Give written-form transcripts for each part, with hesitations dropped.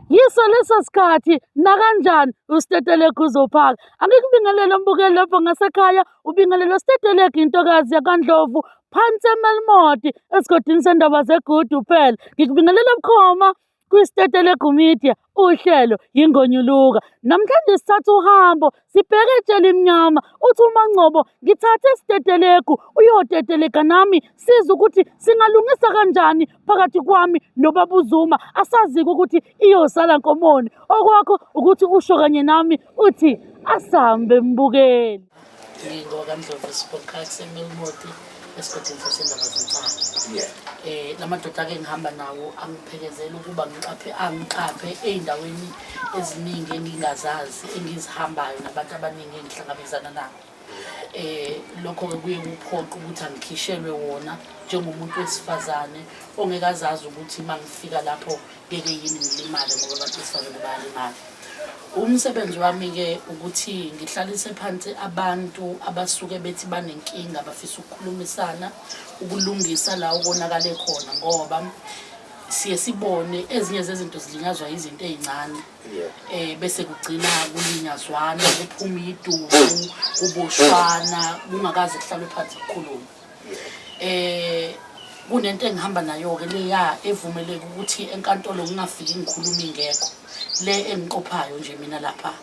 yiso leso sikhathi nakanjani usiteteleka uzophaka. Angikubingelele mbukeli lapho ngasekhaya, ubingelele usiteteleka intokazi yakwaNdlovu phansi eMelmoti esigodini sendaba zegudu phela. Ngikubingelela bukhoma kwisiteteleka media, uhlelo yingonyuluka. Namhlanje sithatha uhambo sibheke etshela imnyama uthi uMaNgcobo ngithathe isiteteleka uyoteteleka nami siza ukuthi singalungisa kanjani phakathi kwami nobaba uZuma asazi-ke ukuthi iyosala nkomoni. Okwakho ukuthi usho kanye nami uthi asambe mbukeli. NgokaNdlovu sibonga seMelmoti esigodini sendaba zenhlalo. Lamadoda-ke ngihamba nawo angiphekezela ukuba angiqaphe ey'ndaweni eziningi engingazazi engizihambayo nabantu abaningi engihlangabezana nabo. Lokho-ke kuye kuphoqa ukuthi angikhishelwe wona njengomuntu wesifazane ongekazazi ukuthi uma ngifika lapho ngeke yini ngilimale ngoba abantu besifazane bayalimala. Umsebenzi wami-ke ukuthi ngihlalise phansi abantu abasuke bethi banenkinga bafisa ukukhulumisana ukulungisa la ukonakale khona, ngoba siye sibone ezinye zezinto zilinyazwa izinto ey'ncane bese kugcina kulinyazwana, kuphuma idubu, kuboshwana, kungakaze kuhlalwe phansi kukhulunywe. Kunento engihamba nayo-ke leya evumeleka ukuthi enkantolo ngingafiki ngikhuluma ingekho, le engiqophayo nje mina lapha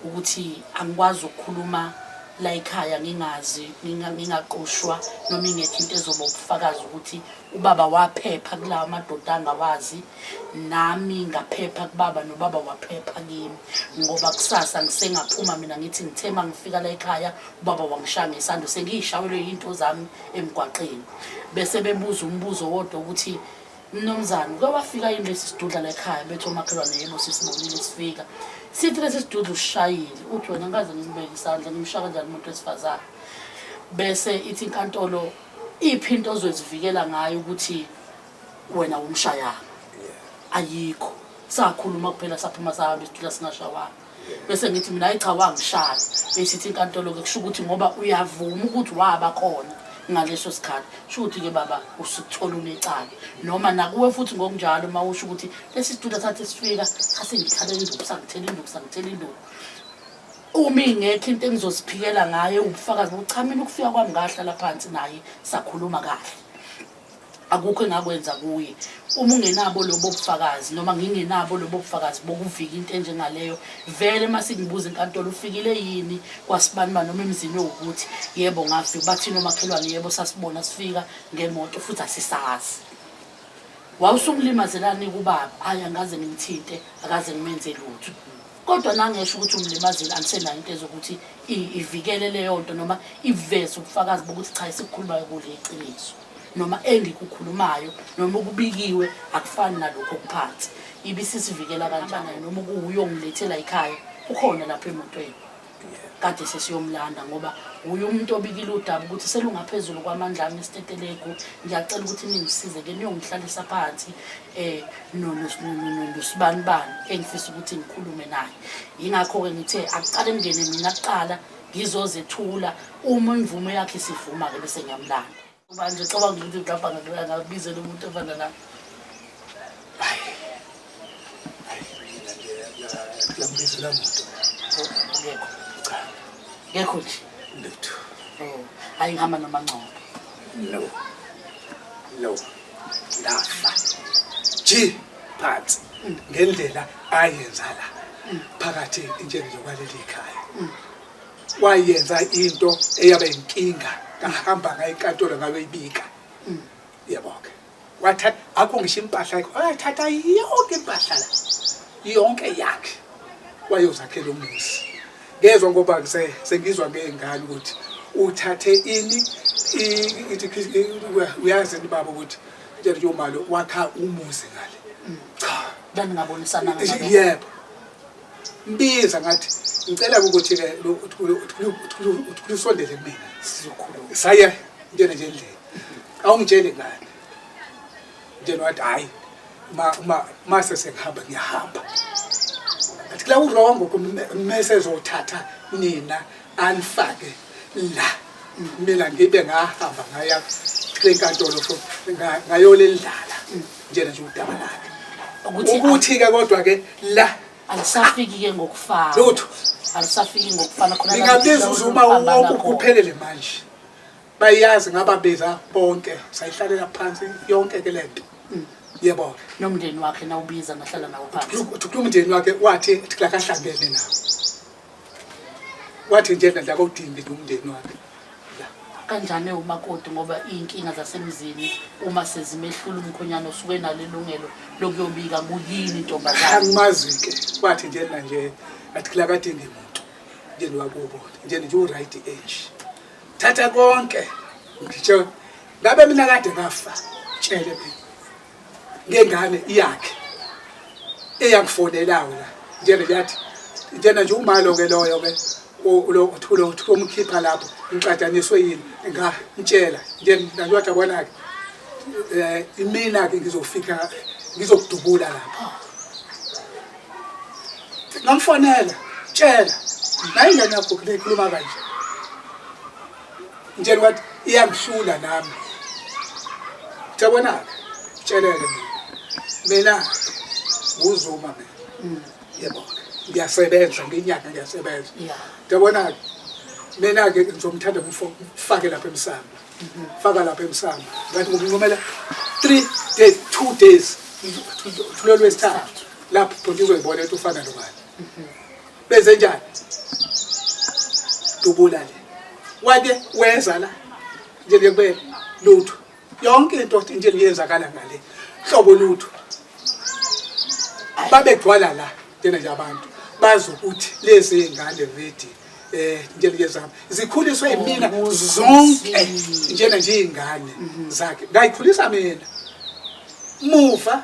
ukuthi angikwazi ukukhuluma la ekhaya ngingazi, ngingaqoshwa noma ingekho into ezoba ubufakazi ukuthi ubaba waphepha kulawa madoda angawazi, nami ngaphepha kubaba nobaba waphepha kimi, ngoba kusasa ngisengaphuma mina ngithi ngithema ngifika la ekhaya ubaba wangishaya ngesando sengiyishawelwe into zami emgwaqeni. Bese bebuza umbuzo wodwa ukuthi mnumzane uke wafika yini lesi sidudla la ekhaya, bethi omakhelwane yebo sisibonile sifika. Sithi lesi sidudla usishayile, uthi wena ngikaze ngibeke isandla ngimshaya kanjani umuntu wesifazane. Bese ithi inkantolo iphi into ozozivikela ngayo ukuthi wena umshayanga, ayikho. Sakhuluma kuphela saphuma sahamba isitudla singashawanga. Bese ngithi mina cha wangishaya. Bese ithi inkantolo-ke kusho ukuthi ngoba uyavuma ukuthi waba khona ngaleso sikhathi, sho ukuthi-ke baba usukuthola unecala, noma nakuwe futhi ngokunjalo uma usho ukuthi lesi sidudla sathi sifika sasengithalela induku, sangithela induku. Uma ingekho into engizosiphikela ngayo ubufakazi bokuthi cha mina ukufika kwami ngahlala phansi naye sakhuluma kahle, akukho engakwenza kuye. Uma ungenabo lobo bufakazi noma ngingenabo lobo bufakazi bokuvika into enjengaleyo, vele masingibuza inkantolo ufikile yini kwasibani noma emzini ukuthi yebo ngafika, bathini omakhelwane yebo sasibona sifika ngemoto futhi asisazi. Wawusumlimazelani kubaba? Hayi angaze ngimthinte, akaze ngimenze lutho. Kodwa nangesho ukuthi umlimazeli angisenayo into ezokuthi ivikele leyo nto noma iveze ubufakazi bokuthi cha isikukhulumayo kule iqiniso, noma engikukhulumayo noma ukubikiwe akufani nalokho kuphansi. Ibisisivikela kanjani noma uyongilethela ekhaya ukhona lapha emotweni kade sesiyomlanda, ngoba uye umuntu obikile udaba ukuthi selungaphezulu kwamandla ami isiteteleko, ngiyacela ukuthi ningisize ke niyongihlalisa phansi nosibani engifisa ukuthi ngikhulume naye. Yingakho-ke ngithe akuqale ngene mina kuqala ngizozethula, uma imvume yakhe sivuma-ke bese ngiyamlanda. Manje cabanga ukuthi mhlawumbe ngabizela umuntu ofana nami. Ngiyambizela umuntu. Ngekho nje Lutho. hayi ngihamba noMaNgcobo. No. Ndafa. Ji phansi ngendlela ayenza la phakathi intsheni zokwaleli ekhaya. Wayenza into eyabe inkinga, ngahamba ngaye enkantolo ngabe ibika. Yabonke. Wathatha akungisho impahla yakhe, wathatha yonke impahla la. Yonke yakhe. Wayozakhela umuzi. Ngezwe ngoba sengizwa ngengane ukuthi uthathe ini uyazi baba ukuthi nje yomalo wakha umuzi ngale. Cha, bani ngabonisana ngalo. Yebo. Mbiza ngathi ngicela ukuthi ke ukusondele mina sizokhuluma. saya njene nje endlini. Awungitshele ngani. Njene wathi hayi mase sengihamba ngiyahamba. Athi la urongo kumese ezothatha nina anifake la mina ngibe ngahamba ngaya kule nkantolo ngayolendlala njena nje udaba lakhe. ukuthi ke kodwa ke la alisafiki ke ngokufana lutho alisafiki ngokufana khona ngingabiza uzuma wonke kuphelele manje bayazi ngababiza bonke sayihlalela phansi yonke ke lento yebo nomndeni wakhe nawubiza ngahlala nawo phansi umndeni wakhe wathi kahlangene nawo wathi nje ndla kodingi umndeni wakhe kanjani umakoti ngoba inkinga zasemzini uma sezimehlula umkhonyana osuke nalelungelo lokuyobika kuyini intombazana angimazi ke wathi nje nje athi kadingi umuntu nje wakubo nje right age thatha konke ngitsho ngabe mina kade ngafa tshele mina ngengane yakhe eyakufonelayo la nje yathi njena nje umalo ke loyo ke lo umkhipha lapho ngicadaniswe yini ngantshela nje nathi abona ke imina ke ngizofika ngizokudubula lapha ngamfonela tshela nayi ngane yakho kukhuluma kanje nje wathi iyangihlula nami jabona tshelele mina uzuma mina yebo ngiyasebenza nginyaka ngiyasebenza jabona mina ke ngizomthanda umfake lapha emsamo faka lapha emsamo ngathi ngokunqomela 2 days lolwesithathu lapho futhi uzoyibona ukuthi ufana nobani benze njani dubula le wake weza la nje kube lutho yonke into nje liyenzakala ngale hlobo lutho babegcwala la nje abantu bazi ukuthi lezi ingane ready nje liyezama zikhuliswe yimina zonke njena nje ingane zakhe ngayikhulisa mina muva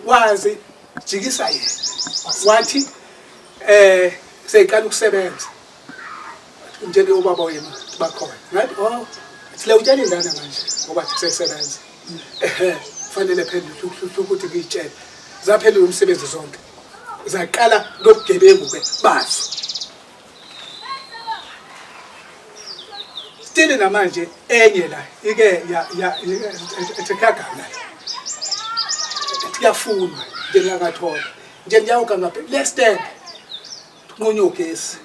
wazi jikisa yena wathi seyiqala ukusebenza njenge ubaba wena bakhona ngathi sile utshela ingane manje ngoba sisebenza fanele phendula ukuthi ngiyitshele zaphelele umsebenzi zonke zaqala lobugebengu ke bazo stile namanje enye la ike ethekhagana yafunwa njengakathola nje ngiyawuka ngapha lestand nqunyugesi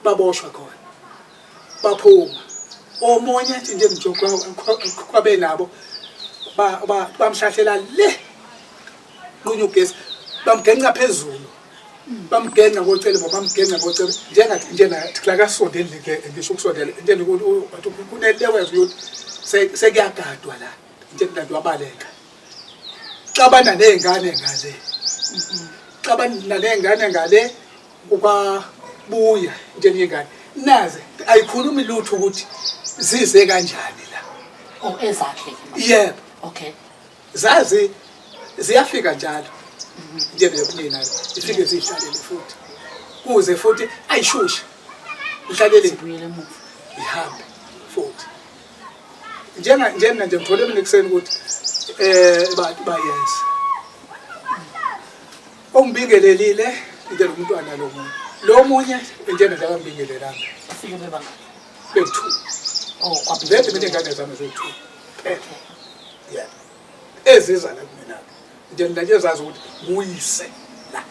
baboshwa khona baphuma omunye nje mjoko kwabe nabo bamhlahlela le nqunyugesi bamgenca phezulu bamgenca ngocele bamgenca ngocele njengathi njena kula sondeli ke ngisho ukusondela nje ukuthi kunelewe ukuthi sekuyagadwa la nje kunadwa baleka xabana nezingane ngale xabana nezingane ngale ukwabuya nje ingane naze ayikhulumi lutho ukuthi zize kanjani la ezakhe yebo okay zazi ziyafika njalo nje lekunina ifike zihlalele futhi kuze futhi ayishushe ihlalele ibuyele emuva ihambe futhi njena nje ngithole mina ekseni ukuthi bayenza ongibingelelile into lomntwana lo munye njena nje akambingelelanga afike bebanga bethu kwabili vele mina ingane zami zethu yeah eziza la kumina nje nje zazi ukuthi uyise la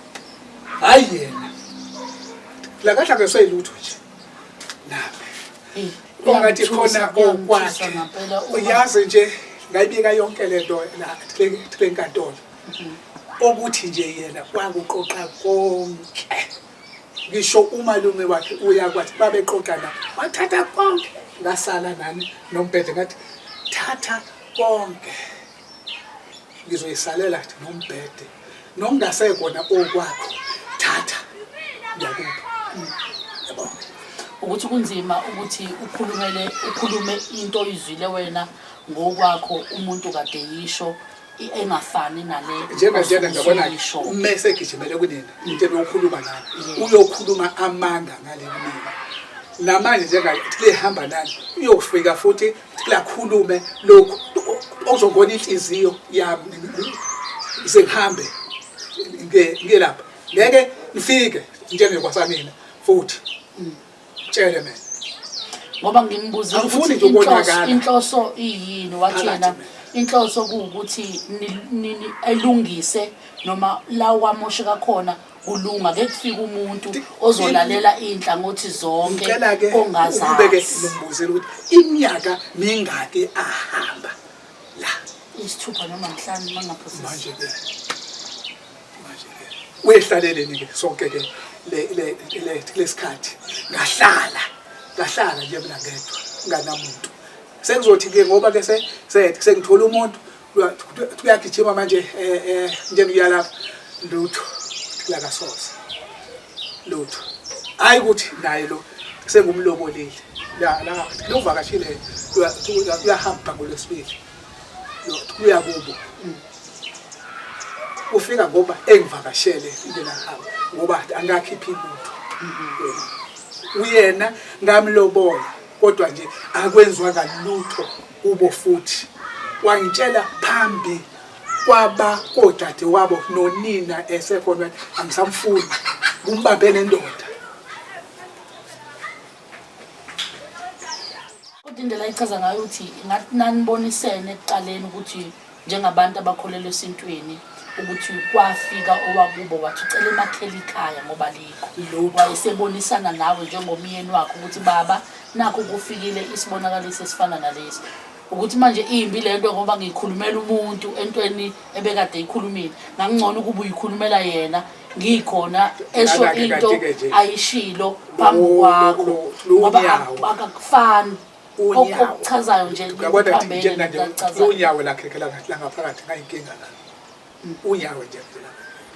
hayi yena la kahla ke soyilutho nje nami ungathi khona okwakhe uyazi nje ngayibika yonke lento la kule nkantolo ukuthi nje yena kwakuqoqa konke ngisho umalume wakhe uyakwathi babeqoqana wathatha konke ngasala nani nombhede ngathi thatha konke ngizoyisalela nombhede nokungasekona okwakho thatha ngiyakupha yabo ukuthi kunzima ukuthi ukhulume into oyizwile wena ngokwakho umuntu kade yisho engafani nale njengajena ngabona umese gijimele kunina into lokukhuluma nawe uyokhuluma amanga ngale mina namanje njengathi lehamba nani uyofika futhi lakhulume lokhu ozobona inhliziyo yami sengihambe ngelapha ngeke nifike njenge kwasamina futhi tshele mina ngoba ngimbuza ukuthi inhloso iyini wathi yena inhloso kuwukuthi elungise noma la wamosheka khona kulunga ke kufika umuntu ozolalela inhlangothi zonke ongazazi lombuzela ukuthi iminyaka mingaki ahamba la isithupha noma 5 mangaphosisi manje wehlalele nike sonke ke lesikhathi ngahlala nje mina ngedwa nganamuntu sekuzothi ke ngoba ke sengithola umuntu kuyagijima manje njengiyala lapha lutho la kasosa lutho hayi ukuthi naye lo sengumlobolile la lovakashile uyahamba ngolesibili lo kuya kubo ufika ngoba engivakashele indlela hamba ngoba angakhiphi umuntu uyena ngamlobola kodwa nje akwenziwa kalutho kubo futhi wangitshela phambi kwaba kodade wabo nonina esekhona angisamfuni kumbambe nendoda kodwa indlela ichaza ngayo ukuthi ngathi nanibonisene ekuqaleni ukuthi njengabantu abakholelwa esintweni ukuthi kwafika owakubo wathi ucela emakheli ikhaya ngoba likho wayesebonisana nawe njengomyeni wakho ukuthi baba nakho kufikile isibonakaliso esifana nalesi ukuthi manje imbi lento ngoba ngikhulumela umuntu entweni ebekade ikhulumile ngangcono ukuba uyikhulumela yena ngikhona esho into ayishilo phambi kwakho ngoba akakufani okuchazayo nje ukuphambene unyawo lakhe ke la ngaphakathi ngayinkinga la unyawo nje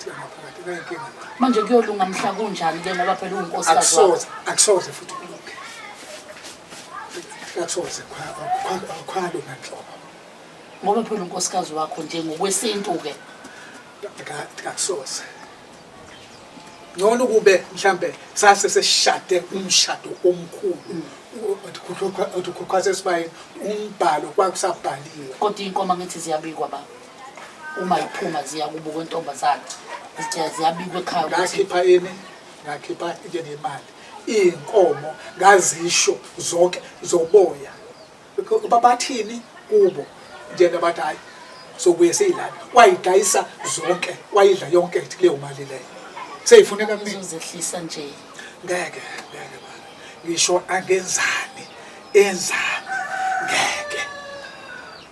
ngaphakathi ngayinkinga manje kuyolunga mhla kunjani ke ngoba phela unkosikazi wakho akusoze futhi akusoze kwalo ngenhlobo ngoba phela unkosikazi wakho nje ngokwesintu ke akusoze ngcono kube mhlambe sase seshade umshado omkhulu ukukhwaze sibayini umbhalo kwakusabhaliwe kodwa inkomo ngithi ziyabikwa baba uma iphuma ziya kubo kwentombazana ziyabikwa ekhaya ngakhipha into nemali inkomo ngazisho zonke zoboya babathini kubo njena bathi hayi sokuye seyilana wayidayisa zonke wayidla yonke leyo mali leyo seyifuneka mina uzozehlisa nje ngeke ngisho angenzani enzani ngeke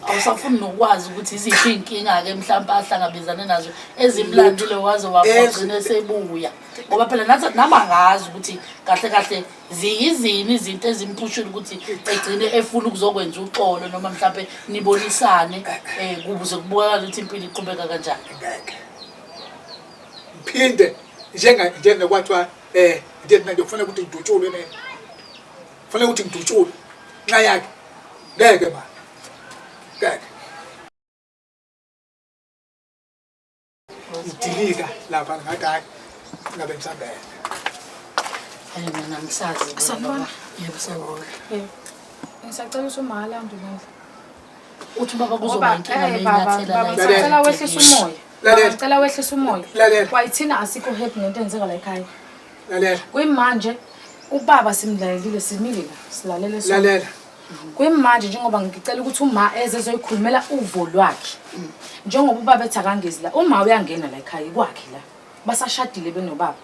awusafuni nokwazi ukuthi iziphi inkinga ke mhlawumbe ahlangabezane nazo ezimlandile waze waqogcina sebuya ngoba phela nathi nabangazi ukuthi kahle kahle ziyizini izinto ezimphushula ukuthi egcine efuna ukuzokwenza uxolo noma mhlawumbe nibonisane ukuze kubonakala ukuthi impilo iqhubeka kanjani ngeke phinde njenge kwathiwa nje ufuna ukuthi ngidutshulwe ne ufuna ukuthi ngidutshulwe nxa yakhe ngeke ma ngeke udilika lapha ngathi hayi ngabe ngisabele hayi mina ngisazi Sanibona. yebo sawona Ngisacela usumala ndumela. uthi baba kuzoba inkinga lenyathela la Ngicela wehlisa umoya. Lalela. Ngicela wehlisa umoya. Lalela. Wayithina asikho happy ngento enzeka la ekhaya. lalela Kuyimanje ubaba simlalelile simile la silalele sonke. lalela Kuyimanje njengoba ngicela ukuthi uma ezezoyikhulumela uvo lwakhe. Njengoba ubaba ethi akangezi la uma uyangena la ekhaya kwakhe la. Basashadile benobaba.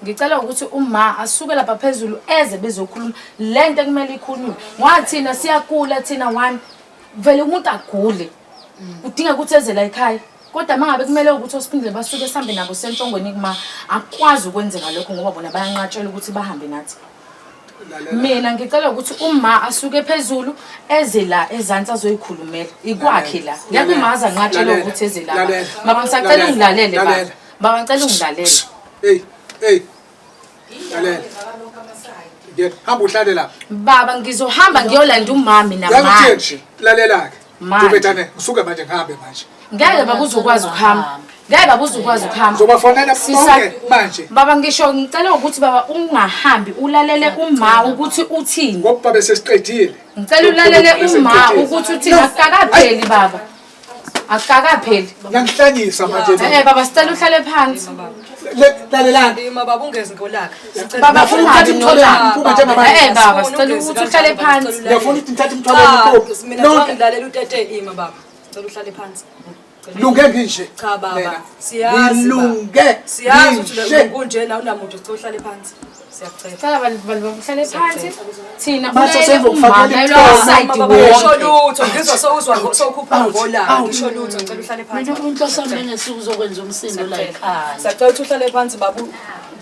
Ngicela ukuthi uma asuke lapha phezulu eze bezokhuluma lento ekumele ikhulunywe. Ngathina siyakula thina one vele umuntu agule. Udinga ukuthi eze la ekhaya. Kodwa mangabe kumele ukuthi osiphindile basuke sambe nabo sentongweni kuma akwazi ukwenzeka lokho ngoba bona bayanqatshela ukuthi bahambe nathi. Mina ngicela ukuthi uma asuke phezulu eze la ezansi azoyikhulumela ikwakhe la. Ngeke umaza nqatshela ukuthi eze la. Baba ngisacela ungilalele baba. Baba ngicela ungilalele. hey lalela hamba uhlale lapha Baba ngizohamba ngiyolanda umami namanje. ngakuthenje lalela ke Manje. ubethane usuke manje ngihambe manje Ngeke baba uzokwazi ukuhamba. Ngeke baba uzokwazi ukuhamba. ngizobafonela bonke manje Baba ngisho ngicela ukuthi baba ungahambi ulalele uma ukuthi uthini. ngoba bese siqedile Ngicela ulalele uma ukuthi uthini akakapheli baba. Akakapheli. ngiyangihlanyisa manje Baba sicela uhlale phansi. lalelani Baba ungeze ngolaka. Baba Ngiyafuna ungabi ukuthatha umthwalo nolaka. uphuma njengamanje. Baba sicela ukuthi uhlale phansi. ngiyafuna ukuthi ngithathe umthwalo Cha, wami mina ngidlalela utete ima baba. ngicela uhlale phansi. Lunge ngishe. Cha baba, Mina. siyazi. Ngilunge. Siyazi ukuthi ngishe. kunje la unamuntu sicela uhlale phansi. Siyacela. Hlala bantu bahlale phansi. Thina Mase kulele sengizokufakela umama icala. lo side Ngisho wonke. lutho, ngizwa sokukhupha ngola. Ngisho lutho, ngicela uhlale phansi. Mina uNtosami ngesuku uzokwenza umsindo la ekhaya. Siyacela ukuthi uhlale phansi babu.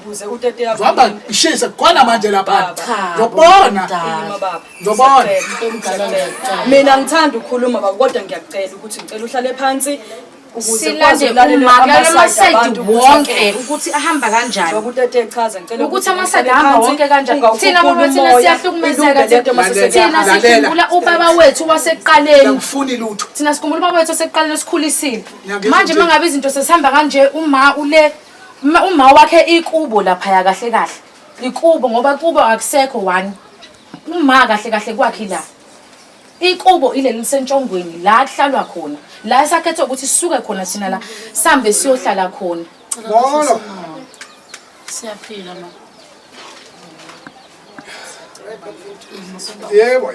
Ukuze utete yakho. Zohamba ishisa khona manje lapha. Cha, Ngiyabona. Ima baba. Ngiyabona. Omdala ngiyacela. Mina ngithanda ukukhuluma baba kodwa ngiyacela ukuthi ngicela uhlale phansi ukuze Silande umama lamasayidi wonke ukuthi ahamba kanjani. Ngokutete chaza ngicela Ukuthi amasayidi ahamba wonke kanjani. Thina ngoba thina siyahlukumezeka thina sikhumbula ubaba wethu wasekuqaleni. Ngifuni lutho. Thina sikhumbula ubaba wethu wasekuqaleni sikhulisile. Manje mangabe izinto sesihamba kanje uma wakhe ikubo lapha kahle kahle. Ikubo ngoba kubo akusekho one. Uma kahle kahle kwakhe la. Ikubo ile lisentshongweni la kuhlalwa khona. La esakhethe ukuthi sisuke khona thina la sambe siyohlala khona. Ngolo. Siyaphila ma. Yebo.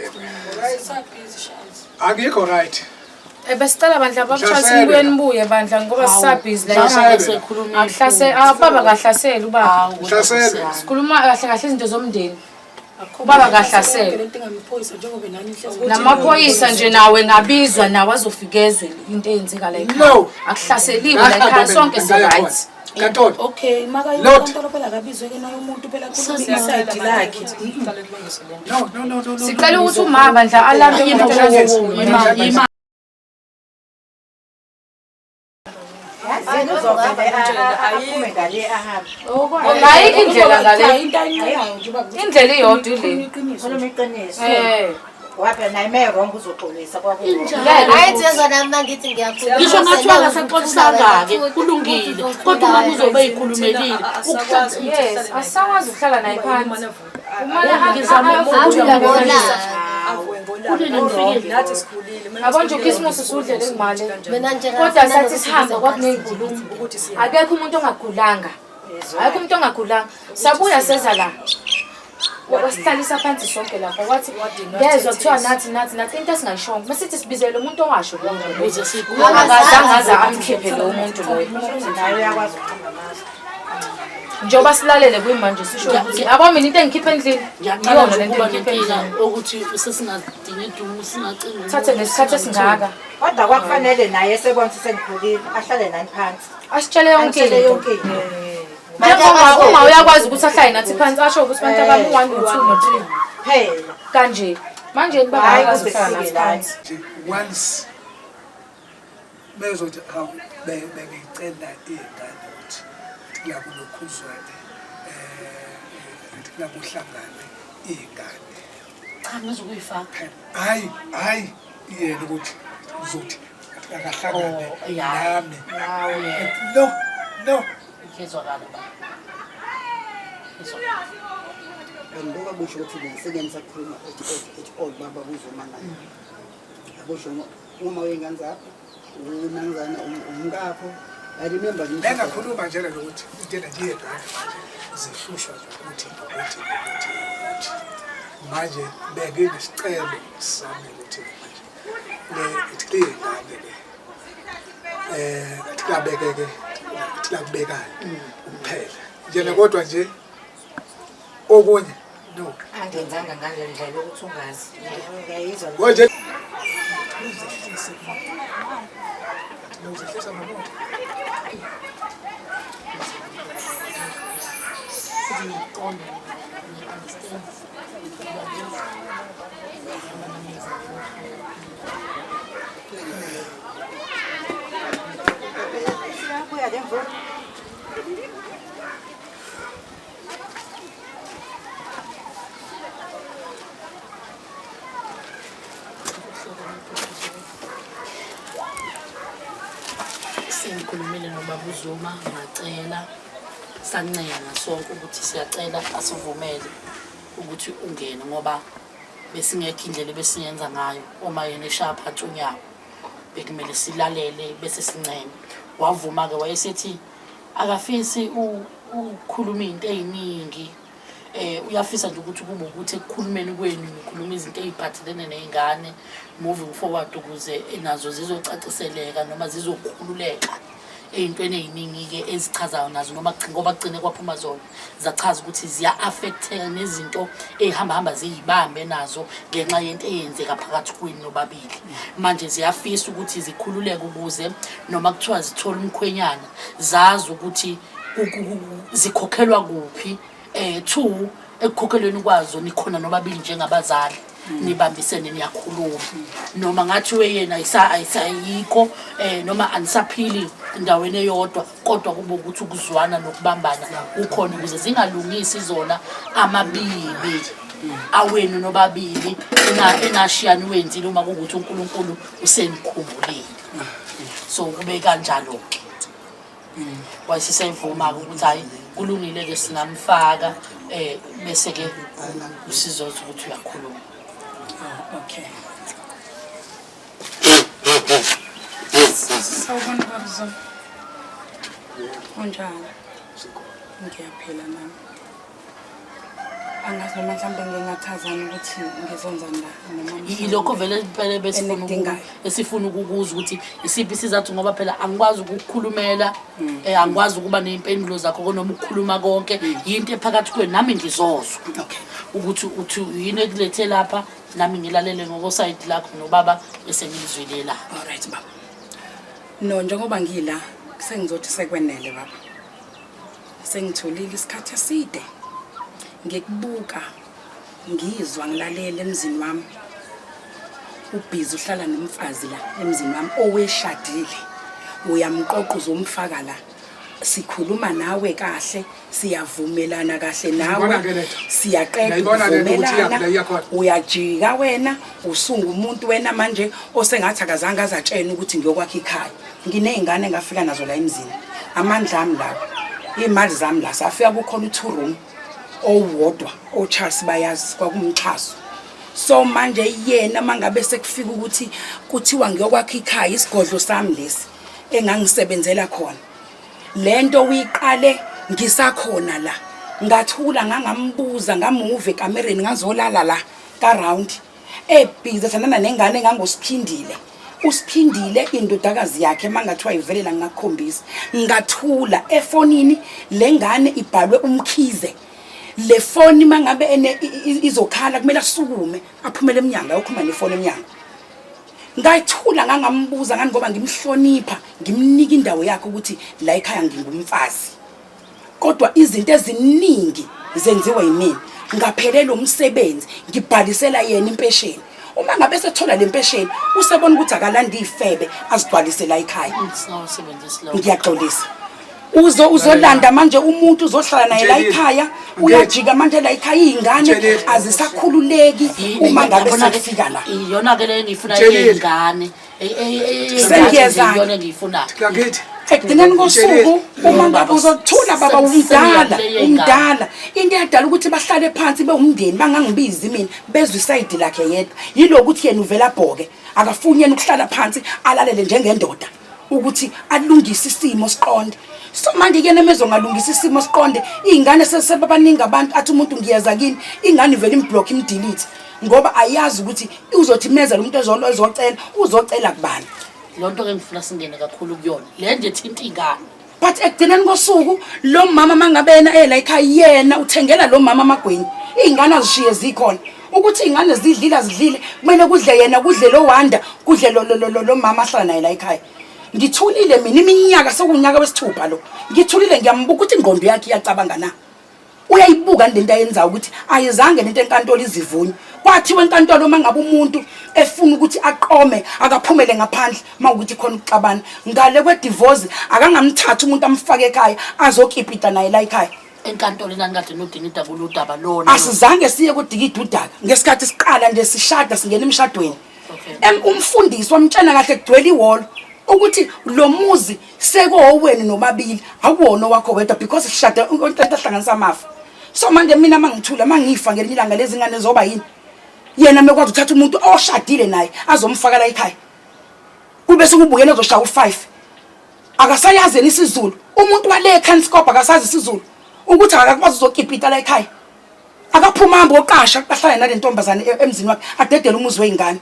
Akikho right. Besicela bandla babushathi nibuye nibuye bandla ngoba sisabhizi la. Sekhuluma. Akuhlase ababa kahlasela ubaba. Hlasela. Sikhuluma kahle kahle izinto zomndeni. Ubaba kahlasela. lento engamiphoyisa njengoba nani ihlezi Namaphoyisa nje nawe ngabizwa nawe azofika ezweni into eyenzeka la ekhaya. No. Akuhlaseliwe la ekhaya sonke si right. Kantolo. Okay, maka Lot. inkantolo phela kabizwe ke nayo umuntu phela Siyacela side lakhe. No. Sicela ukuthi uma bandla alande umuntu Yima. ngayikho indlela ngale. Indlela iyodwa ile. Khuluma iqiniso. Waphela naye mayewrong uzoxolisa kwakulo. Hayi zona mina ngithi ngiyakhuluma. Ngisho ngathiwa ngasaxolisanga-ke kulungile kodwa uma kuzobe yikhulumelile yes, asakwazi ukuhlala naye phansi. Umana ngizama Nathi sikhulile. Yabo nje uKhisimusi usudlele imali. Mina nje Kodwa sathi sihamba kwakuney'nkulumo ukuthi akekho umuntu ongagulanga. Akekho umuntu ongagulanga. Sabuya seza la. Wasihlalisa phansi sonke lapha wathi ngezwe kuthiwa nathi into esingayishongo. Masithi sibizele umuntu ongasho konke. ukuze sikhulume. Akazange amkhiphe lo muntu loyo. Naye uyakwazi ukukhuluma ngazo. Njengoba silalele kuyimanje sisho ukuthi abo mina into engikhipha endlini Ngiyaqala nje ukuba nenkinga ukuthi sesingadinga idumo singacinga. thathe nesikhathi esingaka. Kodwa kwakufanele naye esebona sengikhulile ahlale nani phansi. Asitshele yonke Atshele into. yonke into. Uma uyakwazi ukuthi ahlale nathi phansi asho ukuthi bantu abami 1 no 2 no 3 Phela. kanje manje niba Hayi akwazi kuze ukuhlala kufike nathi la. phansi. Once bezothi bengicela ingane ukuthi la kulokhuzwane kuhlangane ingane. Cha ngizokuyifaka. Hayi yena ukuthi uzothi akahlangane nami. No. Ngizwakala ba. Njengoba busho ukuthi ngisebenza sakhuluma ethi baba kuzoma naye. Abusho uma uyengane zakho unanzana umkakho. I remember Bengakhuluma nje ukuthi intela nje yegane zihlushwa ukuthi manje beke nesicelo sami ukuthi manje le ingane tlabekeke tlabekana kuphela njena kodwa nje okunye no Angenzanga ngale ndlela ukuthi ungazi. Ngiyayizwa. konje Kuya ke mfowethu. Sengikhulumile nobaba uZuma ngacela sancela sonke ukuthi siyacela asivumele ukuthi ungene ngoba besingekho indlela besingenza ngayo uma yena eshaya phansi unyawo bekumele silalele bese sincene wavuma ke wayesethi akafisi ukukhuluma into eziningi uyafisa nje ukuthi kube ukuthi ekukhulumeni kwenu nikhuluma izinto eziphathelene nezingane moving forward ukuze nazo zizocaciseleka noma zizokhululeka ey'ntweni ey'ningi-ke ezichazayo nazo noma ngoba kugcine kwaphuma zona zachaza ukuthi ziya-affecteka nezinto ey'hambahamba ziyibambe nazo ngenxa yento eyenzeka phakathi kwenu nobabili. Manje ziyafisa ukuthi zikhululeke ukuze noma kuthiwa zithola umkhwenyana zazi ukuthi zikhokhelwa kuphi. 2 ekukhokhelweni kwazo nikhona nobabili njengabazali nibambisene niyakhuluma noma ngathiwe yena ayisayikho noma anisaphili endaweni eyodwa kodwa kube ukuthi ukuzwana nokubambana ukhona ukuze zingalungisi zona amabibi awenu nobabili enashiyani wenzile uma kuwukuthi uNkulunkulu usenikhumbulile. So kube kanjalo ke wayesisayivuma ukuthi hayi kulungile ke singamfaka bese ke usizoza ukuthi uyakhuluma. Okay. Sawubona babzo. Unjani? Ngiyaphila nami. Angazi noma mhlawumbe ngingathazana ukuthi ngizonzana noma Yilokho vele impela besifuna ukukuza ukuthi isiphi isizathu ngoba phela angikwazi ukukhulumela angikwazi ukuba nezimpendulo zakho noma ukukhuluma konke into ephakathi kwenu nami ngizozwa. Okay. Ukuthi uthi yini ekulethe lapha nami ngilalele ngokosayidi lakho nobaba bese ngizwile la. All right baba. No njengoba ngila sengizothi sekwenele baba. Sengitholile isikhathi eside. Ngikubuka ngizwa ngilalela emzini wami ubhizi uhlala nomfazi la emzini wami oweshadile uyamqoqa uzomfaka la sikhuluma nawe kahle siyavumelana kahle nawe siyaqeda ukuvumelana uyajika wena usunga umuntu wena manje osengathi akazange azatshena ukuthi ngiyokwakha ikhaya nginezingane ngafika nazo la emzini amandla ami la imali zami la safika kukhona u2 room owodwa oCharles bayazi kwakumxhaso. So manje yena mangabe sekufika ukuthi kuthiwa ngiyokwakha ikhaya isigodlo sami lesi engangisebenzela khona lento uyiqale ngisakhona la ngathula ngangambuza ngamuve ekamereni ngazolala la ka round ebhiza thandana nengane engangosiphindile usiphindile indodakazi yakhe mangathiwa ivelela ngakukhombisa ngathula efonini lengane ibhalwe umkhize le phone mangabe izokhala kumele asukume aphumele eminyango ayokhuluma nefone eminyango ngayithula ngangambuza ngani ngoba ngimhlonipha ngimnika indawo yakhe ukuthi la ekhaya ngingumfazi kodwa izinto eziningi zenziwa yimina ngaphelele umsebenzi ngibhalisela yena impesheni uma ngabe sethola le mpesheni usebona ukuthi akalanda ifebe azigcwalise la ekhaya ngiyaxolisa uzolanda manje umuntu uzohlala naye la ekhaya uyajika manje la ekhaya izingane azisakhululeki uma ngabe sekufika la iyona ke le ngifuna izingane sengiyezana ngifuna Lakithi ekugcineni kosuku uma ngabe uzothula baba umdala into eyadala ukuthi bahlale phansi bewumndeni bangangibizi mina bezwe isayidi lakhe yedwa yilokuthi yena uvela abhoke akafuni yena ukuhlala phansi alalele njengendoda ukuthi alungise isimo siqonde. So manje ke nemezo ngalungisa isimo siqonde izingane sesebabaningi abantu athi umuntu ngiyeza kini ingane ivela imblock imdelete ngoba ayazi ukuthi uzothi meza lo muntu ezocela uzocela kubani. Lonto ke ngifuna singene kakhulu kuyona le nje thinta ingane but ekugcineni kosuku lo mama mangabena la ekhaya yena uthengela lo mama amagweni izingane azishiye zikhona ukuthi izingane zidlile kumele kudle yena kudle lo wanda kudle lo mama ahlala naye la ekhaya. Ngithulile mina iminyaka sokunyaka wesithupha lo ngithulile ngiyambuka ukuthi ingqondo yakhe iyacabanga na uyayibuka lento ayenza ukuthi ayizange lento enkantolo izivunywe kwathiwa enkantolo mangabe umuntu efuna ukuthi aqome akaphumele ngaphandle mawukuthi khona ukuxabana ngale kwe divorce akangamthatha umuntu amfake ekhaya azokipita naye la ekhaya enkantolo nankade nodingida kuludaba lona asizange siye kudigida udaka ngesikhathi siqala nje sishada singena emshadweni umfundisi wamtshana kahle kugcwele iwall ukuthi lo muzi sekowena nobabili awuwona wakho wedwa because sishada into ehlanganisa amafa. So manje mina mangithula mangifa ngelinye ilanga lezi ngane zoba yini yena mekwazi uthatha umuntu oshadile naye azomfaka la ekhaya kube sekubukela uzoshaya u5 akasayazi isizulu umuntu wale eKhanskopa akasazi isizulu ukuthi akakwazi uzokipita la ekhaya akaphuma hambe oqasha ahlale nale ntombazane emzini wakhe adedele umuzi weingane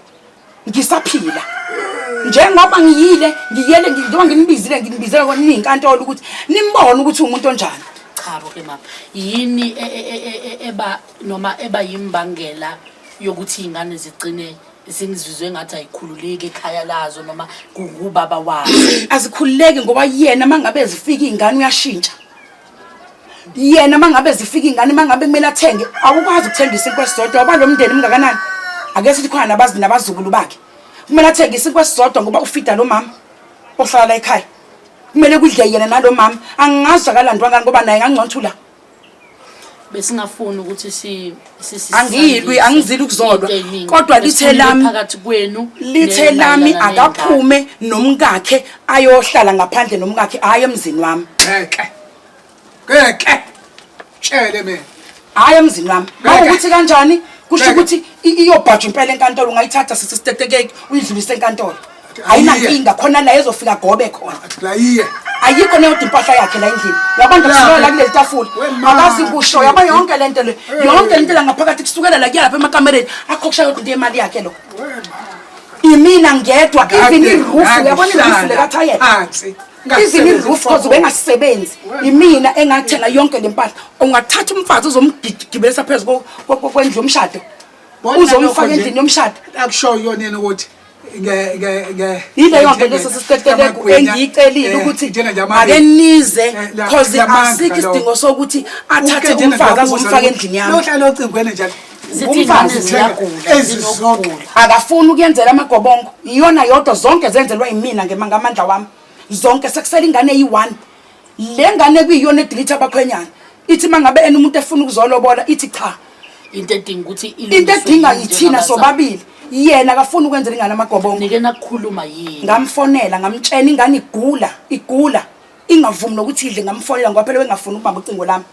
ngisaphila njengoba ngiyele ngizoba nginibizele kona inkantolo ukuthi nimbone ukuthi umuntu onjani. Cha ke mama, yini eba yimbangela yokuthi ingane zigcine sengizizwe ngathi ayikhululeki ekhaya lazo noma kubaba wazo? Azikhululeki ngoba yena mangabe zifika ingane uyashintsha. Yena mangabe zifika ingane mangabe kumele athenge awukwazi ukuthengisa inkwesizodwa ngoba lo mndeni mngakanani ake sithi khona nabazi nabazukulu bakhe kumele athengisa inkwesizodwa ngoba ufida lo mama ohlala la ekhaya kumele kudle yena nalo mama angazi akalandwa ngani ngoba naye ngangconthula besingafuni ukuthi angilwi angizili ukuzodwa kodwa phakathi kwenu lithe lami akaphume nomkakhe ayohlala ngaphandle nomkakhe hayi emzini wami Keke. Tshele mina. Hayi emzini wami. Mawukuthi kanjani? Kusho ukuthi iyobhaja impela enkantolo ungayithatha sisiteteke uyidlulise enkantolo. Ayinankinga khona la ezofika gobe khona. La iye. Ayikho neyodwa impahla yakhe la endlini. Yabantu kusuka la kulezi tafula. Akazi kusho yaba yonke lento le. Yonke lento la ngaphakathi kusukela la kuyapha emakamereni akhokusha yodwa into yemali yakhe lo. Imina ngedwa even iroof yabona iroof le kathayela. Phansi. Izini iroof cause bengasebenzi imina engathenga yonke lempahla ungathatha umfazi uzomgibelisa phezulu kwendlu yomshado uzomfaka endlini yomshado akusho yona yena ukuthi ile yonke lesisiteteleko engiyicelile ukuthi ake nize cause asikho isidingo sokuthi athathe umfazi azomfaka endlini yami uhlala ocingweni njalo akafuni ukuyenzela amagobongo iyona yodwa zonke zenzelwa yimina ngamandla wami zonke sekusela ingane eyi1 le ngane kuyiyona edelete abakhwenyana ithi mangabe umuntu efuna ukuzolobola ithi cha into edinga ukuthi into edinga yithina sobabili yena akafuna ukwenzela ingane amagobongo nike nakukhuluma yini ngamfonela ngamtshela ingane igula ingavumi nokuthi idle ngamfonela ngoba phela wengafuni ukubamba ucingo lami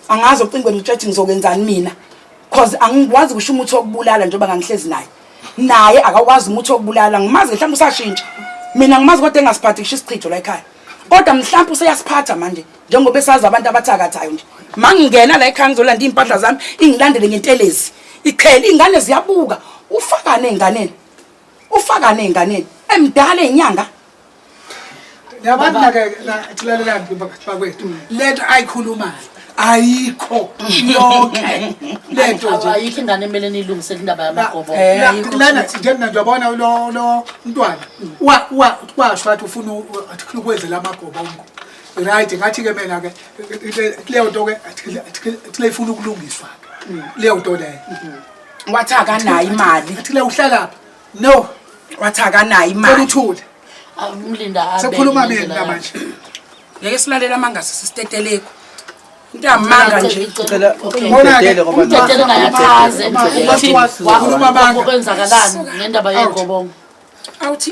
angazi ucingweni utshethi ngizokwenzani mina cause angikwazi kusho umuthi wokubulala njengoba ngangihlezi naye akakwazi umuthi wokubulala ngimazi mhlawumbe usashintsha mina ngimazi kodwa engasiphathi kusho isichitho la ekhaya kodwa mhlawumbe useyasiphatha manje njengoba esazi abantu abathakathayo nje mangingena la ekhaya ngizolanda impahla zami ingilandele ngentelezi iqhela ingane ziyabuka ufakane enganeni emdala enyanga yabantu ke thilalela bakwethu lento ayikhulumayo ayikho yonke lento nje ayikho ingane emele nilungisele indaba yamagobo lana njengoba ngiyabona lo mntwana washo wathi ufuna ukwenzela amagobongo right ngathi ke mina ke leyo nto ke athi lefuna ukulungiswa leyo nto leyo wathi akanayo imali athi le uhlala lapha no wathi akanayo imali uthule umlinda abe sekhuluma mina manje ngeke silalela mangase sisiteteleko into yamanga nje cela umdedele ngoba umdedele ngayachaze wakhuluma abantu okwenzakalani ngendaba yegobongo awuthi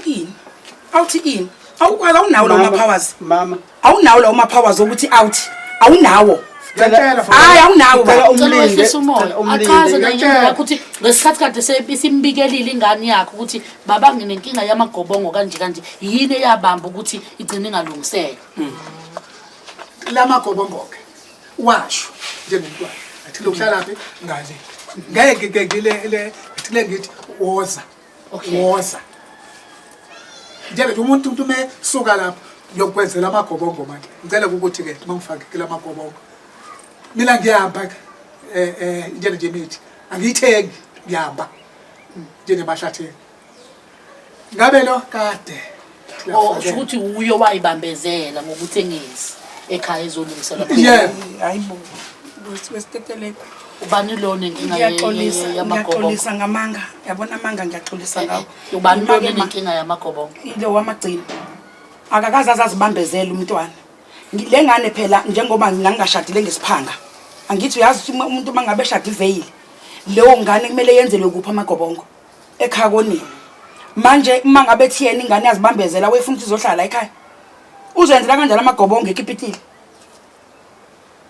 ini awukwazi awunawo lo mapowers mama awunawo lo mapowers ukuthi awuthi awunawo hayi awunawo umlinde achaze ngendlela ukuthi ngesikhathi kade simbikelile ingane yakhe ukuthi baba nginenkinga yamagobongo kanje yini eyabamba ukuthi igcine ingalungiseka lamagobongo ke washo njengomntwana athi lokuhlala phi ngale ngeke ngile ngithi woza njengoba umuntu mesuka lapho ngiyokwenzela amagobongo manje ngicela ukuthi ke mangifake kula magobongo mina ngiyahamba nje mithi angiyithengi ngiyahamba njengemashatheni ngabe lo kade ukuthi uyo wayibambezela ngokuthengisa ekhaya ezolungisela hayibo wesiteteleko ubani lo nenkinga ngiyaxolisa ngamanga yabona amanga ngiyaxolisa ngawo ubani lo nenkinga yamagobongo lo wamagcina akakaze azazibambezela umntwana le ngane phela njengoba ngingashadile ngesiphanga angithi uyazi umuntu mangabe eshada iveyili leyo ngane kumele yenzelwe kuphi amagobongo ekhaya konini manje mangabe thiyena ingane yazibambezela wefuna ukuthi izohlala ekhaya uzenzela kanjalo amagobongo ekipitile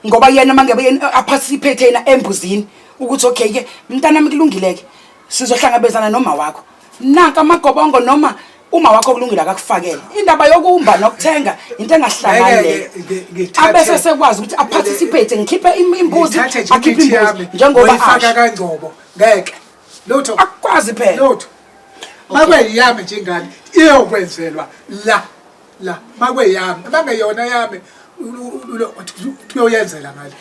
ngoba yena mangabe aparticipate yena embuzini ukuthi okay ke mntana nami kulungileke sizohlangabezana noma wakho nanka amagobongo noma uma wakho kulungile akakufakele indaba yokumba nokuthenga into engahlangani le abese sekwazi ukuthi aparticipate ngikhiphe imbuzi akhiphe imbuzi njengoba ayifaka kaNgcobo ngeke lutho akwazi phela lutho makwe yami njengani iyokwenzelwa la makwe yami bangeyona yami uyoyenzela ngale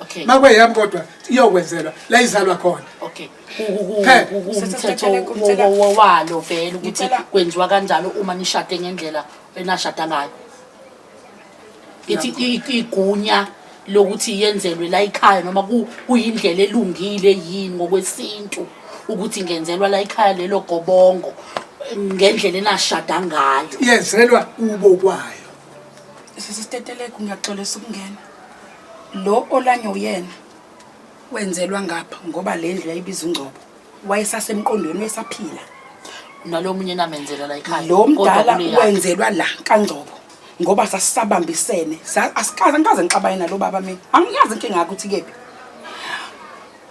Okay. makwe yami kodwa iyokwenzelwa la izalwa khona Okay. Umthetho walo vele ukuthi kwenziwa kanjalo uma nishade ngendlela enashada ngayo. Ithi igunya lokuthi yenzelwe la ekhaya noma kuyindlela elungile yini ngokwesintu ukuthi ngenzelwa la ekhaya lelo gobongo ngendlela enashada ngayo. yenzelwa ubo kwayo. Sisiteteleke ngiyaxolisa ukungena. Lo olanye uyena wenzelwa ngapha ngoba lendlu yayibiza uNgcobo. Wayesasemqondweni wesaphila. Nalomunye namenzela la ekhaya. Lo mdala wenzelwa la kaNgcobo ngoba sasisabambisene. Asikaze ngikaze ngixabayena lo baba mina. Angiyazi inkinga yakho ukuthi kephi.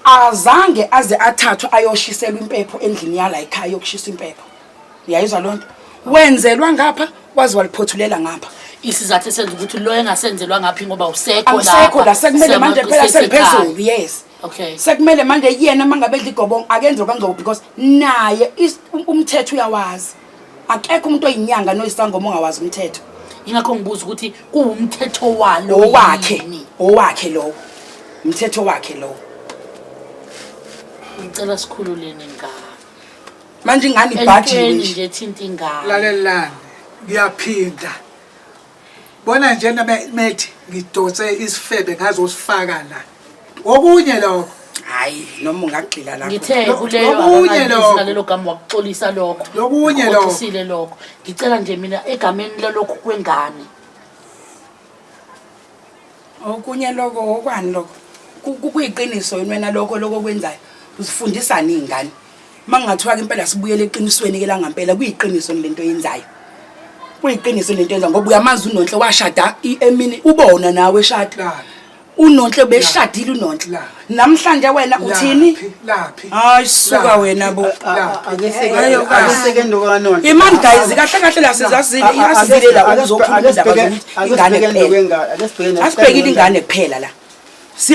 Azange aze athathwa ayoshiselwa impepho endlini yala ekhaya yokushisa impepho. Uyayizwa lonto? Wenzelwa ngapha kwazi waliphothulela ngapha. Isizathu esenza ukuthi lo engasenzelwa ngaphi ngoba usekho la. Usekho la sekumele manje phela seliphezulu yes. Okay. Sekumele manje yena mangabedla igobongo akenze kaNgcobo because naye umthetho uyawazi. Akekho umuntu oyinyanga noyisangoma ongawazi umthetho. Ingakho ngibuza ukuthi kuwumthetho walo owakhe lo. Umthetho wakhe lo. Ngicela sikhululeni ngani. Manje ingane ibhajiwe nje thinta ingane. Lalelani ngiyaphinda. Bona nje methi ngidonse isifebe ngazosifaka la. Okunye lokho. Hayi noma ungagxila lapho. Ngithe kuleyo lelo gama wakuxolisa lokho. Lokunye lokho. Usile lokho. Ngicela nje mina egameni lalokho kwengane. Okunye lokho okwani lokho. Kuyiqiniso wena lokho kwenzayo. Usifundisa ningane. Mangathiwa ke impela sibuyele eqinisweni ke la ngempela kuyiqiniso lento yenzayo. Kuyiqiniso lento yenza ngoba uyamazi uNonhle washada emini ubona nawe eshada. uNonhle beshadile uNonhle namhlanje wena uthini laphi hayi suka wena bo akeseke ndokaNonhle imani guys kahle kahle la sizazile iyasilela ukuzokhuluma indaba ingane asibhekile ingane kuphela la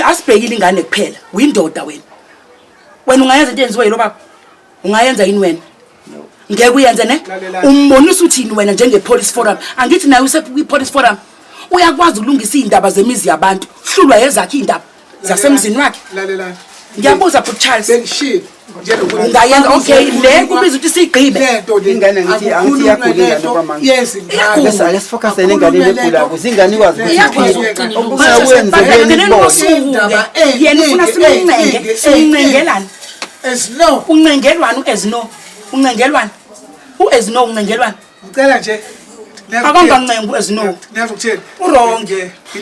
asibhekile ingane kuphela uyindoda wena ungayenza into enziwe yilo baba ungayenza yini wena ngeke uyenze ne umbonisa uthini wena njenge police forum angithi nawe useku police forum uyakwazi ukulungisa indaba zemizi yabantu hlulwa yezakhe indaba zasemzini wakhe lalelani ngiyabuza Butch Charles sengishilo ungayenza okay le kubiza ukuthi sigqibe lento ingane ngithi angithi yagulile ndoba manje yes ake sifocus engane legula ukuze ingane ikwazi ukwenza yena ufuna simncengelani esno uncengelwani uncengelwani uncengelwani ngicela nje akangancengu ezino niyazokuthini wrong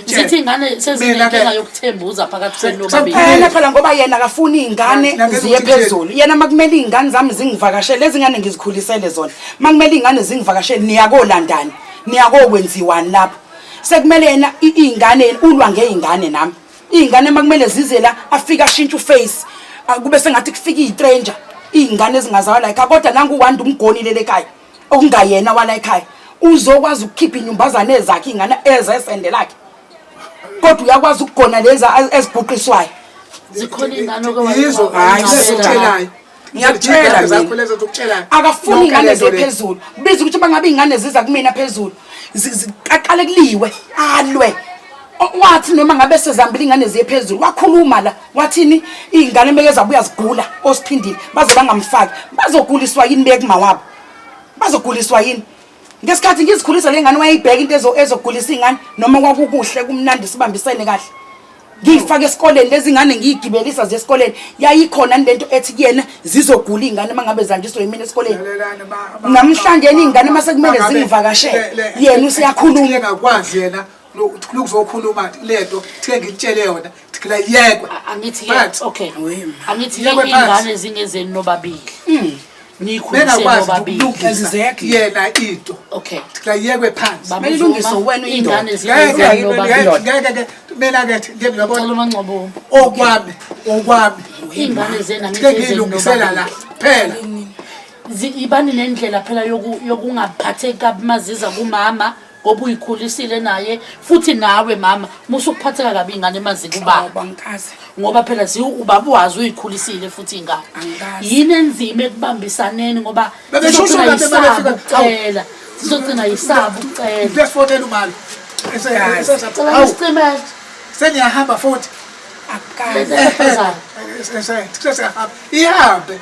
sithi ingane sezinenkinga yokuthembuza phakathi kwenu nobabili phela ngoba yena akafuni ingane ziye phezulu yena makumele ingane zami zingivakashele lezi ngane ngizikhulisele zona makumele ingane zingivakashele niyakolandani niyakokwenziwani lapho sekumele yena ingane ulwa ngeingane nami ingane makumele zize la afika ashintsha uface kube sengathi kufika istranger ingane ezingazalwa ekhaya kodwa nangu wanda umgoni ekhaya okungayena wala ekhaya uzokwazi ukukhipha inyumbazane ezakhe ingane ezesende lakhe kodwa uyakwazi ukugona leza eziguqiswayo zikhona ingane yizo ayisitshelayo ngiyakutshela zakho lezo zokutshela akafuni ingane zephezulu biza ukuthi bangabe ingane ziza kumina phezulu ziqaqale kuliwe alwe wathi noma ngabe sezambile ingane ziye phezulu wakhuluma la wathini ingane mekeza buya zigula osiphindile baze bangamfaki bazoguliswa yini bekuma wabo bazoguliswa yini ngesikhathi ngizikhulisa lengane wayibheka into ezogulisa ingane noma kwakukuhle kumnandi sibambisene kahle ngifake esikoleni lezi ngane ngiyigibelisa zesikoleni yayikhona lento ethi kuyena zizogula ingane mangabe zanjiswe yimina esikoleni namhlanje ingane mase kumele zingivakashele yena usiyakhuluma engakwazi yena lokuzokhuluma lento thike ngitshele yona thikela yekwe angithi okay angithi ingane zingezeni nobabili nikhulise nobabili exactly yena into okay thikela yekwe phansi melungiso wena ingane zingezeni nobabili ngeke mina ke ngiyabona uMangcobo okwami ingane zena ngizilungisela la phela ibani nendlela phela yokungaphatheki kabi maziza kumama ngoba uyikhulisile naye futhi nawe mama musukuphatheka kabi ingane mazi kubaba ngikaze ngoba phela ubaba wazi uyikhulisile futhi ingane yini enzima ekubambisaneni ngoba sizocela isaba ucela Ngiyasifonela umali. Esicela Seniyahamba futhi. Sesiyahamba. Ihambe.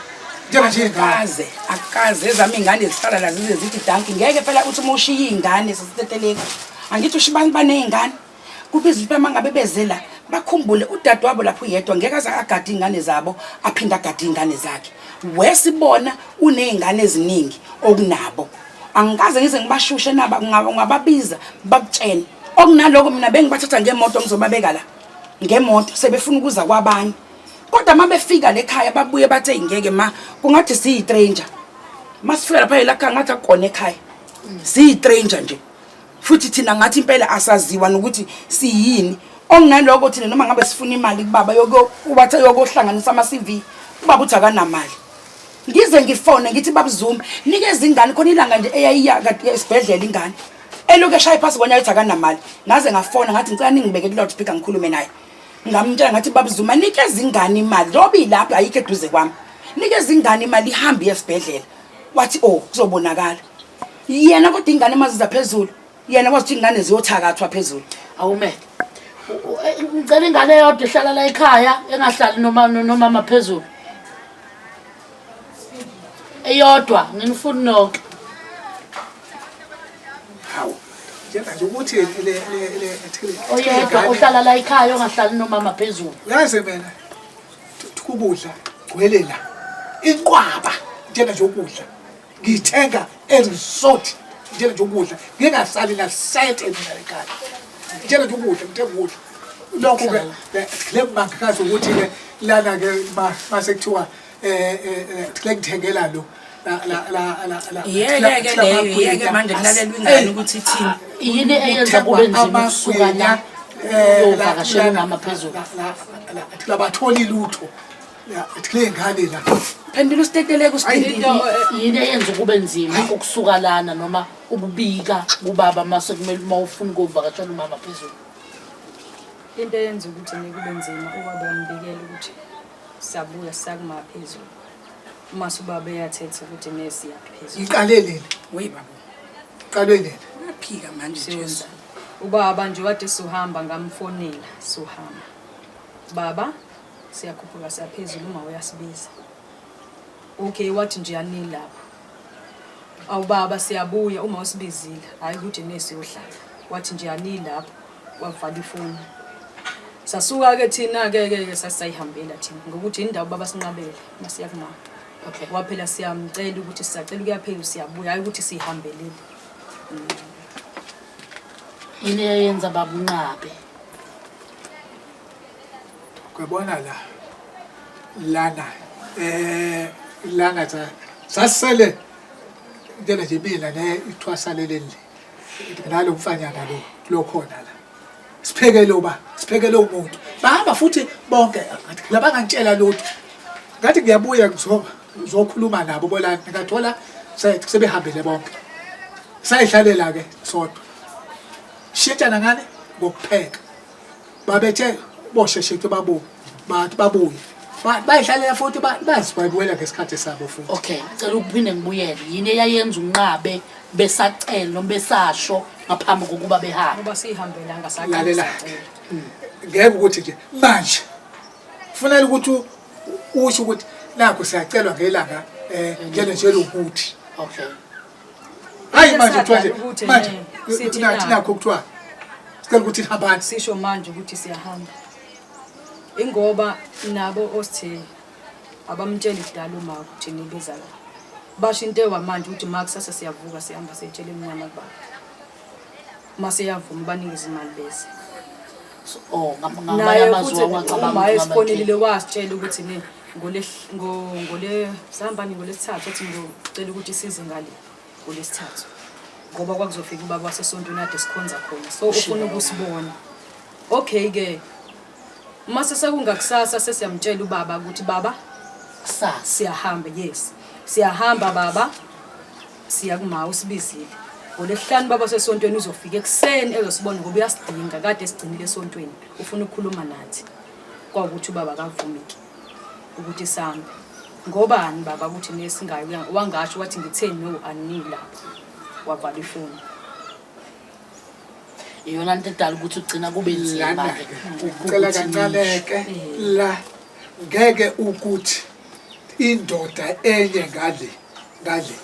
Njenganje ingane. Akaze ezami ingane zihlala la zize zithi danki ngeke phela uthi mushiya ingane sesiteteleka angithi ushibani banezingane kubiza ukuthi mangabe bezela bakhumbule udadewabo lapho yedwa ngeke aze agade ingane zabo aphinda agade ingane zakhe wesibona unezingane eziningi okunabo angikaze ngize ngibashushe naba ngababiza bakutshela okunaloko mina bengibathatha ngemoto ngizobabeka la ngemoto sebefuna ukuza kwabanye kodwa mabefika lekhaya babuye bathe ingeke ma kungathi siyistranger masifika lapha la ngathi akona ekhaya siyistranger nje futhi thina ngathi impela asaziwa nokuthi siyini okunaloko thina noma ngabe sifuna imali kubaba ubathe yokohlanganisa ama CV ubaba uthi akanamali ngize ngifone ngithi babuzuma nikeze ingane khona ilanga nje eyayiya esibhedlela ingane eloke eshaya phasi kwanya ethi akanamali ngaze ngafona ngathi ngicela ningibeke loudspeaker ngikhulume naye ngamtshela ngathi babuzuma nikeze ingane imali lobi lapha ayike eduze kwami nikeze ingane imali ihambe esibhedlela wathi kuzobonakala yena kodwa ingane maziza phezulu yena wathi ingane ziyothakathwa phezulu awume ngicela ingane yodwa ihlala la ekhaya engahlali noma phezulu eyodwa nginifuna nonke Hawu. Njengaje ukuthi le oyedwa ohlala la ekhaya ongahlali noma phezulu yazi mina ukudla gcwele la inqwaba njengaje ukudla ngithenga eresort njengaje ukudla ngingasali na site mina ekhaya njengaje ukudla ngithenga ukudla lokho ke le mangikazi ukuthi ke lana ke mase kuthiwa ngithengela lo yeke manje kulalelwa ingane ukuthi ithini yini eyenza kube nzima ukusuka la uyovakashela ngamaphezulu labatholi lutho athile ngane la phendula usiteteleke usiphendile yini eyenza kube nzima ukusuka lana noma ukubika kubaba mase kumele uma ufuna ukuvakashela ngamaphezulu into eyenza ukuthi kube nzima ubaba ngibikela ukuthi siyabuya sakumaphezulu mase ubaba eyathetha ukuthi nesi yaphezulu iqalelele wey baba qalelele uyaphika manje senza ubaba nje wade sohamba ngamfonela sohamba baba siyakhuphuka siyaphezulu uma uyasibiza okay wathi nje yanini lapho awubaba siyabuya uma usibizile hayi ukuthi nesi yohlala wathi nje yanini lapho wavala ifoni sasuka ke thina ke sasayihambela thina ngokuthi indawo baba sinqabele masiya kuma okay waphela siyamcela ukuthi sisacela ukuyaphezulu siyabuya hayi ukuthi sihambelele yini eyenza babunqabe kwabona lana lana sasele ngene nje mina ne ithwasaleleni nalo mfanyana lo khona la siphekele umuntu bahamba futhi bonke labangantshela lutho ngathi ngiyabuya ngizokhuluma nabo bolana ngathola sebehambele bonke sayihlalela ke sodwa shitana ngane ngokupheka babethe bosheshe ke babuye bayihlalela futhi bazibayibuyela ngesikhathi sabo futhi okay ngicela ukuphinde ngibuyele yini eyayenza unqabe besacela noma besasho ngaphambi kokuba behambe ngoba sihambela lalela ngeke ukuthi nje manje kufanele ukuthi usho ukuthi nakho siyacelwa ngelanga nje ukuthi okay hayi manje kuthiwa manje nathi nakho kuthiwa sicela ukuthi hambani sisho manje ukuthi siyahamba ingoba nabo osithe abamtshela idala uma ukuthi nibeza la basho into ewamanje ukuthi makusasa siyavuka sihamba siyetshela eminyama kubaba mase yavuma banikeza imali bese ngamanye amazwi wangacabanga uma esifonelile wasitshela ukuthi ne ngole sihambani ngolesithathu ethi ngicela ukuthi size ngale ngolesithathu ngoba kwakuzofika ubaba wasesontweni ade sikhonza khona so ufuna ukusibona okay ke mase sekungakusasa sesiyamtshela ubaba ukuthi baba siyahamba yes Siyahamba baba. Siya kuma usibizile. Ngolesihlanu baba sesontweni uzofika ekseni ezosibona ngoba uyasidinga kade sigcinile esontweni. Ufuna ukukhuluma nathi. Kwakuthi ubaba kavumiki ukuthi sambe. Ngobani baba ukuthi nesingayi wangasho wathi ngitheni no anila. Wavala ifoni. Iyona into edala ukuthi ugcina kube nzima Ngicela kancane-ke la ngeke ukuthi indoda enye ngale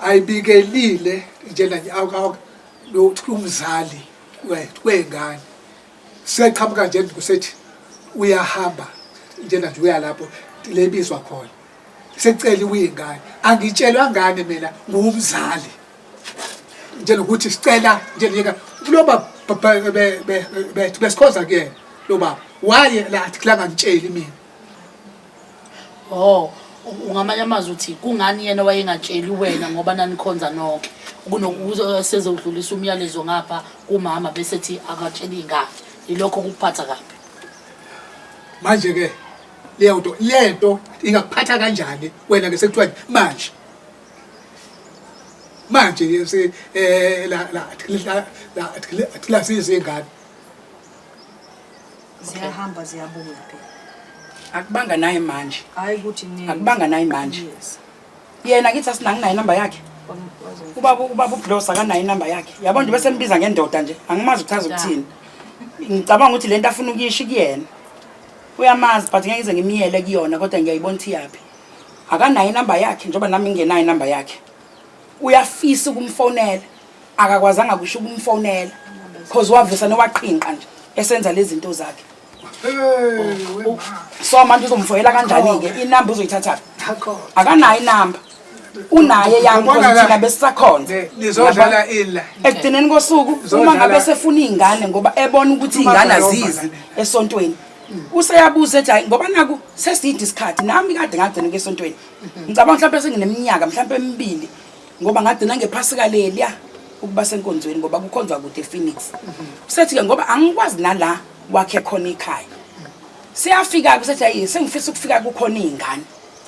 ayibikelile njena umzali wengane seqhamuka nje kusethi uyahamba njena nje uya lapho lebizwa khona secela uyingane angitshelwa ngane mina ngumzali njena ukuthi sicela njena loba besikhoza kuyena loba waye la athi ngitsheli mina ungamanye amazwi uthi kungani yena wayengatsheli wena ngoba nanikhonza nonke kunokuseze udlulisa umyalezo ngapha kumama bese ethi akatsheli ingane yilokho kuphatha kabi manje ke lento ingakuphatha kanjani wena ke sekuthiwa manje yese la sizingane Ziyahamba ziyabuya phela. Akubanga naye manje. Hayi ukuthi nini. Akubanga naye manje. Yena kithi asinanginayo inamba yakhe. Ubaba uBlosa akanayo inamba yakhe. Yabona nje bese mbiza ngendoda nje. Angimazi ukuchaza ukuthini. Ngicabanga ukuthi lento afuna ukuyisho kuyena. Uyamazi but ngeke ngize ngimiyele kuyona kodwa ngiyayibona ukuthi yapi. Akanayo inamba yakhe njengoba nami ngenayo inamba yakhe. Uyafisa ukumfonela. Akakwazanga kusho ukumfonela. Because wavisa nowaqhinqa nje esenza lezi zinto zakhe. So manje uzomfoyela kanjani ke inamba uzoyithatha akanayo inamba unaye yami thina besisakhonza nizodlala ila ekugcineni kosuku uma ngabe sefuna izingane ngoba ebona ukuthi izingane azizi esontweni useyabuza ethi hayi ngoba naku sesiyidi isikhathi nami kade ngagcina ngesontweni ngicabanga mhlawumbe sengineminyaka mhlawumbe emibili ngoba ngagcina ngephasika leliya ukuba senkonzweni ngoba kukhonzwa kude ePhoenix usethi ke ngoba angikwazi nala wakhe khona ekhaya siyafika kusethi hayi sengifisa ukufika kukhona izingane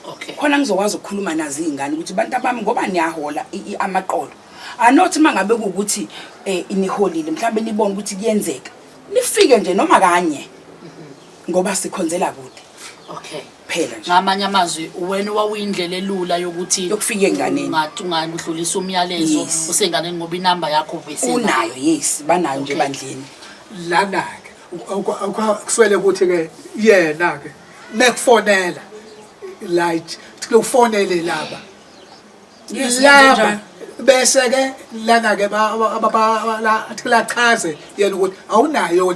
okay khona ngizokwazi ukukhuluma nazi izingane ukuthi bantu abami ngoba niyahola amaqolo anothi mangabe ukuthi iniholile mhlawumbe nibone ukuthi kuyenzeka nifike nje noma kanye ngoba sikhonzela kude okay phela nje ngamanye amazwi wena wawuyindlela elula yokuthi yokufika enganeni ngathi ungandlulisa umyalezo usenganeni ngoba inamba yakho bese unayo yes banayo nje bandleni lana ke akuswele ukuthi ke yena ke nekufonela light kufonele laba laba bese ke lana ke athi la chaze yena ukuthi awunayo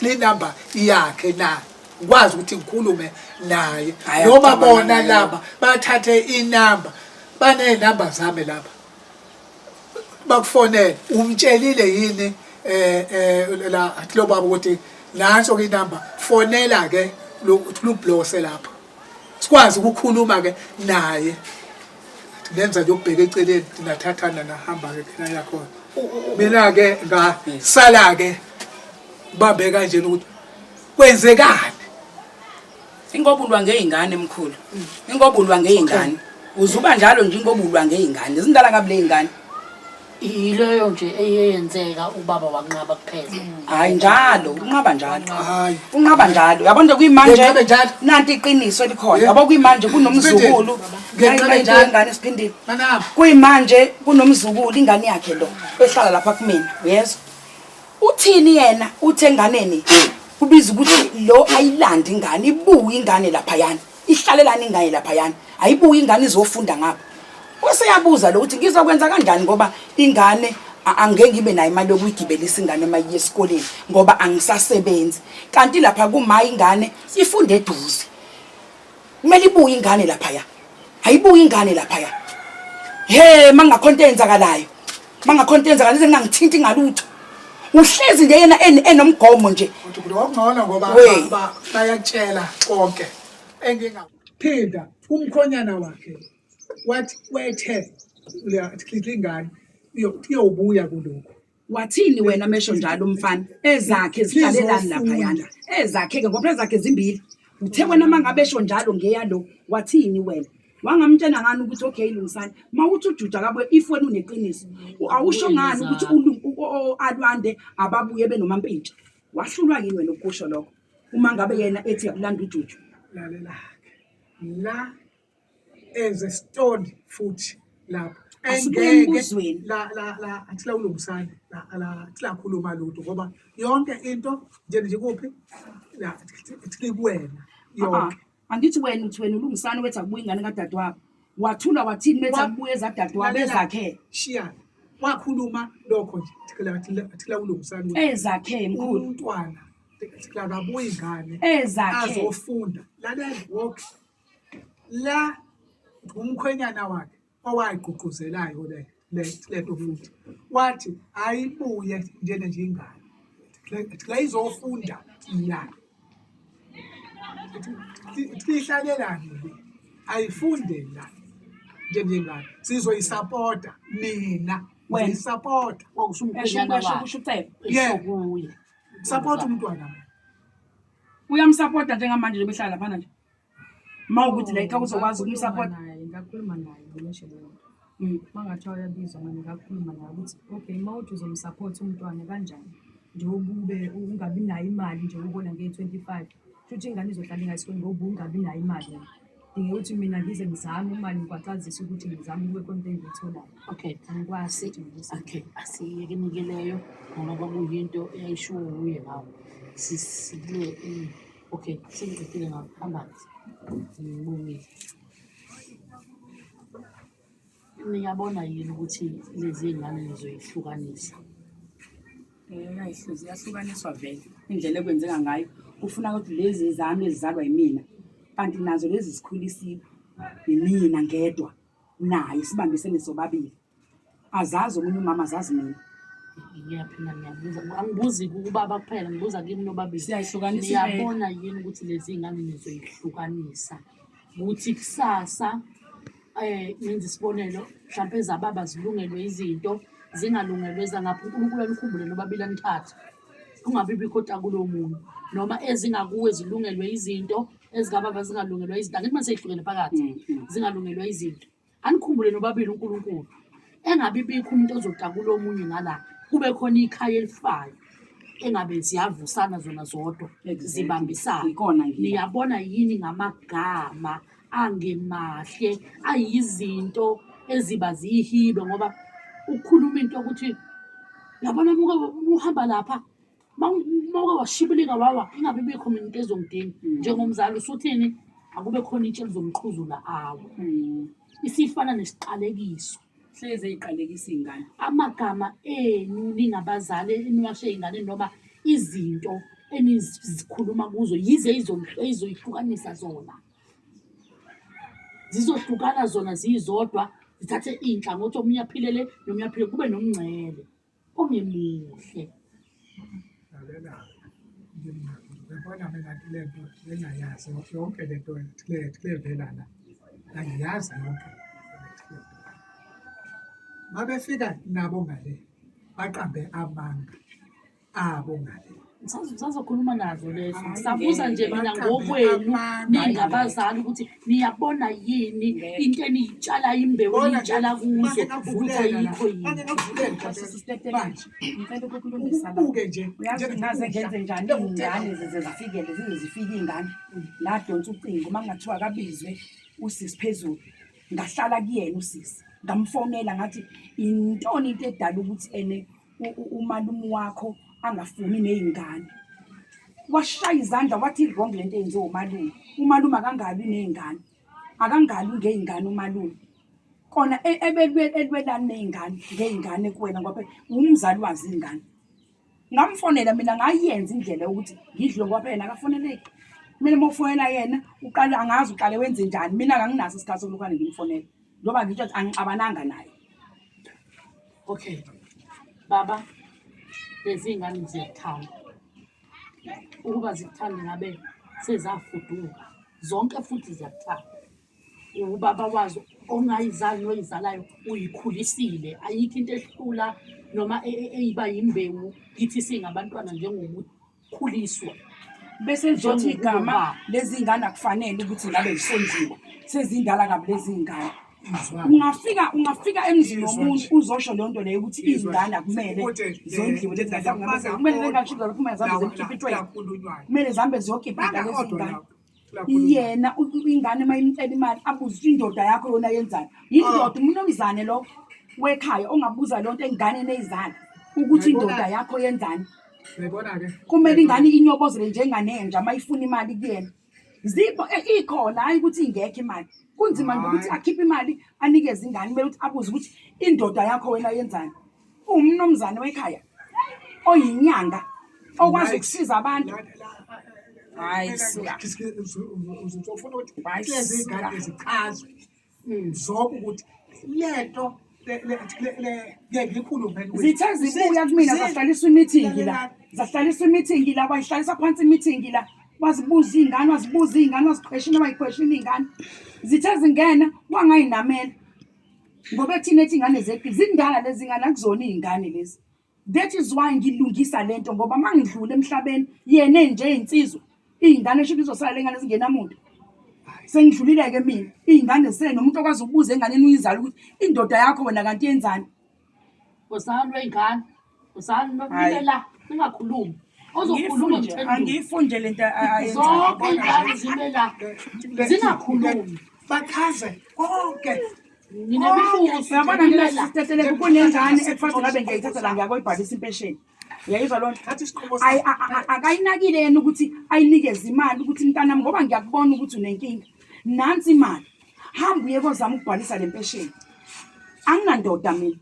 le number yakhe na ukwazi ukuthi ngikhulume naye noma bona laba bathathe inamba banezimba zami laba bakufonela umtshelile yini la athi lo baba ukuthi nanso ke inamba fonela ke lo blose lapha sikwazi ukukhuluma ke naye ngenza nje ukubheka eceleni nathathana nahamba ke khona yakho mina ke ngasala ke babhe kanje ukuthi kwenzekani ingobulwa ngeingane emkhulu ingobulwa ngeingane uzuba njalo nje ingobulwa ngeingane izindala ngabule ingane ileyo nje eyenzeka ubaba wanqaba kuphela hayi njalo unqaba njalo hayi unqaba njalo yabona kuyimanje nanti iqiniso likhona yabo kuyimanje kunomzukulu ngenxa ingane esiphindile kuyimanje kunomzukulu ingane yakhe lo ehlala lapha kumina uyezwa uthini yena uthe enganeni kubiza ukuthi lo ayilanda ingane ibuye ingane lapha yana ihlalelana ingane lapha yana ayibuye ingane izofunda ngapha useyabuza lo ukuthi ngizokwenza kanjani ngoba ingane angeke ngibe nayo imali yokuyigibelisa ingane mayiye esikoleni ngoba angisasebenzi kanti lapha kuma ingane ifunde eduze kumele ibuye ingane lapha ya ayibuye ingane lapha ya he mangakhonto enzakalayo mangakhonto enzakalayo ngingangithinti ngalutho uhlezi nje yena enomgomo nje uthi kungcono ngoba bayatshela konke engingaphinda umkhonyana wakhe wathi wethe ingane iyobuya kuloko wathini wena mesho njalo umfana ezakhe zihlalelani lapha yana ezakhe ke ngoba ezakhe zimbili uthe wena mangabesho njalo ngeyalo wathini wena wangamtshela ngani ukuthi okay lungisani mawuthi uJuja kabuye if wena uneqiniso awusho ngani ukuthi alwande ababuye benomampintshi wahlulwa yini wena ukusho lokho uma ngabe yena ethi yakulanda uJuju lalela la as a stone futhi lapho Asibuyembuzweni. la athila ulungisana la athila khuluma lutho ngoba yonke into nje kuphi la athile kuwena yonke angithi wena uthi wena ulungisana wethi akubuya ingane kadadewabo wathula wathini bethi akubuye ezadadewabo ezakhe shiya wakhuluma lokho nje athila ulungisana ezakhe mkhulu umntwana athila kabuya ingane ezakhe azofunda lalela walk la umkhwenyana wakhe owayigqugquzelayo lento futhi wathi ayibuye njena nje ingane la izofunda la ihlalelani le ayifunde la njengengane sizoyisupporta mina ngiyisupporta wakusho umkhwenyana wakhe kuye support umntwana uyamsupporta njengamanje nje behlala lapha nje mawukuthi la ekhaya uzokwazi ukumsupporta ngakhuluma naye ngisho leyo mangathiwa uyabizwa manje ngakhuluma naye ukuthi okay mawuthi uzomsupport umntwana kanjani njengobube ungabi nayo imali nje ubona nge25 futhi ingane izohlala ingayisikhona ngoba ungabi nayo imali dinge ukuthi mina ngize ngizame imali ngikwaqazisa ukuthi ngizame kube konke engiyitholayo okay ngikwazi okay asiyekenikeleyo ngoba kwakuyinto eyayishiwo uye ngawo sisile okay singicile ngaphambi ngibongile niyabona yini ukuthi lezi ngane nizoyihlukanisa yahlukaniswa vele indlela ekwenzeka ngayo ufuna ukuthi lezi zami ezizalwa yimina kanti nazo lezi zikhulisiwe yimina ngedwa naye sibambisene sobabili azazi omunye umama azazi mina ngiyaphinda ngiyabuza angibuzi kubaba kuphela ngibuza kimi nobabili siyayihlukanisa niyabona yini ukuthi lezi ngane nizoyihlukanisa ukuthi kusasa ngenza isibonelo mhlawumbe ezababa zilungelwe izinto zingalungelwe ezangapha uNkulunkulu anikhumbule nobabili anithatha kungabi bikho kulo muntu noma ezingakuwe zilungelwe izinto ezingababa zingalungelwe izinto angithi mase ihlukene phakathi zingalungelwe izinto anikhumbule nobabili uNkulunkulu engabi bikho umuntu ozotakula omunye ngala kube khona ikhaya elifayo engabe ziyavusana zona zodwa zibambisana niyabona yini ngamagama angemahle ayizinto eziba zihibe ngoba ukukhuluma into ukuthi yabona uhamba lapha mawuke washibilika wawa ingabe bikho mina into ezongidinga njengomzali usuthini akube khona itshe lizomqhuzula awo isifana nesiqalekiso hleze iqalekisa ingane amagama enu ningabazali eniwashe ingane noma izinto enizikhuluma kuzo yize izoyihlukanisa zona zizohlukana zona zizodwa zithathe inhlangothi omunye aphilele nomunye aphile kube nomngcele ongemuhle lalela ngibona mina lento engayazi yonke lento vela la angiyazi yonke mabefika nabo ngale baqambe amanga abo ngale Ngisazokhuluma nazo lezo ngisabuza nje mina ngokwenu ningabazali ukuthi niyabona yini into eniyitshala imbewu niyitshala kuzo ukuthi ayikho yini ubuke nje uyazi ngenze njani ingane zifikele zingizifike ingane ladonsa ucingo mangathiwa kabizwe usisi phezulu ngahlala kuyena usisi ngamfonela ngathi intoni into edala ukuthi ene umalume wakho angafuni nezingane washaya izandla wathi wrong lento enziwe umalume akangabi nezingane akangali ngeingane umalume kona elwelana nezingane ngeingane kuwena ngoba umzali wazi izingane ngamfonela mina ngayenza indlela ukuthi ngidle ngoba yena akafoneleki mina mofonela yena uqala angazi uqale wenze njani mina nganginaso isikhathi sokulukana ngimfonela ngoba ngisho ukuthi angicabananga naye okay baba lezi ngane ziyathanda ukuba zikuthanda ngabe sezafuduka zonke futhi ziyakuthanda ubaba wazo ongayizali noyizalayo uyikhulisile ayikho into ehlula noma eyiba yimbewu kithi singabantwana njengokukhuliswa bese lizothi igama Njengobaba. lezi ngane akufanele ukuthi ngabe zisonziwe sezindala kabi lezi ngane. Ungafika emzini womuntu uzosho leyo nto leyo ukuthi izingane akumele zondliwe lezi ngane kumele lengashiza lophuma zambe zemkhipha kumele zambe ziyokhipha lezi ngane. Yena ingane mayimcela imali abuze indoda yakho yona yenzani. Yindoda umnumzane lo wekhaya ongabuza lonto enganeni eyizana ukuthi indoda yakho yenzani. Kumele ingane inyobozele njenganenja mayifuna imali kuyena. Zibo ikhona hayi ukuthi ingekho imali. Kunzima ngokuthi akhiphe imali anikeze ingane kumele ukuthi abuze ukuthi indoda yakho wena yenzani. Umnumzane wekhaya oyinyanga okwazi ukusiza abantu. Hayi suka. Uzofuna ukuthi lezi ngane zichazwe zonke ukuthi lento ngikhulume Zithe zibuya kumina zahlaliswa imeeting la. Zahlaliswa imeeting la bayihlalisa phansi imeeting la. Wazibuza ingane, wazibuza ingane, waziquestion abayiquestion ingane. Zithe zingena wangayinamela. Ngoba thina ethi ingane zethu zindala lezi ngane akuzona izingane lezi. That is why ngilungisa lento ngoba mangidlule emhlabeni yena nje insizwa. Izingane esho izosala lengane zingenamuntu. Sengidlulile ke mina. Izingane sele nomuntu okwazi ukubuza enganeni uyizala ukuthi indoda yakho wena kanti yenzani. Usana wengane. Usana nobila ningakhulumi. Ozokhuluma ngiphendule. Angiyifunde lento Zonke ingane zibe la. Zingakhulumi. bachaze konke. Nginemibuzo. Uyabona ngilasisithetele kunengane ekufanele ngabe ngiyayithatha la ngiyakoyibhalisa impesheni. Uyayizwa lonto? Thatha isiqomo Akayinakile yena ukuthi ayinikeze imali ukuthi mntanami ngoba ngiyakubona ukuthi unenkinga. Nansi imali. Hamba uye kozama ukubhalisa le mpesheni. Anginandoda mina.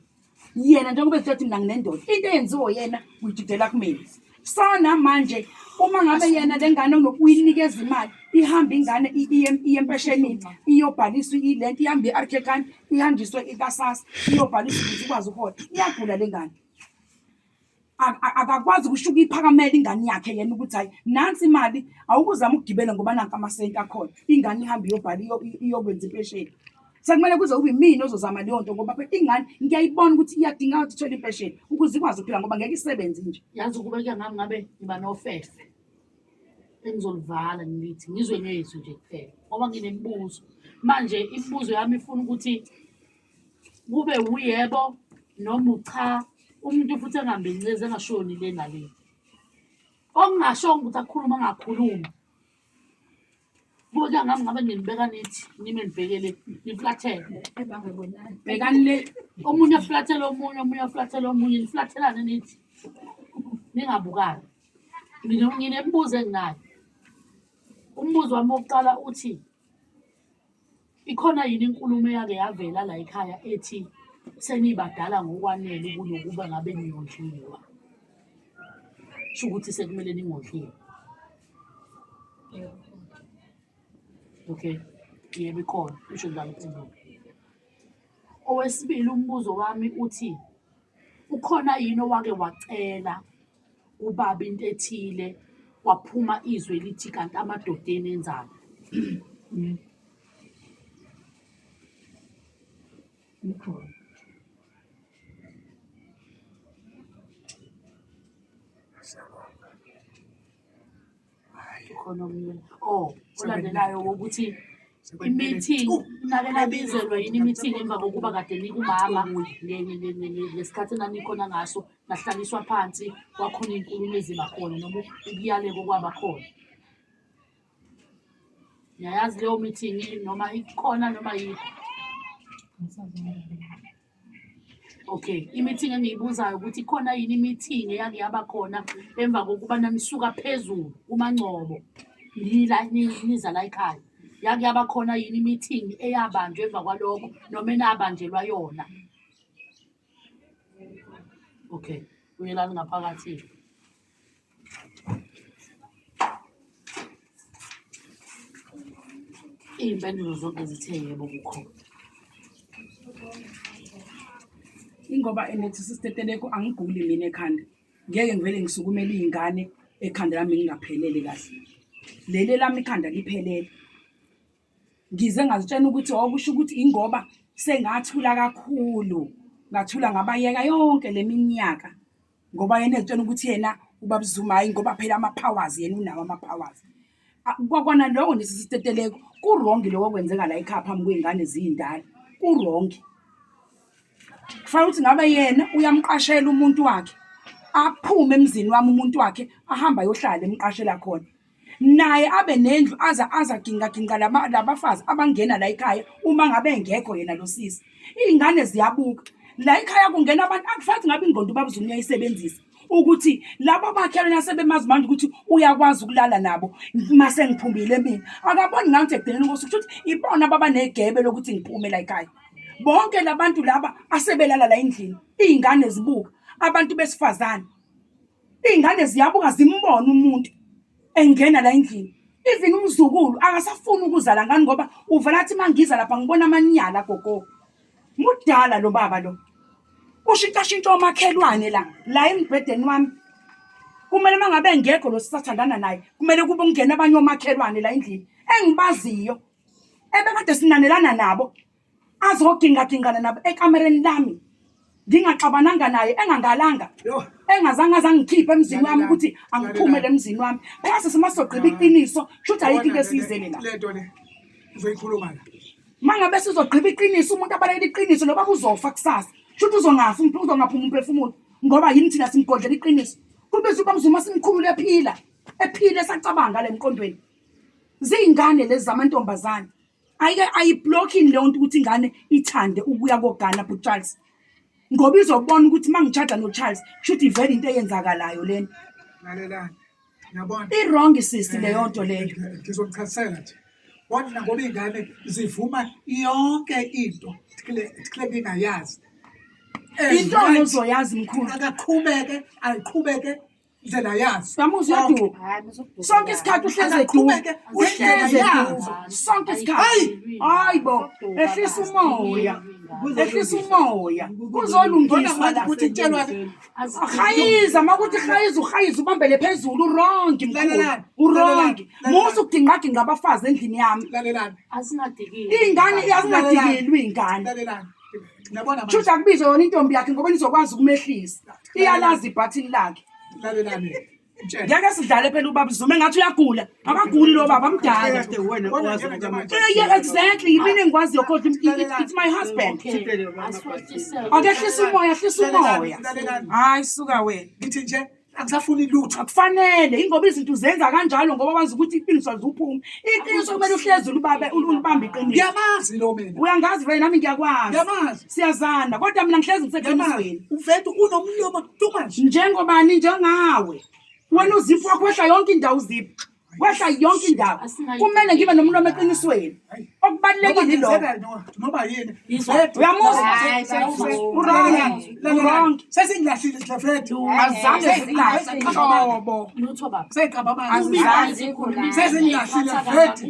Yena njengoba ethi mina nginendoda. Into eyenziwe yena uyididela kumina. Sana manje uma ngabe yena lengane nokuyinikeza imali ihamba ingane iyempesheni iyobhaliswa ilento ihamba eArchekan ihanjiswe eKasasa iyobhaliswa ukuthi ikwazi ukuhola iyagula lengane. Akakwazi ukushuka iphakamela ingane yakhe yena ukuthi hayi nansi imali awukuzama ukugibela ngoba nanka amasenti akhona ingane ihamba iyobhala iyokwenza impesheni. Sekumele kuze ube mina ozozama leyo nto ngoba ingane ngiyayibona ukuthi iyadinga ukuthi ithole impesheni ukuze ikwazi ukuphila ngoba ngeke isebenze nje. Yazi ukubeka ngami ngabe ngiba nofefe. Engizolivala ngithi ngizwe ngezwi nje kuphela ngoba nginemibuzo. Manje imibuzo yami ifuna ukuthi kube uyebo noma ucha umuntu futhi engambe inceze engashoni le nale. Okungashongo ukuthi akhuluma ngakhuluma. Buka ngami ngabe nginibeka nithi nime nibhekele niflathele. Bhekani le Omunye aflathele omunye, omunye aflathele omunye, niflathelane nithi. Ningabukani. Nginemibuzo enginayo. Umbuzo wami wokuqala uthi ikhona yini inkulumo eyake yavela la ekhaya ethi senibadala ngokwanele kunokuba ngabe niyondliwa. Sho ukuthi sekumele ningondliwe. Okay. Yebo ikhona. Usho njalo impendulo. Owesibili umbuzo wami uthi ukhona yini owake wacela ubaba into ethile waphuma izwe lithi kanti amadodeni enzani? Khona omunye. Olandelayo wokuthi i-meeting nake nabizelwa yini i-meeting emva kokuba kade nikumama ngesikhathi enanikhona ngaso nahlaliswa phansi kwakhona inkulumo eziba khona noma ukuyaleko kwaba khona. Niyayazi leyo meeting noma ikhona noma yikho? Okay, i-meeting engiyibuzayo ukuthi ikhona yini i-meeting eyake yaba khona emva kokuba nanisuka phezulu uMangcobo niza la ekhaya. Yake yaba khona yini i-meeting eyabanjwe emva kwalokho noma enabanjelwa yona? Okay, uyelani ngaphakathi. Iy'mpendulo zonke zithe yebo kukhona. ingoba enethi sisteteleko angiguli mina ekhanda. Ngeke ngivele ngisukumele izingane ekhanda lami ngingaphelele kahle. Lele lami ikhanda liphelele. Ngize ngazitshena ukuthi okusho ukuthi ingoba sengathula kakhulu. Ngathula ngabayeka yonke leminyaka. Ngoba yena etshena ukuthi yena ubaba Zuma hayi ngoba phela ama-powers yena unawo ama-powers. Kwakwana lokho nesisiteteleko kurongi lokho kwenzeka la ekhaya phambi kwey'ngane ziyindala kurongi. Kufanele ukuthi ngabe yena uyamqashela umuntu wakhe aphume emzini wami umuntu wakhe ahamba ayohlala emqashela khona, naye abe nendlu azagingaginga labafazi abangena la ekhaya uma ngabe engekho yena lo sisi. Iy'ngane ziyabuka la ekhaya kungena abantu akufathi ngabe ingqondo ubaba Zuma uyayisebenzisa ukuthi laba bakhelwane asebemazi manje ukuthi uyakwazi ukulala nabo mase ngiphumbile mina. Akaboni ngathi ekugcineni kosuku ukuthi ibona baba negebe lokuthi ngiphume la ekhaya. Bonke labantu laba asebelala la endlini, iy'ngane zibuka, abantu besifazane, iy'ngane ziyabuka zimbona umuntu engena la endlini. Even umzukulu akasafuni ukuzala ngani ngoba uvela athi mangiza lapha ngibona amanyala gogo. Mudala lo baba lo. Ushintshashintsha omakhelwane la embhedeni wami. Kumele mangabe ngekho lo sisathandana naye, kumele kube ungena abanye omakhelwane la endlini engibaziyo. Ebekade sinanelana nabo. Azogingagingana nabo ekamereni lami. Ngingaxabananga naye engangalanga. Engazange azangikhiphe emzini wami ukuthi angiphume emzini wami. Phela simasogqiba iqiniso, shuthi ayikho into esiyizele la. Lento le uzoyikhuluma la. Mangabe sizogqiba iqiniso umuntu abalela iqiniso lo baba uzofa kusasa. Shuthi uzongafa umuntu uzongaphuma umphefumulo ngoba yini thina simgodlela iqiniso. Kubizwa ubaba Zuma simkhulule ephila esacabanga le emqondweni. Ziyingane lezi zamantombazane. Ayiblocking leyo nto ukuthi ingane ithande ukuya kogana bu Charles. Ngoba izobona ukuthi mangitshada no Charles shuthi vele into eyenzakalayo lena. Lalelani. Ngiyabona. I-wrong sister leyo nto leyo. Ngizokuchasisela nje. Wathi ngoba ingane zivuma yonke into tikhle ngingayazi. Into ozoyazi mkhulu. Aqhubeke ndlela yazi. Yamuzi yadu. Sonke isikhathi uhleze Aqhubeke uhleze sonke isikhathi. Hayibo, ehlisa umoya. Ehlisa umoya. Uzolungiswa la ukuthi kutshelwa Hayiza makuthi hayiza ubambele phezulu urongi mkhulu. Urongi. Musu kudinga abafazi endlini yami. Lalelani. Asingadikile. Ingane azingadikilwi ingane. Lalelani. Ngiyabona manje. Shuthi akubizwe yona intombi yakhe ngoba nizokwazi ukumehlisa. Iyalazi ibhathini lakhe. Lalelani. Ngeke sidlale phela ubaba Zuma engathi uyagula. Akaguli lo baba mdala. Yeah, exactly. Yimina engikwaziyo kodwa it's my husband. Akehlisa umoya, hlisa umoya. Hayi suka wena. Ngithi nje akusafuni lutho. Akufanele ingoba izinto zenza kanjalo ngoba wazi ukuthi iqiniso lizophuma. Iqiniso kumele uhlezi ulibambe iqiniso. Ngiyamazi lo mina. Uyangazi vele nami ngiyakwazi. Ngiyamazi. Siyazana kodwa mina ngihlezi ngiseqinisweni. Uvethu unomlomo too much. Njengobani njengawe. Wena uzipho wakwehla yonke indawo uzipho. Wehla yonke indawo. Kumele ngibe nomlomo eqinisweni. Okubalulekile lo. Ngoba yini? Uyamuza. Urongi. Sesingilahlile Dlafethu. Azange silahle inhlobo. Lutho baba. Seyiqaba amanzi. Azazi Sesingilahlile Dlafethu.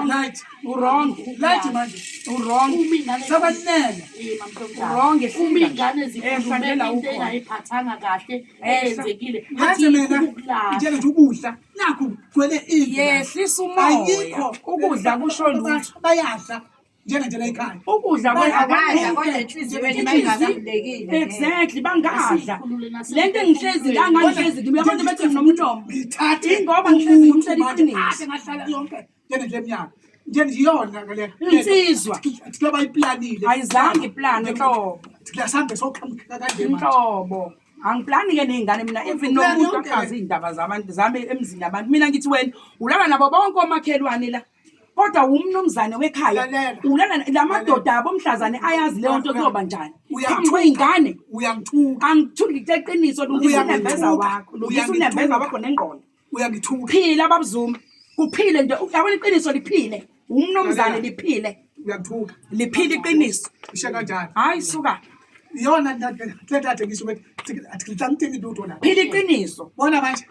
Light. urongi. Light manje. Urongi. Sabanene. Urongi. Uma ingane zikhulume into engayiphathanga kahle eyenzekile. Hathi mina ngitshela nje ukudla nakho kugcwele indlu. Yehlisa umoya. Ukudla kusho lutho. Bayadla njenge la ekhaya. Ukudla Akadla kodwa enhliziyweni mayingabalulekile. Exactly bangadla. Lento engihlezi la ngihlezi ngiyabantu bethi nomlomo. Ngithathe Ingoba ngihlezi ngimtshela iqiniso. Ase ngahlala yonke njenge lemnyaka. Njengiyona ngale. Insizwa. Kuloba iplanile. Ayizange iplan enhlobo. Kuyasambe soqhamuka kanje manje. Inhlobo. Angiplani ke ney'ngane mina even nomuntu akazi iy'ndaba zabantu zami emzini abantu. Mina ngithi wena ulala nabo bonke omakhelwane la. Kodwa umnumzane wekhaya ulala lamadoda abo mhlazane ayazi leyo nto kuyoba njani. Phambi kwey'ngane uyangithuka. angithuki ngiteqiniso lungisa unembeza wakho. Lungisa unembeza wakho nengqondo. Uyangithuka. Phila baba Zuma. Kuphile nje uyabona iqiniso liphile. Umnumzane liphile. Uyangithuka. Liphile iqiniso. Ishe kanjani? Hayi suka. Yona ntathe ngisho ukuthi athi ngithangithini lutho la. Phila iqiniso. Bona manje.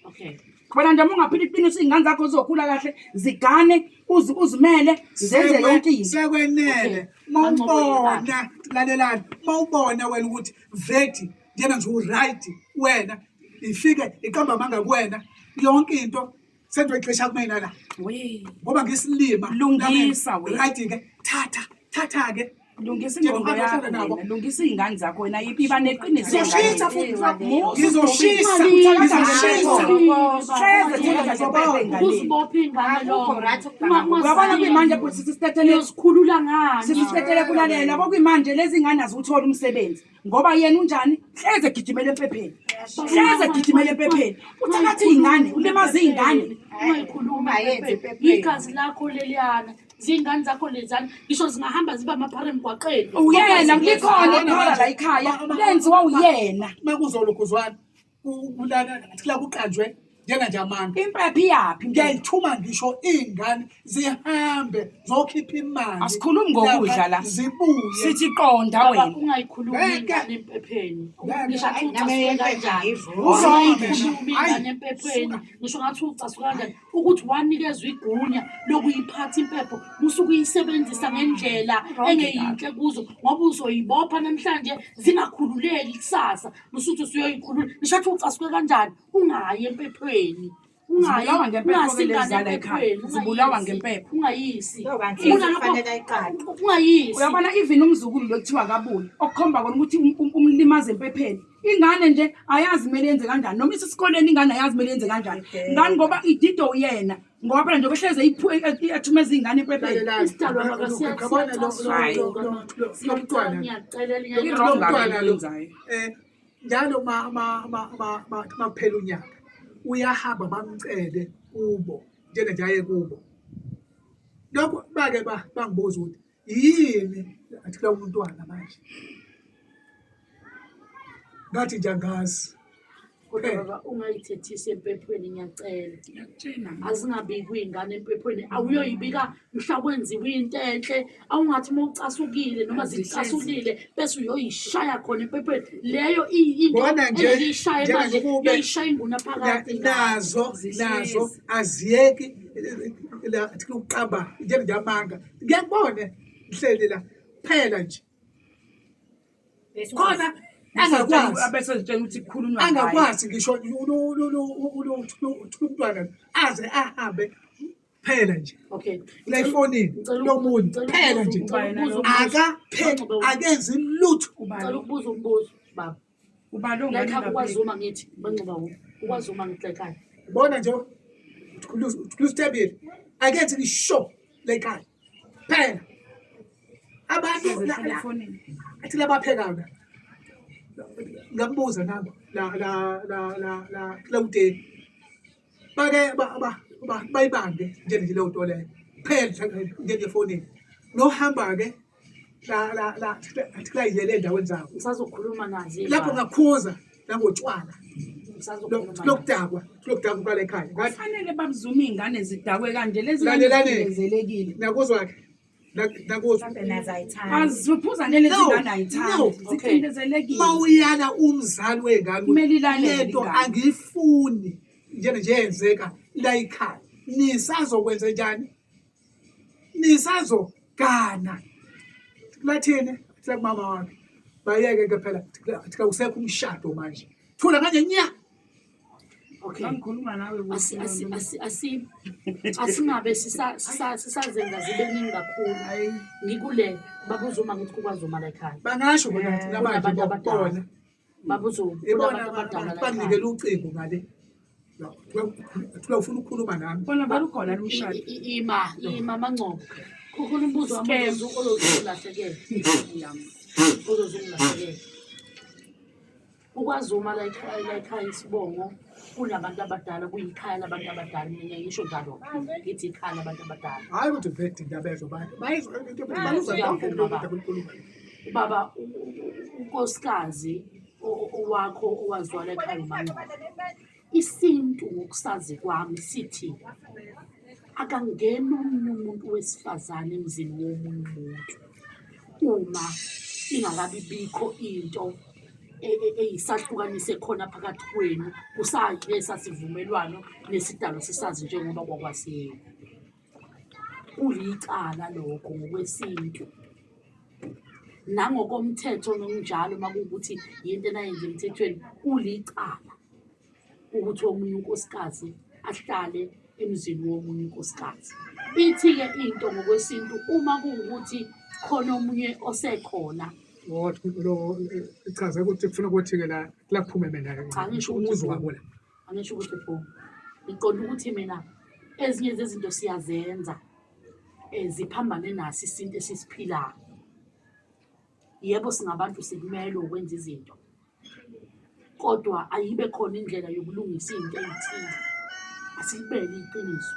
Okay. Wena nje ungaphila iqiniso iy'ngane zakho zizokhula kahle zigane uzimele zenze yonke into. Sekwenele. Mawubona lalelani. Mawubona wena ukuthi vethi njena nje uright wena ifike iqamba manga kuwena yonke into senzo ixesha kumina la. We Ngoba ngisilima Lungisa wena. right ke thatha ke Lungisa ingqondo yakho wena, lungisa iy'ngane zakho wena iba neqiniso Ngizoshisa futhi Ngizoshisa. Uzibophe ingane Uyabona kuyimanje futhi sisitethele sikhulula ngani sisitethele kulalela yabo kuyimanje lezi ingane azuthola umsebenzi ngoba yena unjani hleze egijimela empepheni hleze egijimela empepheni uthatha iy'ngane ulimaza iy'ngane ungayikhuluma igazi lakho leliyana zingane zakho lezana ngisho zingahamba ziba amaphara emgwaqeni uyena likhona ikhona la ekhaya lenziwa uyena makuzolokuzwana kulana kula kuqanjwe njenganje amanga impephi yaphi ngiyayithuma ngisho iy'ngane zihambe zokhipha imali asikhulumi ngokudla la zibuye sithi qonda wena ungayikhulumi ingane empepheni ngisho athi ingane empepheni ngisho ngathi ucasuka kanjani ukuthi wanikezwa igunya lokuyiphatha impepho musuke uyisebenzisa ngendlela engeyinhle kuzo ngoba uzoyibopha namhlanje zingakhululeki kusasa musuthi usuyoyikhulula ngisho athi ucasuke kanjani ungayi empepheni zibulawa ngempepho ungayisi uyabona even umzukulu lo kuthiwa kabuye okukhomba kona ukuthi umlimaza empepheni ingane nje ayazi kumele yenze kanjani noma isesikoleni ingane ayazi kumele yenze kanjani ngani ngoba idido uyena ngoba phela nje behleze athumeza iy'ngane empepheni njalo makuphela unyaka uyahamba bamcele kubo njengenje aye kubo lokho bake bangibuza ukuthi yini athi kula umntwana manje ngathi nje angazi kodwa baba ungayithethisi empephweni ngiyacela azingabi kuyingane empephweni awuyoyibika mhla kwenziwa into enhle awungathi uma ucasukile noma zicasukile bese uyoyishaya khona empephweni leyo into engiyishaya manje yoyishaya inguna phakathi nazo aziyeki athi ukuqamba njengenje amanga ngiyakubona ihleli la phela nje khona angakwazi ngisho umntwana aze ahambe phela nje la efonini lomuntu phela nje akenzi lutho ngicela ukubuza umbuzo baba ukwazuma ngithi banxiba ukwazuma ngithi ekhaya bona nje ukhlusitebile akenzi ngisho la ekhaya phela abantu athi labaphekayo ngambuza nabo la Cloudeni bake bayibambe njenje leyo nto leyo phela njengefonini nohamba ke la yele endaweni zabo usazokhuluma nazi lapho ngakhuza nangotshwala lokudakwa kwala ekhaya kufanele babuzuma iy'ngane zidakwe kanje lezi zizelekile nakuzwakhe aziphuza nele zingane ayithandi zicindezelekile mawuyala umzali wengane lento angiyifuni njenje yenzeka la ekhaya nisazokwenza njani nisazogana lathini kumama wakhe bayeke ke phela thika usekho umshado manje thula kanje nya ngikhuluma nawe asingabe sisazenza zibe ningi kakhulu ngikule babuzuma ngithi kukwazuma la ekhaya bangasho bona namanje babona babuzuma bakunikela ucingo ngale thula ufuna ukukhuluma nami bona balukhona lumshado ima mancobo kukhona umbuzo wami ozulahlekele ukwazuma la ekhaya isibongo kunabantu abadala kuyikhaya labantu abadala mina ngisho njalo ngithi ikhaya labantu abadala hayi ukuthi uvete indabezwe abantu baba unkosikazi owakho owaziwa la ekhaya uManqobo isintu ngokusazi kwami sithi akangena omunye umuntu wesifazane emzini womunye umuntu uma ingakabi bikho into eyisahlukanise khona phakathi kwenu kusake sasivumelwano nesidalo sisazi njengoba kwakwasiyo ulicala lokho ngokwesintu nangokomthetho nokunjalo makuwukuthi yinto enayenze emthethweni ulicala ukuthi omunye unkosikazi ahlale emzini womunye unkosikazi. Ithi-ke into ngokwesintu uma kuwukuthi khona omunye osekhona, Ichaza ukuthi kufuna ukuthi-ke la kuphume mina cha ngisho ukuthi umuzwa wabo la. angisho ukuthi phuma. Ngiqonda ukuthi mina ezinye zezinto siyazenza ziphambane naso isintu esisiphilayo. Yebo singabantu sikumele ukwenza izinto, kodwa ayibe khona indlela yokulungisa izinto ezithile. Asibele iqiniso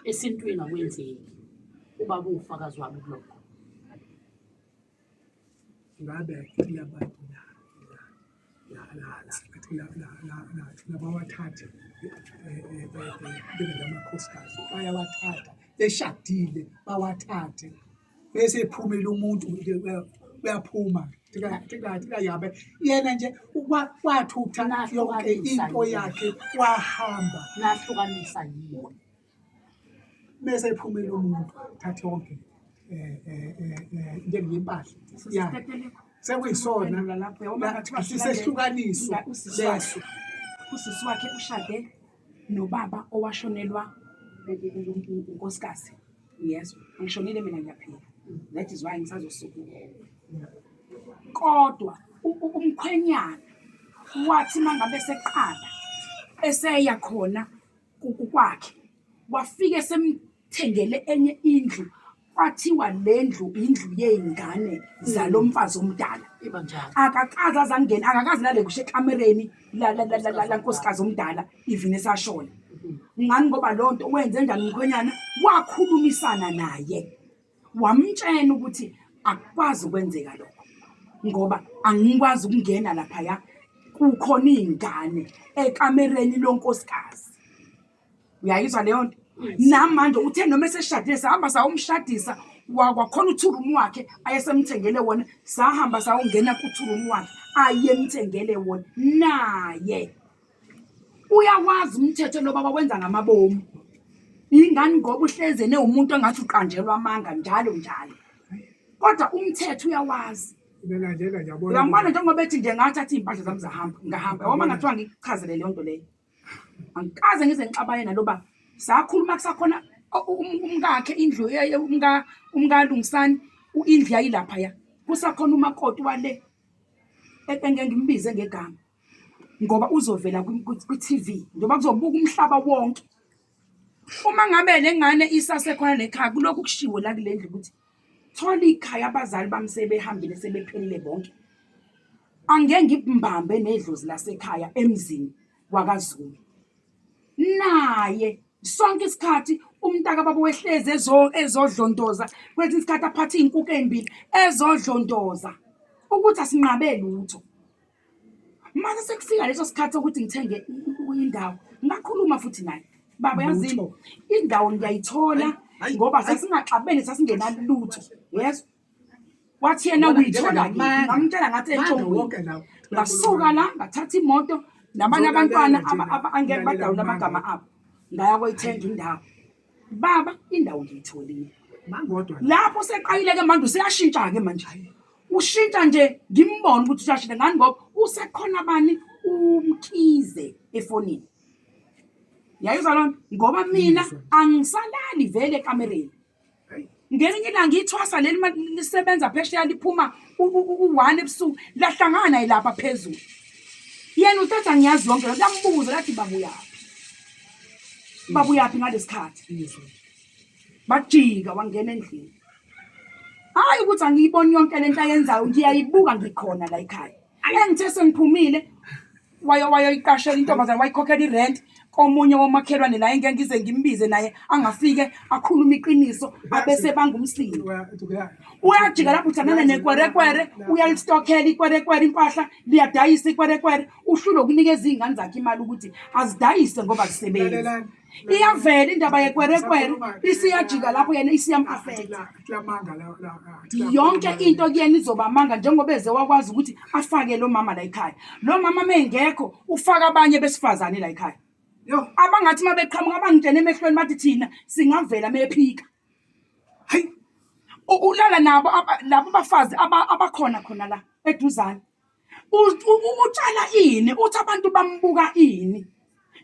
esintwini akwenzeki. Ubaba ufakazi wami kulokho. Ngabe labantu labawathathe bengamakhosikazi bayawathatha beshadile bawathathe bese ephumile umuntu uyaphuma yabe yena nje wathutha yonke into yakhe wahamba Nahlukanisa yini? bese ephumile umuntu thatha yonke njengempahla yakhe sekuyisona asisehlukaniso leso. Usisi wakhe ushade nobaba owashonelwa unkosikazi. Yes, ngishonile mina ngiyaphila. That is why ngisazosukuma. Kodwa umkhwenyana wathi mangabe seqala eseya khona kwakhe wafika esemthengele enye indlu kwathiwa lendlu indlu yezingane zalomfazi omdala. Iba njalo. Akakazi azangena akakazi nale kushe ekamereni la nkosikazi omdala even esashona. Ngani ngoba lonto wenze njani umkhwenyana wakhulumisana naye wamtshela ukuthi akwazi ukwenzeka lokho ngoba angikwazi ukungena lapha ya kukhona izingane ekamereni lonkosikazi. Uyayizwa leyo nto? Namanje uthe noma eseshadile sahamba sawumshadisa wakhona uthurumu wakhe ayesemthengele wona sahamba sawungena kuthurumu wakhe ayemthengele wona naye uyawazi umthetho lo baba wenza ngamabomu. Ingani ngoba uhleze neumuntu engathi uqanjelwa amanga njalo kodwa umthetho uyawazi. Mina nje ngiyabona Uyambona njengoba ethi nje ngathatha impahla zami ngahamba uma ngathiwa ngichazele leyo nto leyo angikaze ngize ngixabane naloba sakhuluma kusakhona umkakhe indlu umkalungisani indlu yayilapha ya kusakhona umakoti wale engeke ngimbize ngegama ngoba uzovela ku-TV njengoba kuzobuka umhlaba wonke. Uma ngabe lengane isasekhona lekhaya kulokhu kushiwo la kulendlu ukuthi thola ikhaya abazali bami sebehambile sebephelile bonke. Angeke ngimbambe nedlozi lasekhaya emzini wakaZulu. Naye sonke isikhathi umntaka baba wehleze ezodlondoza kwethi isikhathi aphathe inkukhu ezimbili ezodlondoza ukuthi asinqabe lutho. Mase sekufika leso sikhathi ukuthi ngithenge indawo ngakhuluma futhi naye baba yazini indawo ngiyayithola ngoba sasingaxabene sasingenalo lutho. Yes, wathi yena uyithola ngamtshela ngathi entshongweni ngasuka la ngathatha imoto nabanye abantwana angeke badawula amagama abo ngaya koyithenga indawo. Baba indawo ngiyitholile mangodwa lapho seqayile ke manje useyashintsha ke manje ushintsha nje ngimbona ukuthi ushashile ngani ngoba usekhona bani umkhize efonini. Yayizwa lonto ngoba mina angisalali vele ekamereni ngelinye ilanga ngiyithwasa leli lisebenza phesheya liphuma u1 ebusuku lahlangana yilapha phezulu. Yena uthatha ngiyazi yonke lo yambuza lathi babuyaphi ngalesikhathi bajika wangena endlini. Hayi ukuthi angiyiboni yonke lento ayenzayo ngiyayibuka ngikhona la ekhaya. Engithe sengiphumile wayoyiqashela intombazana wayikhokhela irent komunye womakhelwane la engeke ngize ngimbize naye angafike akhuluma iqiniso abese bangumsini. Uyajika lapho uthanana nekwerekwere uyalistokhela ikwerekwere impahla liyadayisa ikwerekwere uhlulo ukunikeza izingane zakhe imali ukuthi azidayise ngoba zisebenza. Iyavela indaba yekwerekwere isiyajika lapho yena isiyamafetha. Yonke into kuyena izoba manga njengoba eze wakwazi ukuthi afake lo mama la ekhaya. Lo mama mengekho ufaka abanye besifazane la ekhaya. Abangathi mabeqhamuka abangitshene emehlweni bathi thina singavela mephika. Hayi ulala nabo labo bafazi abakhona khona la eduzane. Utshala ini uthi abantu bambuka ini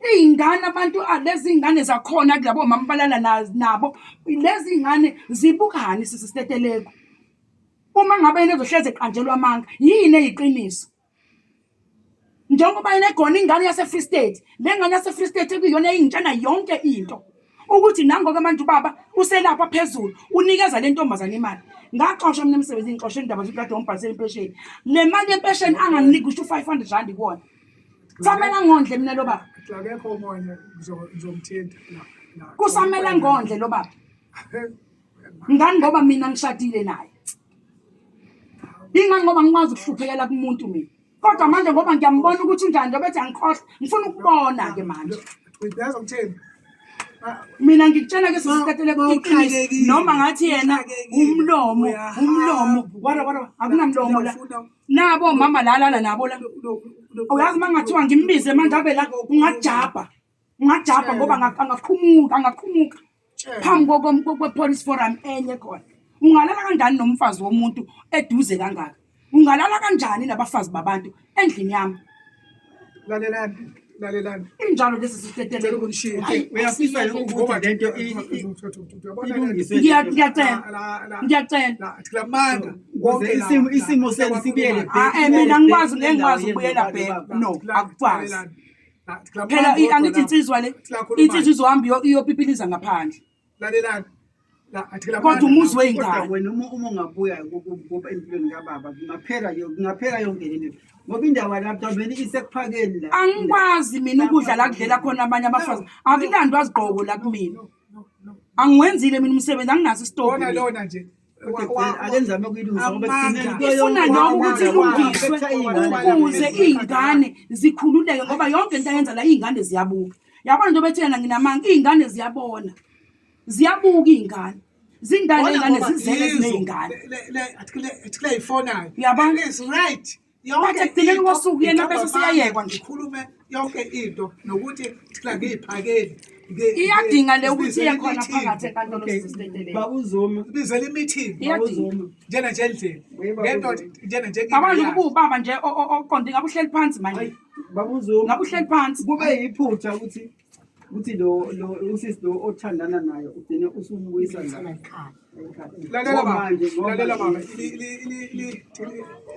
iy'ngane abantu lezi ngane zakhona kulabo mama balala nabo lezi ngane zibukani sisiteteleko uma ngabe yena ezohleze eqanjelwa amanga yini eyiqiniso njengoba yena egona ingane yase-Free State le ngane yase-Free State ekuyiyona eyingitshena yonke into ukuthi nangoke manje ubaba uselapha phezulu unikeza le ntombazane imali ngaxoshwa mina emsebenzini ngixoshe indaba zokade ngombhalisela impesheni le mali yempesheni anganginiki usho 500 rand kuwona kusamele ngondle mina lo baba akekho umoya ngizomthinta kusamele ngondle lo baba ngani ngoba mina ngishadile naye ingani ngoba ngikwazi ukuhluphekela kumuntu mina kodwa manje ngoba ngiyambona ukuthi unjani njengoba ethi angikhohlwa ngifuna ukubona-ke manje ngizomthinta mina ngikutshela ke sisiteteleko iqiniso noma ngathi yena umlomo wara akunamlomo la nabo mama lalala nabo la uyazi mangathiwa ngimbize manje abe la ungajabha ngoba angaqhumuka phambi kwe-police forum enye khona ungalala kanjani nomfazi womuntu eduze kangaka ungalala kanjani nabafazi babantu endlini yami lalelani injalo lesi sisiteteleko uyafisa ukuthi lento ilungiswe ngiyacela lamanga isimo senu sibuyele mina ngikwazi ukubuyela back no akukwazi phela angithi insizwa le insizwa izohamba iyopipiliza ngaphandle lalelani kodwa umuzi wey'ngane wena uma ungabuya empilweni kababa kungaphela yonke lento ngoba indaba lapha vele isekuphakeni la angikwazi mina ukudla la kudlela khona abanye abafazi akulandwa azigqoko la kumina angiwenzile mina umsebenzi anginaso isitopi lona nje akenzame ukuyilungisa ngoba ifuna lokho ukuthi ilungiswe ukuze iy'ngane zikhululeke ngoba yonke into ayenza la iy'ngane ziyabuka yabona nje bethi yena nginamanga iy'ngane ziyabona ziyabuka iy'ngane zindala iy'ngane zizele ziney'ngane athi ifonayo yabona is right bathi ekugcineni kosuku yena bese siyayekwa nje ngikhulume yonke into nokuthi thina ngiyiphakeli iyadinga le ukuthi iye khona phakathi enkantolo sisiteteleko babuzoma bizela i-meeting iyadinga njena nje endlini ngento njena nje abantu kuba ubaba nje oqonde ngabe uhleli phansi manje babuzoma ngabe uhleli phansi kube yiphutha ukuthi lo usisi lo othandana naye ugcine usumubuyisa la lalela mama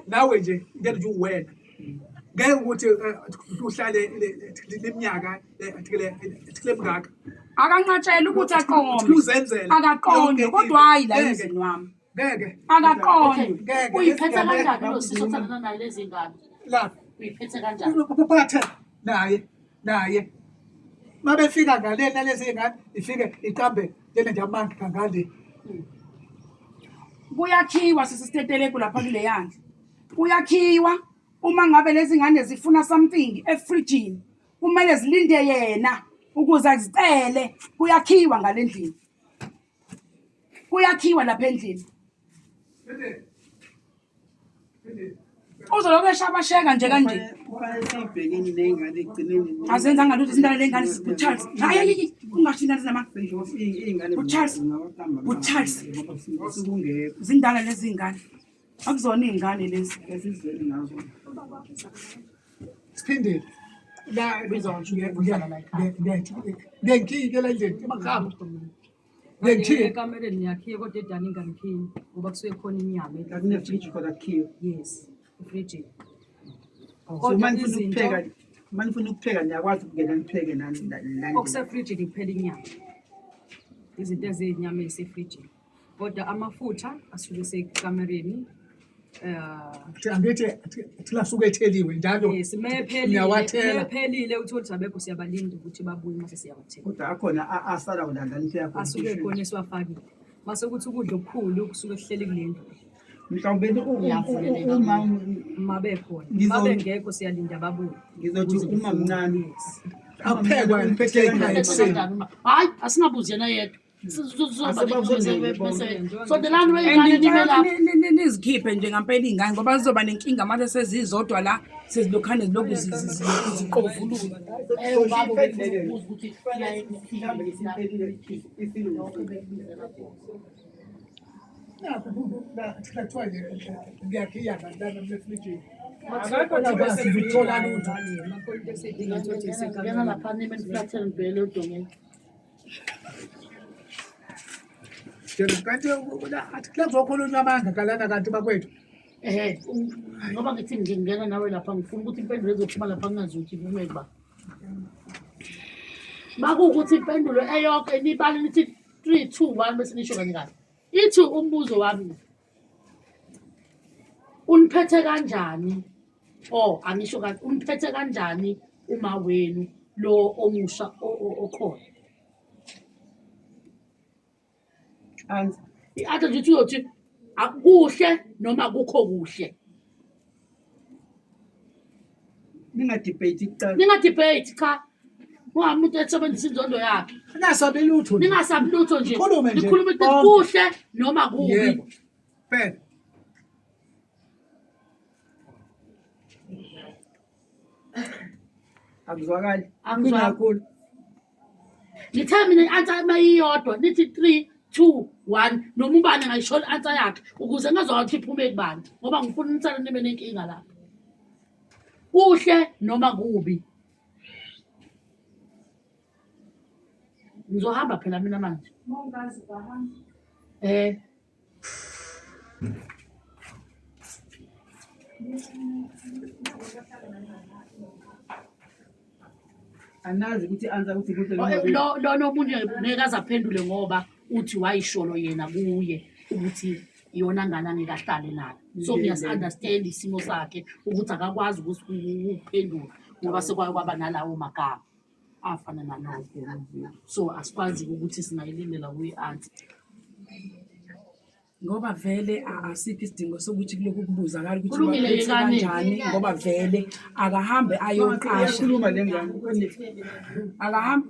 nawe nje ngeke nje uwena ngeke ukuthi uhlale leminyaka athile mngaka akanqatshela ukuthi aqonde uzenzela akaqonde kodwa hayi la emzini wami ngeke akaqonde uyiphethe kanjani lo sisi othandana naye lezi ngane lapha uyiphethe kanjani uphathe naye mabefika ngale nalezi ngane ifike iqambe njena nje amanga kangale kuyakhiwa sisiteteleko lapha kule yandle kuyakhiwa uma ngabe lezi ngane zifuna something efrijini kumele zilinde yena ukuze azicele kuyakhiwa ngalendlini kuyakhiwa lapha endlini uzoloku eshabasheka nje kanje kufanele siyibhekeni ney'ngane ekugcineni azenzanga lutho izindala ley'ngane uCharles hayi ungasho ingane zinama uCharles zindala lezi ngane akuzona iy'ngane lezi esizweni ngazo siphindile la ngiyakhike la ndlela emakhamba ekamereni ngiyakhiye kodwa edani ingangikhiyi ngoba kusuke khona inyama akunefriji khona kukhiwe yes efrijini so manifuna ukupheka niyakwazi ukungena nipheke nani okusefrijini kuphela inyama izinto eziyinyama ezisefrijini kodwa amafutha asuke sekamereni angithi thina suke etheliwe njalo yes niyawathela mephelile utholi sabekho siyabalinda ukuthi babuye mase siyawathela kodwa akhona asala wona nipheka asuke khona esiwafakile mase ukuthi ukudla okukhulu kusuke kuhleli kulendlu mhlawumbe uma mabekhona mabengekho siyalinda babuye ngizothi uma mncane aphekwa niphethe ekuseni hayi asingabuzi yena yedwa sondelani wey'ngane nime lapho nizikhiphe nje ngampela iy'ngane ngoba zizoba nenkinga manje sezizodwa la sezilokhane zilokhu ziqovulula ubaba bebuza ukuthi thina kuthiwa nje ngiyakhiya ngandana efrijini Akakho la basi uthola lutho. Ngena lapha nime niflathele ngibhele udongeni. Njena kanti athi kuzokhulunywa amanga kalana kanti bakwethu. Ngoba ngithi ngingena nawe lapha ngifuna ukuthi impendulo ezophuma lapha ngingazi ukuthi ivume kuba. Makuwukuthi impendulo eyonke nibale nithi 3 2 1 bese nisho kanye kahle. Ithi umbuzo wami uniphethe kanjani? Angisho kanti uniphethe kanjani uma wenu lo omusha okhona? Anzi I-answer nje uyothi akukuhle noma akukho kuhle. ningadebate icala. Ningadebate cha. Umuntu esebenzisa inzondo yakhe. Ningasabi lutho. Ningasabi lutho nje. Khulume nje. Nikhuluma ukuthi kuhle noma kubi. Yebo. Phela. Akuzwakali. Angizwakali. Ngithe mina i-answer mayiyodwa nithi 3 2 1 noma ubani ngayisho i-answer yakhe ukuze ngazwa ukuthi iphume kubani ngoba ngifuna nitsale nibe nenkinga lapha. Kuhle noma kubi. Ngizohamba phela mina manje. Mongazi bahamba. Anazi ukuthi answer ukuthi kuhle Lo nomunye ngeke azaphendule ngoba uthi wayisholo yena kuye ukuthi iyona ngane angekahlali nayo. So ngiyas-understand isimo sakhe ukuthi akakwazi ukuphendula ngoba sekwaba nalawo magama afana nalawo. So asikwazi ukuthi singayilindela kuyi-answer. Ngoba vele asikho isidingo sokuthi kulokhu kubuzakala ukuthi Kulungile waphethe ngane. kanjani ngoba vele akahambe ayoqasha Uyakhuluma le ngane. akahambe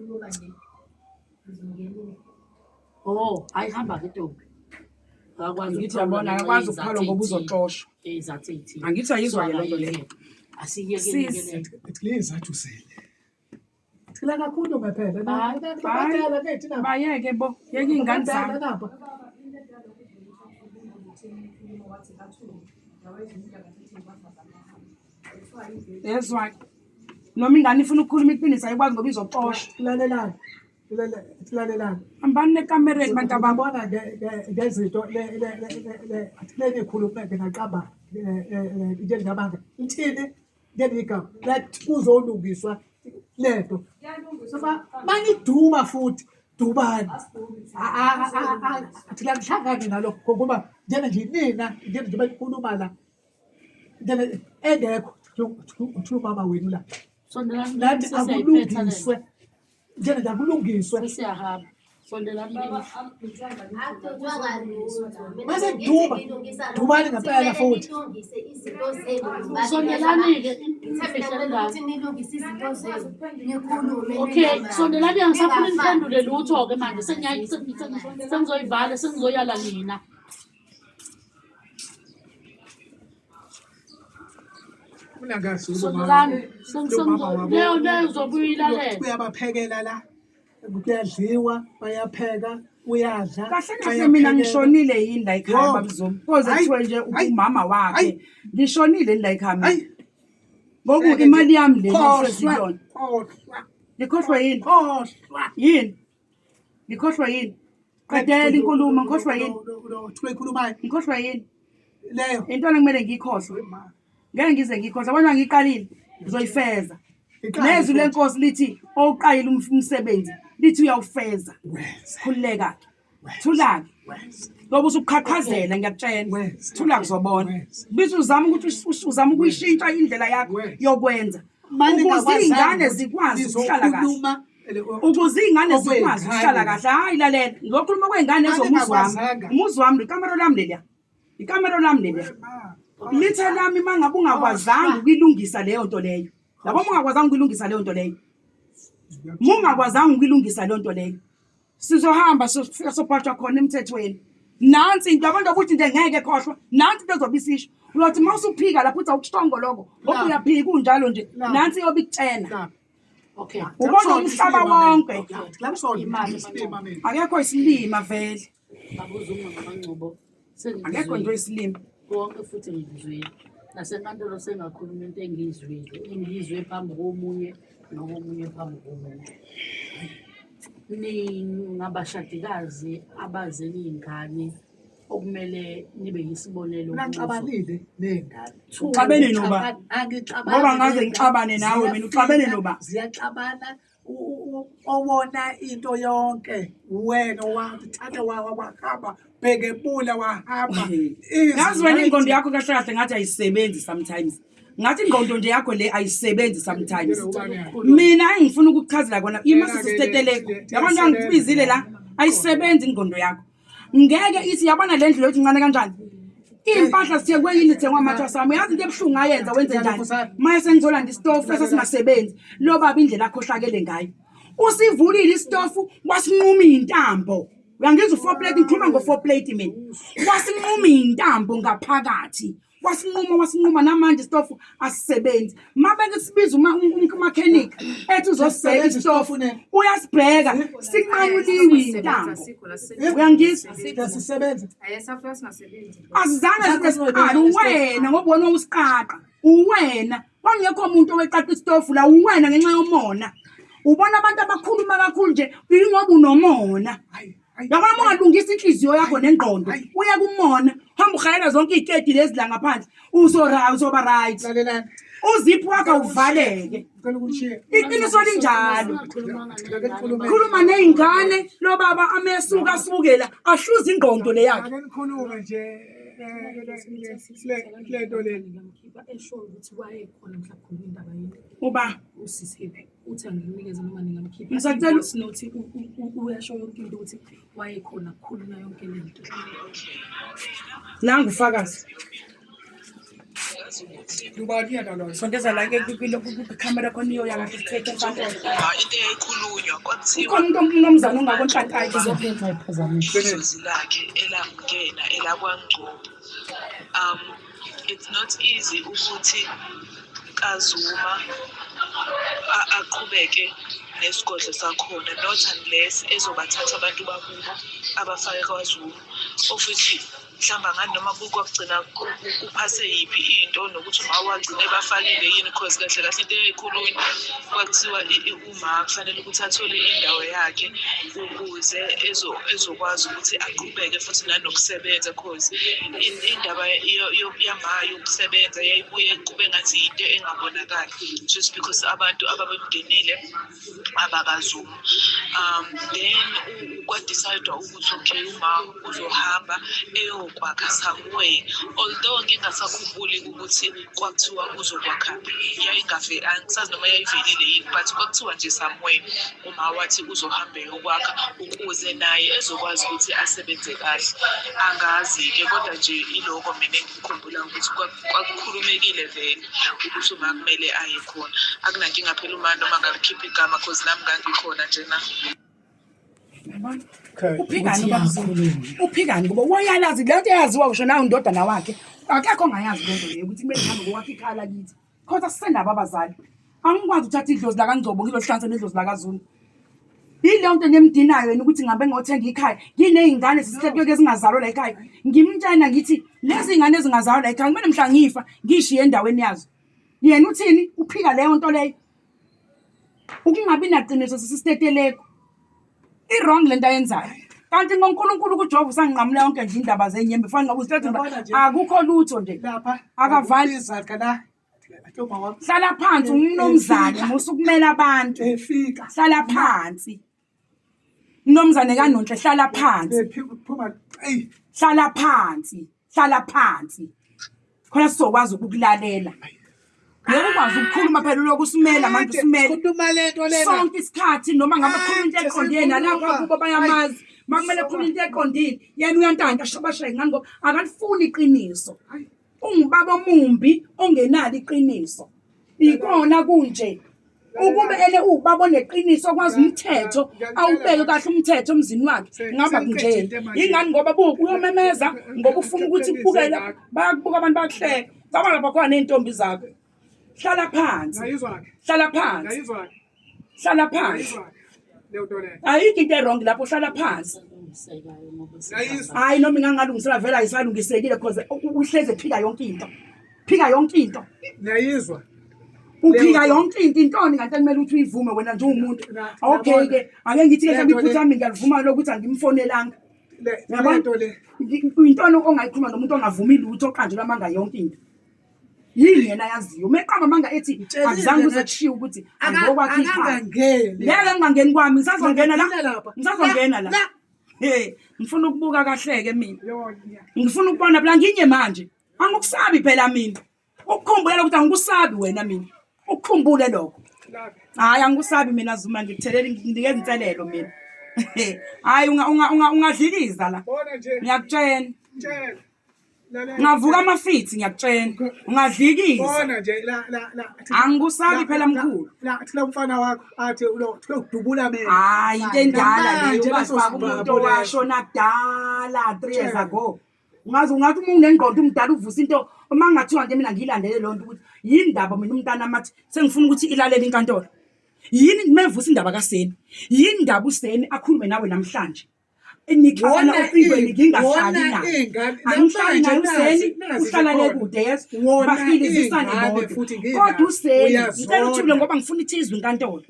Ayihamba ke Ntombi. Akakwazi ngithi yabona akakwazi ukuphala ngoba uzoxoshwa Izathu 18. angithi ayizwa le nto leyo Asiyeke. Ethi sele. Thila kakhulu phela. Badala ke thina. bayeke bo yeke ingane zami Lapha. yezwa noma ingane ifuna ukukhuluma iqiniso ayikwazi ngoba izoxoshwa Lalelani. Lalelani. hambani nekamereni bantu ababo Babona ngezinto le nikhuluma ke naqaba njengamanga. Ithini? Ngeligama. Lathi kuzolungiswa lento. Soba maniduma futhi dubani. Athi la mhlangane nalokho ngoba nje nina nje bayikhuluma la. Nje engekho uthuma mama wenu la. Sondelani Lathi akulungiswe. Nje akulungiswe. Siyahamba. Sondelani. Mase duba. Dubani ngempela futhi. Sondelani-ke Okay, sondelani angisafuna niphendule lutho-ke manje sengizoyivala sengizoyala nina. Sondelani leyo uzobe uyilalela. Uyabaphekela la. Kuyadliwa, bayapheka, uyadla. kahle kahle mina ngishonile yini la ekhaya babuzoma because kuthiwe nje umama wakhe ngishonile yini la ekhaya mina ngoku imali yami le ngiyona ngikhohlwa yini yini ngikhohlwa yini qedela inkulumo ngikhohlwa yini ngikhohlwa yini leyo into ekumele ngiyikhohlwe ngeke ngize ngikhohlwa bona ngiqalile ngizoyifeza nezwi lenkosi lithi owuqayile umsebenzi lithi uyawufeza khululeka thulaka ngoba usuqhaqhazela ngiyakutshela thula kuzobona bithi uzama ukuthi uzama ukuyishintsha indlela yakho yokwenza ukuze izingane zikwazi ukuhlala kahle ukuze izingane zikwazi ukuhlala kahle hayi lalela ngokhuluma kwengane umuzi wami ikamero lami leliya ikamero lami leliya lithe lami mangabe ungakwazanga ukuyilungisa leyo nto leyo labo ungakwazanga ukuyilungisa leyo nto leyo mungakwazanga ukuyilungisa leyo nto leyo sizohamba sofika sophathwa khona emthethweni nansi into abantu ukuthi nje ngeke khohlwa nansi into ezobisisho uyothi mawusuphika lapho uthi awukushongo lokho ngoba uyaphika unjalo nje nansi yobe ikutshena Okay. ubona umhlaba wonke Imali akekho isilima vele abuzuma ngamancebo. akekho nto isilima Konke futhi ngikuzwile. nasenkantolo sengakhuluma into engizwe phambi komunye nokomunye phambi komunye. Ningabashadikazi abazele iy'ngane okumele nibe yisibonelo. Naxabanile ney'ngane. Uxabene noba? Ngoba ngaze ngixabane nawe mina, uxabene noba? Ziyaxabana owona into yonke wena wathatha wahamba bhekebula wahamba. Yazi wena ingqondo yakho kahle kahle ngathi ayisebenzi sometimes. Ngathi ingqondo nje yakho le ayisebenzi sometimes. Mina engifuna ukukuchazela kona imasisi siteteleko. Yabantu angikubizile la ayisebenzi ingqondo yakho. Ngeke ithi yabona le ndlu yethu incane kanjani. Impahla sithe kweyini thengwa amathwasa ami. Yazi into ebhlungu ayenza wenze njani? Manje sengizolanda istofu esesingasebenzi. Lo baba indlela akhohlakele ngayo. Usivulile istofu wasinquma intambo. Uyangizwa 4 plate ngikhuluma ngo4 plate mina. Wasinquma intambo ngaphakathi. Wasinquma namanje istofu asisebenzi. Mabeke sibiza umechanic ethi uzosibheka istofu uyasibheka sinqanyuliwe intambo. Uyangizwa? Sisebenza. Asizange siqala wena ngobona usiqaqa. Uwena wangekho umuntu oweqaqa istofu la uwena ngenxa yomona. Ubona abantu abakhuluma kakhulu nje ingoba unomona. Yabona ungalungisa inhliziyo yakho nengqondo uya kumona hamba ukhayela zonke izikedi lezi la ngaphandle uzoba right. Lalelani. Uzipho wakho uvaleke. Ngicela ukushiya. Iqiniso linjalo. Khuluma nezingane lo baba amesuka asukela ahluza ingqondo le yakhe. Ake nikhulume nje le nto leni. Ngamkhipha esho ukuthi wayekhona mhla khuluma indaba yini. Uba Usisiphi uthi anginikeze noma ningamkhipha. Ngisacela nothi uyasho yonke into ukuthi wayekhona kukhuluma yonke lento. nangu ufakazi. Lubani yena lo? Sondeza la ke kwicamera khona iyo yakahle sithethe enkantolo. Into eyayikhulunywa kwathiwa Ukhona unomzana ongakonhlakayo Izophetha iphazamisa. izozi lakhe elamngena elakwangcobo. It's not easy ukuthi kaZuma aqhubeke nesigodlo sakhona, not unless ezobathatha abantu bakubo abafake kwaZuma ofuthi mhlamba ngani noma kugcina kuphase yiphi into nokuthi uma wagcina bafakile yini cause kahle kahle into eyikhulunywa kwathiwa uma kufanele ukuthi athole indawo yakhe ukuze ezokwazi ukuthi aqhubeke futhi nanokusebenza cause indaba yokusebenza yayibuye kube ngathi into engabonakali just because abantu ababemngenile abakaZuma. Then kwadecide ukuthi okay uma uzohamba eyokwakha somewhere, although ngingasakhumbuli ukuthi kwathiwa uzokwakha angisazi noma yayivelile yini, but kwathiwa nje somewhere uma wathi uzohamba eyokwakha ukuze naye ezokwazi ukuthi asebenze kahle. Angazi-ke kodwa nje iloko mina engikhumbula ukuthi kwakukhulumekile vele ukuthi uma kumele aye khona. Akunankinga phela uma noma ngakhipha igama cause nami ngangikhona njena. Uphikani ngoba wayalazi lento eyaziwa usho nawe indodana wakhe akekho ongayazi lento leyo ukuthi kumele hambe ngokwakhe ikhala kithi kodwa sisenabo abazali. Angikwazi ukuthatha idlozi la kaNgcobo ngilohlanza nedlozi la kaZuma. Yileyo nto nemdinayo wena ukuthi ngabe ngothenga ikhaya nginey'ngane zisihlekeke ezingazalwa la ekhaya ngimtshena ngithi lezi ngane ezingazalwa la ekhaya kumele mhla ngifa ngishiye endaweni yazo. Yena uthini uphika leyo nto leyo ukungabi naqiniso sisiteteleko i-wrong lento ayenzayo. Kanti ngoNkulunkulu kuJehova usanginqamula yonke nje indaba zenyembe fanele ngabe usithethe akukho lutho nje akavali izakhe la. hlala phansi umnomzane musukumela abantu Efika. hlala phansi umnomzane kaNonhle hlala phansi Phuma hey. hlala phansi khona sizokwazi ukukulalela. Yebo ukwazi ukukhuluma phela lokusumela manje usumela Khuluma lento lena. sonke isikhathi noma ngabe khuluma into eqondile nalapha kubo bayamazi makumele khuluma into eqondile yena uyantanta shobashe ngani ngoba akalifuni iqiniso. Ungubaba omumbi ongenalo iqiniso ikona kunje ukube ele ubaba oneqiniso okwazi umthetho awubeke kahle umthetho emzini wakhe ngaba kunje ingani ngoba uyomemeza ngoba ufuna ukuthi kubukela bayakubuka abantu bakuhleka zaba lapha khona nentombi zakho. Hlala phansi. Hlala phansi. Hlala phansi. Ayikho into wrong lapho hlala phansi. Hayi noma ngangalungisela vela ayisalungisekile because uhleze ephila yonke into. phika yonke into Niyayizwa. uphika yonke into intoni kanti kumele uthi uyivume wena nje umuntu okay ke ake ngithi ke mhlawumbe iphutha ami ngiyalivuma lokuthi angimfonelanga Lento le. intoni ongayikhuluma nomuntu ongavumi lutho oqanjelwa manga yonke into yini yena yaziyo meqamba manga ethi akuzange uzokushiya ukuthi angokwakhe Akangangeni. ngeke ngingangeni kwami ngisazongena la ngifuna ukubuka kahle ke mina ngifuna ukubona phela nginye manje angikusabi phela mina ukukhumbula ukuthi angikusabi wena mina ukukhumbule lokho hayi angikusabi mina Zuma ngikuthelela ngidike izinselelo mina hayi ungadliliza la Bona nje. ngiyakutshela Tshela. ngavuka amafithi ngiyakutshela ungadlikisa Bona nje la. angikusabi phela mkhulu La umfana wakho athi lo udubula mina. hayi into endala leyo Manje ungafaka umuntu basosibabo leso. owashona kudala 3 years ago ungathi uma unengqondo umdala uvusa into uma ngathiwa nje mina ngiyilandele lonto ukuthi yini indaba mina umntana amathi sengifuna ukuthi ilalela inkantolo yini mevusa indaba kaSeni yini indaba uSeni akhulume nawe namhlanje enikhona opikweni ngingahlali naye angihlali naye uSeni uhlala lekude yes bafilizisane bodwa kodwa uSeni ngicela uthule ngoba ngifuna ithizwe inkantolo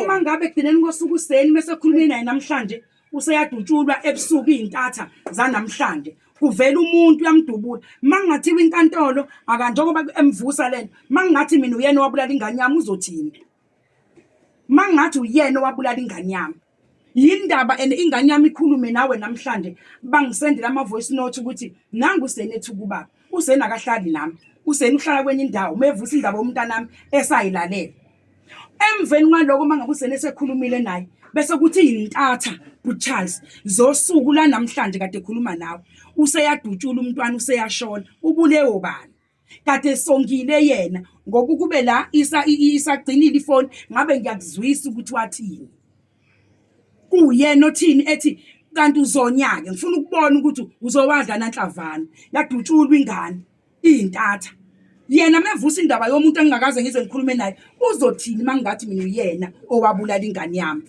uma ngabe kugcineni kosuku uSeni bese ekhulumeni naye namhlanje useyadutshulwa ebusuku izintatha zanamhlanje kuvela umuntu uyamdubula mangingathiwa inkantolo akanjengoba emvusa lento mangingathi mina uyena owabulala ingane yami uzothini mangingathi uyena owabulala ingane yami yini indaba ingane yami ikhulume nawe namhlanje bangisendela ama voice note ukuthi nangu uSeni ethi kubaba uSeni akahlali nami uSeni uhlala kwenye indawo mevusa indaba yomntanami esayilalela emveni kwaloko mangabe uSeni esekhulumile naye bese kuthi intatha Charles zosuku la namhlanje kade ekhuluma nawe useyadutshula umntwana useyashona ubulewo bani kade songile yena ngoba kube la isagcinile ifoni ngabe ngiyakuzwisa ukuthi wathini kuyena othini ethi kanti uzonyake ngifuna ukubona ukuthi uzowadla nanhlavana yadutshulwa ingane intatha yena mevusa indaba yomuntu engingakaze ngize ngikhulume naye uzothini mangathi mina uyena owabulala ingane yami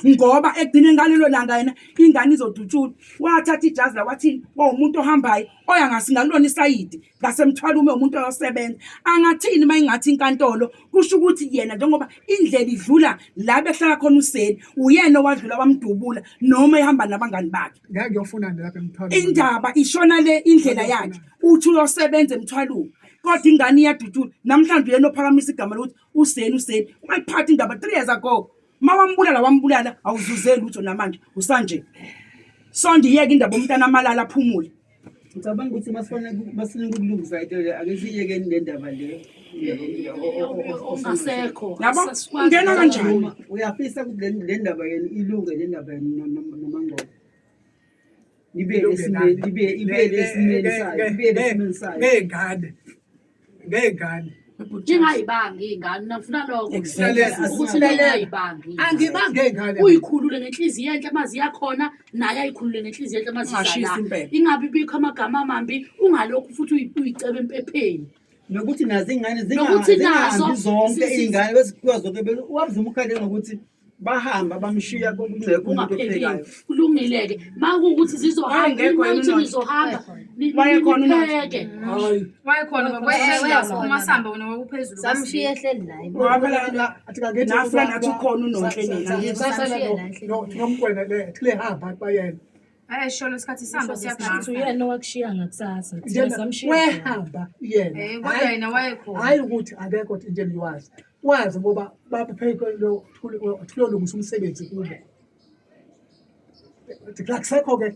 ngoba egcine ngalelo langa yena ingane izodutshula wathatha ijazi la wathini umuntu ohambayo oya ngasingalona isayidi ngasemthwala ume umuntu oyosebenza angathini mayingathi inkantolo kusho ukuthi yena njengoba indlela idlula la behlala khona uSeni uyena owadlula wamdubula noma ehamba nabangani bakhe Ngeke ngiyofuna lapha emthwalo. indaba ishona le indlela yakhe uthi uyosebenza emthwalweni kodwa ingane iyadutshula namhlanje yena ophakamisa igama lokuthi uSeni ungayiphathi indaba 3 years ago wambulala awuzuzeli utho namanje usanje sonde iyeke indaba umntana amalala aphumule ngicabanga ukuthi masifuna ukulungisa into le ake siyeke nendaba le Ongasekho. yabo ngena kanjani uyafisa ukuthi le ndaba yenu ilunge le ndaba yenu nomangqondo ibe lesimeni sayo Ngengane. Njengayibanga ingane nafuna lokho Exactly. ukuthi nayibanga Angibange ngengane. uyikhulule ngenhliziyo enhle amazi yakhona naye ayikhulule ngenhliziyo enhle amazi Ungashisi la impela. ingabi bikho amagama amambi ungalokhu futhi uyicebe empepheni nokuthi nazo ingane Nokuthi nazo zingahambi zonke iy'ngane bezikhuwa zonke wabuzima ukhale ngokuthi bahamba bamshiya kungekho umuntu ophekayo kulungile-ke makuwukuthi zizohamba Ngekho yena ukuthi uNondo. nizohamba Wayekhona uNondo. nipheke wayekhona baba umasamba wena wawuphezulu Samshiya ehleli naye. ngoba phela nafla nathi ukhona unonhle nina Samshiya la ehleli. Nomkwena le athi hamba bayena. sholo isikhathi sihamba Uthi siyaphasa uyena owakushiya ngakusasa. Thina Njena samshiya. wehamba yena. kodwa yena wayekhona Hayi ukuthi akekho into engiwazi. Wazi ngoba bapheke lo thulolungisa umsebenzi kubo. Akusekho ke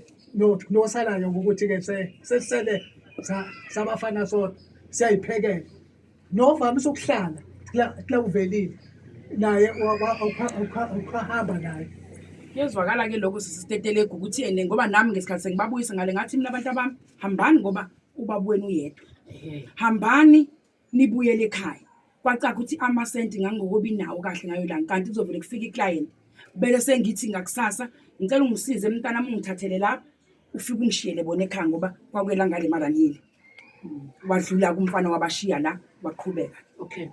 nosalayo ngokuthi ke sesele sabafana sonke siyayiphekela. Novamisa ukuhlala kula uvelile. Naye awukhahamba naye. Yezwakala ke lokho sisitetele ukuthi ene ngoba nami ngesikhathi sengibabuyisa ngale ngathi mina abantu abami hambani ngoba ubaba wenu uyedwa hambani nibuyele ekhaya kwacaca ukuthi amasenti ngangokuba inawo kahle ngayo la kanti kuzovele kufika iclient bele sengithi ngakusasa ngicela ungisize emntana nami ungithathele lapha ufike ungishiyele bona ekhaya ngoba kwakwela ngale malanile wadlula kumfana wabashiya la waqhubeka okay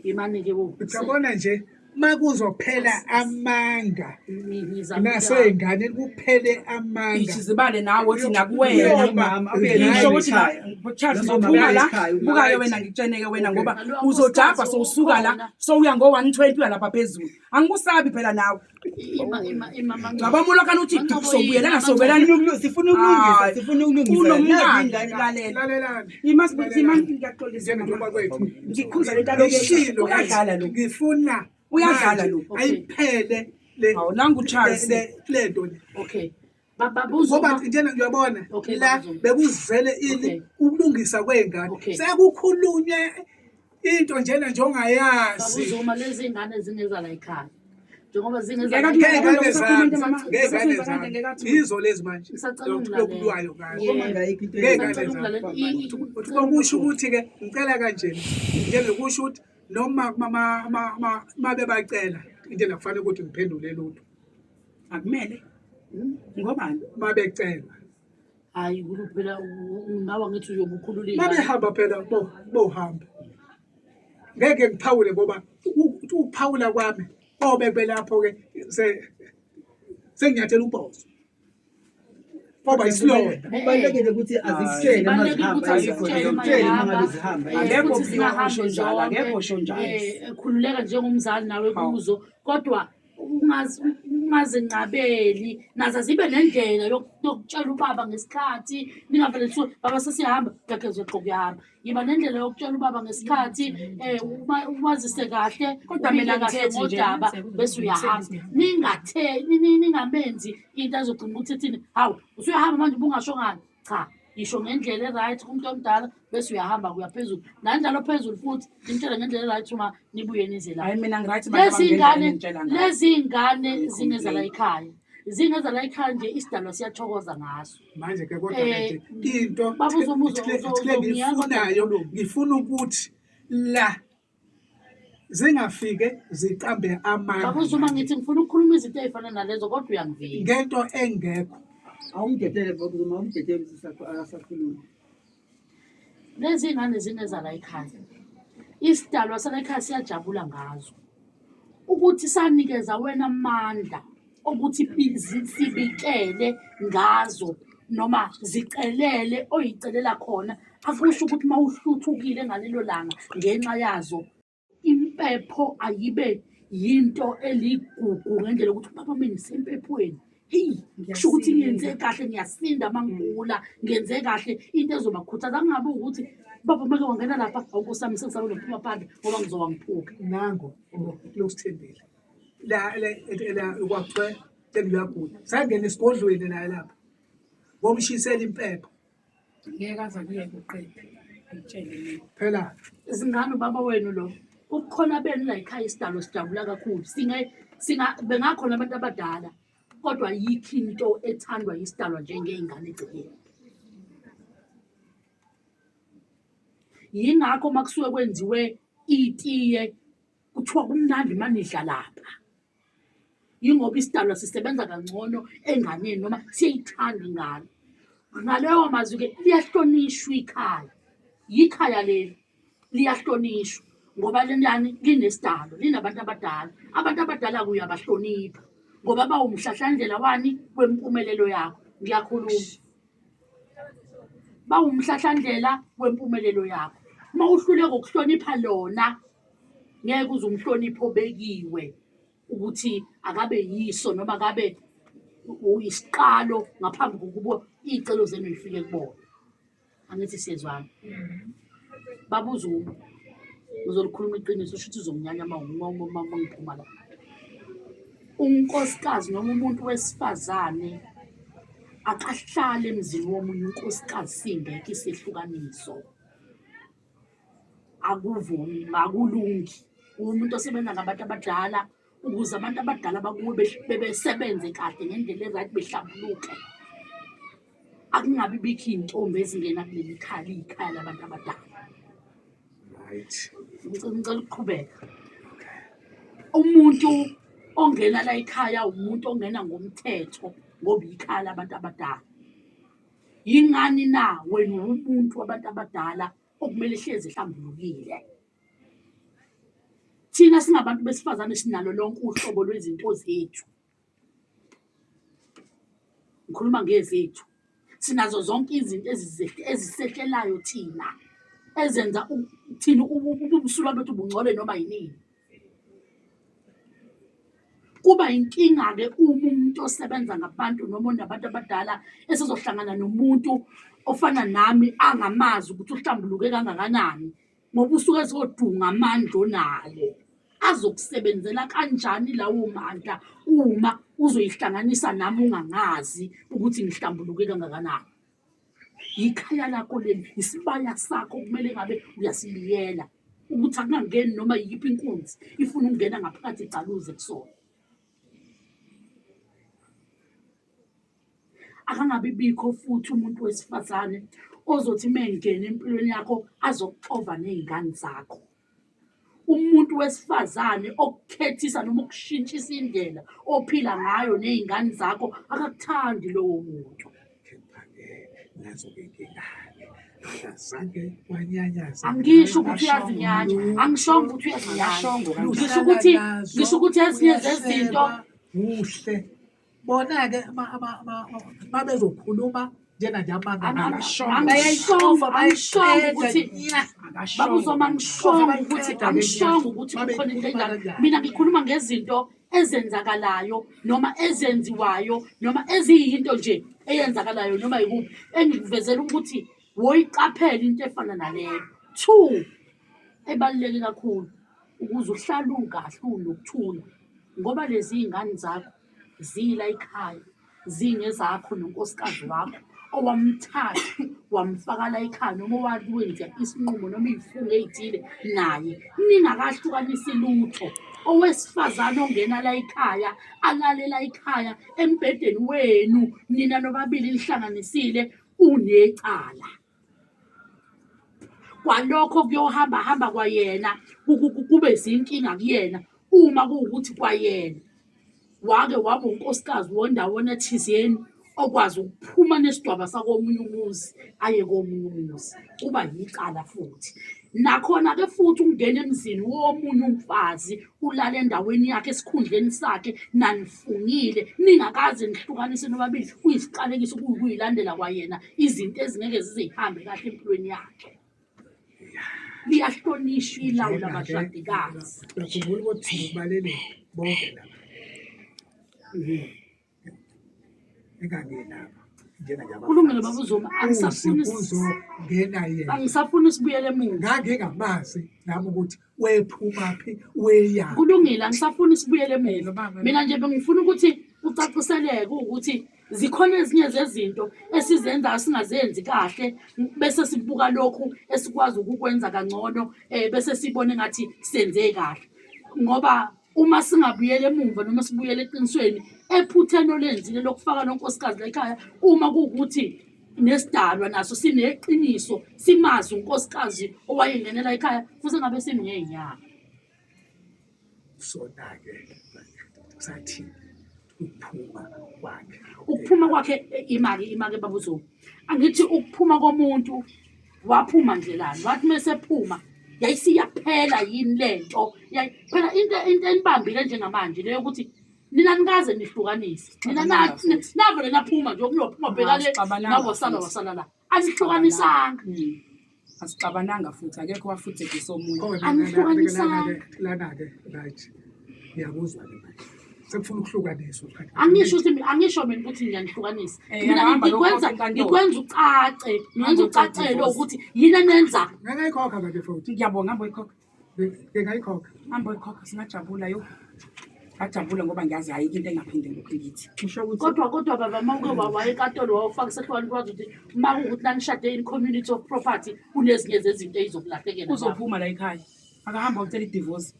imani-ke Ngicabona nje makuzophela amanga ngizama nasey'ngane kuphele amanga Izibale nawe thina kuwena mama, ngisho ukuthi ekhaya. Charles uzophuma la buka-ke wena ngikutsheneke wena ngoba uzojabha sowusuka la sowuya ngo-120 uya lapha phezulu angikusabi phela nawe ngabamula kana uthi sobuyelana sobelana sifuna ukulungisa sifuna ukulungisa lalelani imasingiyaqolisa njengoba kwethu ngikhuza lento aloke ngishilo uyadlala lo ngifuna uyadlala lo ayiphele le Hawu, nangu Charles. lento le okay babuzo ngoba njena ngiyabona Okay, la Babuzo. bekuzele Okay. ini ukulungisa kwengane Okay. sekukhulunywe into njena nje ongayazi babuzo uma lezi ngane zingeza la ekhaya njengoba zingeza Ngeke la kuthi- ekhaya ngezane Ngeke zami kuthi- ngezane ngeke zami kuthi- yizo lezi manje Ngisacela unglalela. lokulwayo kahle Yebo. ngezane Ngisacela zami unglalela. kusho ukuthi ke ngicela kanje njengokusho ukuthi noma mabe bacela into ekufanele ukuthi ngiphendule lutho akumele ngobani mabecela hayi phela ngawa ngithi uyobukhululile babehamba phela bohamba ngeke ngiphawule ngoba ukuphawula kwami obekwe lapho ke senginyathela ubhozo ngoba isilonda kubalulekile ukuthi azikutshele uma Kubalulekile ukuthi zihamba azikutshele uma azikutshele uma zihamba. ngabe zihamba Angekho Futhi phi singahambi okusho njalo, zonke. angekho osho njalo. Khululeka njengomzali nawe kuzo kodwa ungazincabeli nazo zibe nendlela yokutshela ubaba ngesikhathi ningavele kuthiwa baba sesiyahamba ngakhe kuyahamba yiba nendlela yokutshela ubaba ngesikhathi umazise kahle Kodwa mina ubike kahle ngithethi nje, ngodaba bese uyahamba ningamenzi into azogcina ukuthi thini hawu usuyahamba manje ubungasho ngani cha yisho ngendlela e-right kumuntu omdala bese uyahamba kuya phezulu nanjalo phezulu futhi nimtshele ngendlela e-right uma nibuye nize la hayi mina ngirathi lezi ngane zingeza la ekhaya zingeza la ekhaya nje isidalwa siyathokoza ngaso manje ke kodwa ke into Babuzo umuzo, ngiyifunayo ngifuna ukuthi la zingafike ziqambe babuza uma ngithi ngifuna ukukhuluma izinto ey'fana nalezo kodwa uyangivila ngento engekho awumdedele uma umdedele akasakhuluma lezi ngane zingeza la ekhaya isidalwa sala ekhaya siyajabula ngazo ukuthi sanikeza wena amandla ukuthi sibikele ngazo noma zicelele oyicelela khona akusho ukuthi uma uhluthukile ngalelo langa ngenxa yazo impepho ayibe yinto eligugu ngendlela yokuthi baba mina ngisemphephweni heyi kusho ukuthi ngiyenze kahle ngiyasinda uma ngigula ngenze kahle into ezobakhuthaza kungabi ukuthi baba make wangena lapha awunkosami sengisaba nokuphuma phandle ngoba ngizoba ngiphuka nango lokusithembile la kwakuthiwa engiyagula sangena esigodlweni naye lapha ngomshisela impepho ngeke aze kuye kuqedwe ngitshele mina phela izingane ubaba wenu lo ukukhona benu la ekhaya isidalo sijabula kakhulu bengakhona abantu abadala kodwa yikho into ethandwa yisidalwa njengey'ngane egcekeni yingakho uma kusuke kwenziwe itiye kuthiwa kumnandi manidla lapha yingoba isidalwa sisebenza kangcono enganeni noma siyayithanda ingane ngaleyo mazwi-ke liyahlonishwa ikhaya yikhaya leli liyahlonishwa ngoba lenani linesidalo linabantu abadala abantu abadala kuyabahlonipha ngoba bawumhlahlandlela wani wempumelelo yakho ngiyakhuluma bawumhlahlandlela wempumelelo yakho uma uhluleka ukuhlonipha lona ngeke uze umhloniphe obekiwe ukuthi akabe yiso noma akabe uyisiqalo ngaphambi kokuba iy'celo zenu yifike kubona angithi siyezwana babuza ngizolikhuluma iqiniso shuthi uzonginyanya uma ngiphuma la unkosikazi noma umuntu wesifazane akahlale emzini womunye unkosikazi singekho isehlukaniso akuvumi akulungi umuntu osebenza ngabantu abadala ukuze abantu abadala bakuwe bebesebenze kahle ngendlela e-right behlambuluke akungabi bikho iy'ntombi ezingena kuleli khaya ikhaya labantu abadala right ngicela ukuqhubeka umuntu ongena la ekhaya umuntu ongena ngomthetho ngoba ikhaya labantu abadala yingani na wena umuntu wabantu abadala okumele hlezi ehlambulukile Thina singabantu besifazane sinalo lonke uhlobo lwezinto zethu. Ngikhuluma ngezethu. Sinazo zonke izinto ezisehlelayo thina. Ezenza thina ubumsulwa bethu bungcole noma yinini. Kuba inkinga-ke uma umuntu osebenza ngabantu noma onabantu abadala esezohlangana nomuntu ofana nami angamazi ukuthi uhlambuluke kangakanani ngoba usuke ezodunga amandla onalo. Azokusebenzela kanjani lawo mandla uma uzoyihlanganisa nami ungangazi ukuthi ngihlambuluke kangakanani? Ikhaya lakho leli, isibaya sakho kumele ngabe uyasiliyela ukuthi akungangeni noma yiphi inkunzi ifuna ukungena ngaphakathi icaluze kusona. Akangabe bikho futhi umuntu wesifazane ozothi mengena empilweni yakho azokuxova nezingane zakho. Umuntu wesifazane okukhethisa noma ukushintshisa indlela ophila ngayo nezingane zakho akakuthandi lowo muntu. Angisho ukuthi uyazinyanya, angishongo ukuthi uyazinyanya. Ngisho ukuthi ezinye zezinto kuhle bona-ke babezokhuluma njenganje angishongo ukuthi kukhona into enjalo. Mina ngikhuluma ngezinto ezenzakalayo noma ezenziwayo noma eziyinto nje eyenzakalayo noma yikuphi engikuvezela ukuthi woyiqaphela into efana naleyo. 2 ebaluleke kakhulu ukuze uhlale ungahle unokuthula ngoba lezi izingane zakho zila ekhaya zingezakho nonkosikazi wakho owamthatha wamfaka la ekhaya noma wakwenza isinqumo noma izifungo ezithile naye ningakahlukanisi lutho. Owesifazane ongena la ekhaya alalela ekhaya embedeni wenu nina nobabili lihlanganisile unecala. Kwalokho kuyohamba kwayena kube izinkinga kuyena uma kuwukuthi kwayena wake waba unkosikazi wondawana ethizeni okwazi ukuphuma nesidwaba sakomunye umuzi aye komunye umuzi kuba yicala futhi. Nakhona-ke futhi ukungena emzini womunye umfazi ulala endaweni yakhe esikhundleni sakhe nanifungile ningakaze nihlukanise nobabili kuyisiqalekiso kuyilandela kwayena izinto ezingeke zizihambe kahle empilweni yakhe. Liyahlonishwa ilawu labashadikazi. Uyakhumbula ukuthi ubalele bonke laba kulungile baba uZuma, angisafuni sibuyele emuva. Ngangingamazi nami ukuthi wephumaphi weya. Kulungile angisafuni sibuyele emuva. Mina nje bengifuna ukuthi ucaciseleke ukuthi zikhona ezinye zezinto esizenza singazenzi kahle bese sibuka lokhu esikwazi ukukwenza kangcono bese sibone ngathi senze kahle. Ngoba uma singabuyele emuva noma sibuyele eqinisweni ephutheni olenzile lokufaka nonkosikazi la ekhaya uma kuwukuthi nesidalwa naso sineqiniso simazi unkosikazi owayengenela ekhaya futhi ngabe simngenyanga. Sona-ke sathi ukuphuma kwakhe imake baba uZuma. Angithi ukuphuma komuntu waphuma ndlelani wathi mesephuma yayisiyaphela yini lento phela into enibambile njengamanje leyo ukuthi nina nikaze nihlukanise nina navele naphuma nje okuyophuma bheka le nawasala la anihlukanisanga. Asixabananga futhi akekho wafuthe kusomunye anihlukanisanga lana-ke right ngiyakuzwa-ke manje sekufuna ukuhlukaniswa. Angisho mina ukuthi ngiyanihlukanisa. Mina ngikwenza ucacele ukuthi yini enenza. Ngangayikhokha kade futhi. Ngiyabonga hamba uyikhokha. Ngingayikhokha. Hamba uyikhokha singajabula yo. Ngajabula ngoba ngiyazi ayikho into engaphinde ngikho ngithi. Kodwa baba mawuke wawaye enkantolo wawufaka sehlukani kwazi ukuthi uma kuwukuthi nanishade in community of property kunezinye zezinto ey'zokulahlekela. Uzophuma la ekhaya. Akahamba ucela i-divorce.